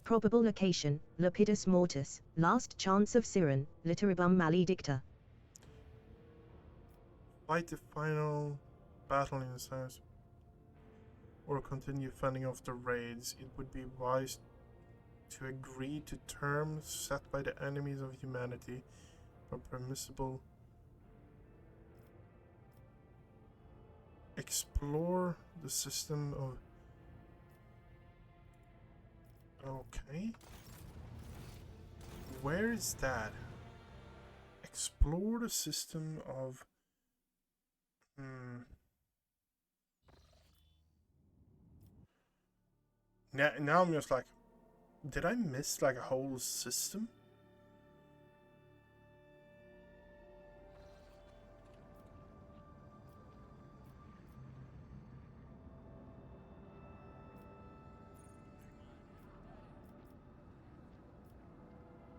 Probable location, Lapidus Mortis, Last Chance of Siren, Literibum Maledicta. Fight the final battle in the south, or continue fending off the raids. It would be wise to agree to terms set by the enemies of humanity, but permissible. Explore the system of... Okay. Where is that? Explore the system of... Now I'm just like... Did I miss like a whole system?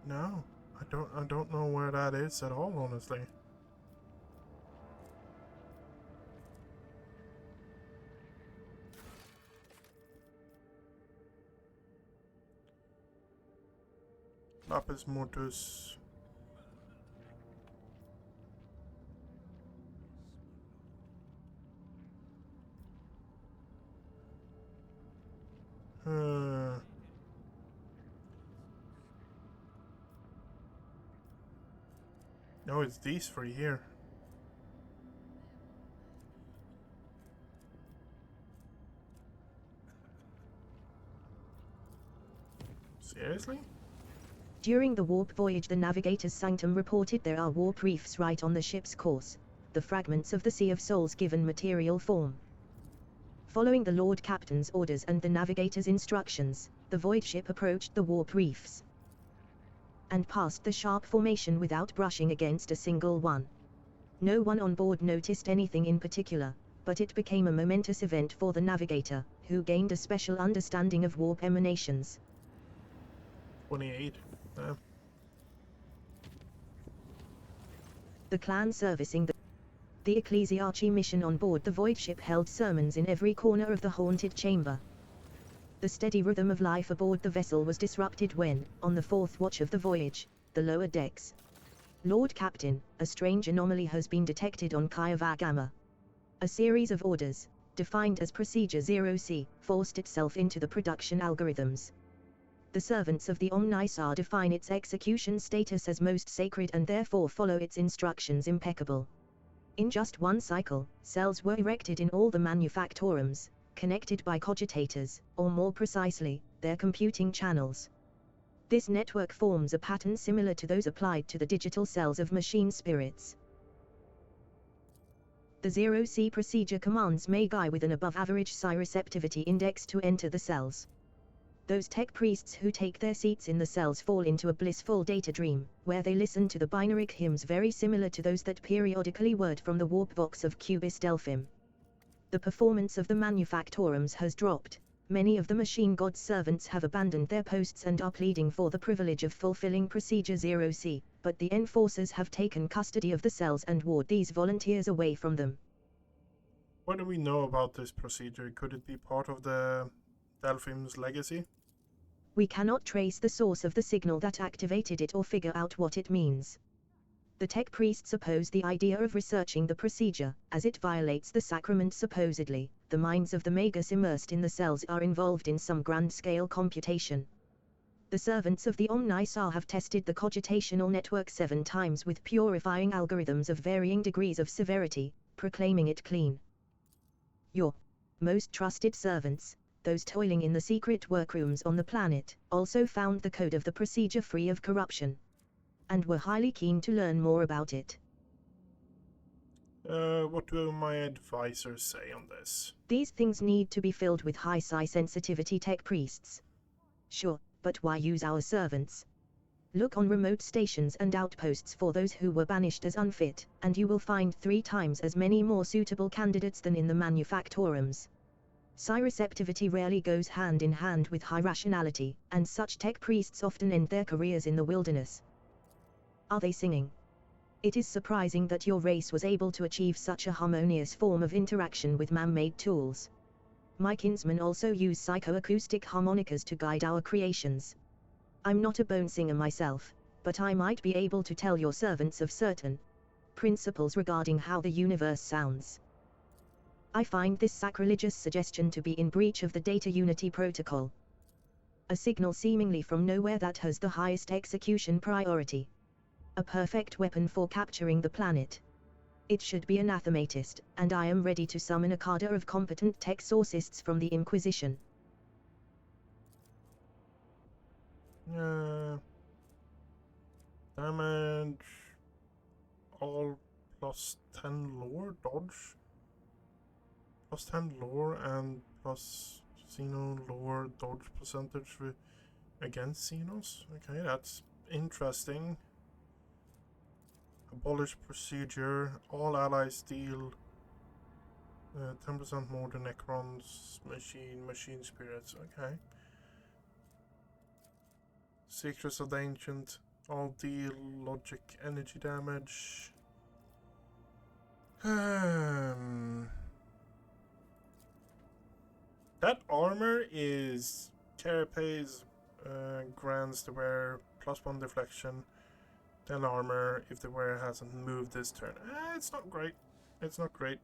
No, I don't know where that is at all, honestly. Lapis mortus. No, it's these three here. Seriously? During the warp voyage, the navigator's sanctum reported there are warp reefs right on the ship's course, the fragments of the Sea of Souls given material form. Following the Lord Captain's orders and the navigator's instructions, the void ship approached the warp reefs and passed the sharp formation without brushing against a single one. No one on board noticed anything in particular, but it became a momentous event for the navigator, who gained a special understanding of warp emanations. 28. The clan servicing the ecclesiarchy mission on board the void ship held sermons in every corner of the haunted chamber. The steady rhythm of life aboard the vessel was disrupted when, on the fourth watch of the voyage, the lower decks, Lord Captain, a strange anomaly has been detected on Kaiva Gamma. A series of orders, defined as Procedure 0C, forced itself into the production algorithms. The servants of the Omnisar define its execution status as most sacred and therefore follow its instructions impeccable. In just one cycle, cells were erected in all the manufactorums, connected by cogitators, or more precisely, their computing channels. This network forms a pattern similar to those applied to the digital cells of machine spirits. The 0C procedure commands Magi with an above-average psi receptivity index to enter the cells. Those tech priests who take their seats in the cells fall into a blissful data dream, where they listen to the binary hymns very similar to those that periodically whirred from the warp vox of Cubist Delphim. The performance of the manufactorums has dropped. Many of the machine god's servants have abandoned their posts and are pleading for the privilege of fulfilling Procedure 0C, but the enforcers have taken custody of the cells and ward these volunteers away from them. What do we know about this procedure? Could it be part of the Delphim's legacy? We cannot trace the source of the signal that activated it or figure out what it means. The tech priests oppose the idea of researching the procedure, as it violates the sacrament supposedly. The minds of the magus immersed in the cells are involved in some grand-scale computation. The servants of the Omnisar have tested the cogitational network 7 times with purifying algorithms of varying degrees of severity, proclaiming it clean. Your most trusted servants, those toiling in the secret workrooms on the planet, also found the code of the procedure free of corruption, and were highly keen to learn more about it. What do my advisors say on this? These things need to be filled with high psi sensitivity tech priests. Sure, but why use our servants? Look on remote stations and outposts for those who were banished as unfit, and you will find 3 times as many more suitable candidates than in the manufactorums. Psi receptivity rarely goes hand in hand with high rationality, and such tech priests often end their careers in the wilderness. Are they singing? It is surprising that your race was able to achieve such a harmonious form of interaction with man-made tools. My kinsmen also use psychoacoustic harmonicas to guide our creations. I'm not a bone singer myself, but I might be able to tell your servants of certain principles regarding how the universe sounds. I find this sacrilegious suggestion to be in breach of the Data Unity Protocol. A signal seemingly from nowhere that has the highest execution priority. A perfect weapon for capturing the planet. It should be anathematized, and I am ready to summon a cadre of competent tech sourcists from the Inquisition. Damage. All plus 10 lore, dodge. Plus 10 lore and plus Xeno lore dodge percentage against Xenos. Okay, that's interesting. Abolish procedure. All allies deal 10% more to Necrons, machine spirits. Okay. Secrets of the Ancient. All deal logic energy damage. That armor is Carapace grants the wearer +1 deflection, 10 armor if the wearer hasn't moved this turn. It's not great. It's not great.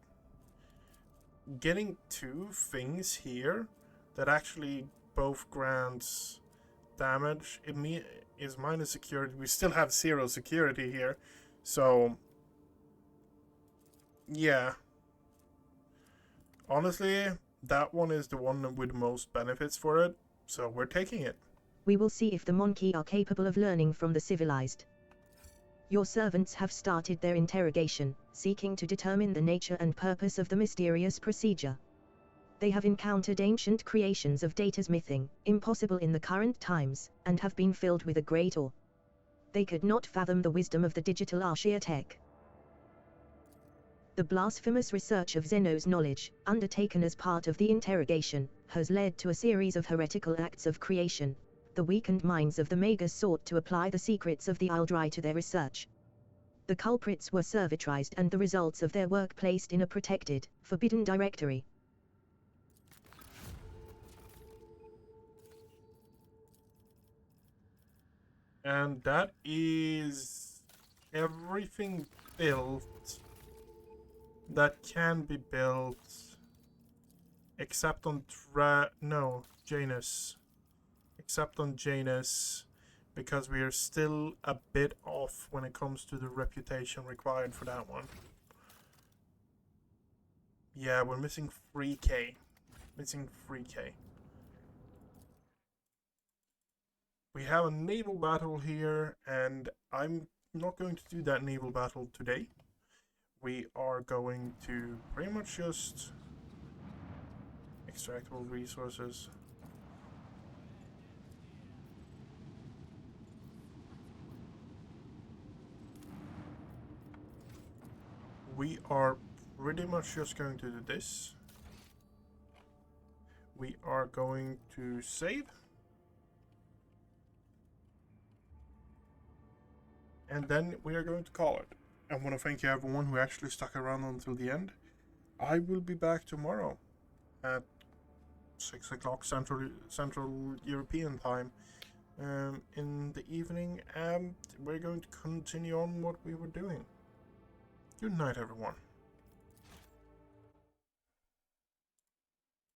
Getting two things here that actually both grants damage is minus security. We still have 0 security here, so yeah. Honestly, that one is the one with most benefits for it, so we're taking it. We will see if the Monkey are capable of learning from the civilized. Your servants have started their interrogation, seeking to determine the nature and purpose of the mysterious procedure. They have encountered ancient creations of data's mything, impossible in the current times, and have been filled with a great awe. They could not fathom the wisdom of the digital archaeotech. The blasphemous research of Zeno's knowledge, undertaken as part of the interrogation, has led to a series of heretical acts of creation. The weakened minds of the Magus sought to apply the secrets of the Aldrai to their research. The culprits were servitrized and the results of their work placed in a protected, forbidden directory. And that is everything built that can be built except on Janus. Except on Janus, because we are still a bit off when it comes to the reputation required for that one. Yeah, we're missing 3k. Missing 3k. We have a naval battle here, and I'm not going to do that naval battle today. We are going to pretty much just extractable resources. We are pretty much just going to do this. We are going to save. And then we are going to call it. I want to thank you everyone who actually stuck around until the end. I will be back tomorrow at 6 o'clock Central European time in the evening, and we're going to continue on what we were doing. Good night, everyone.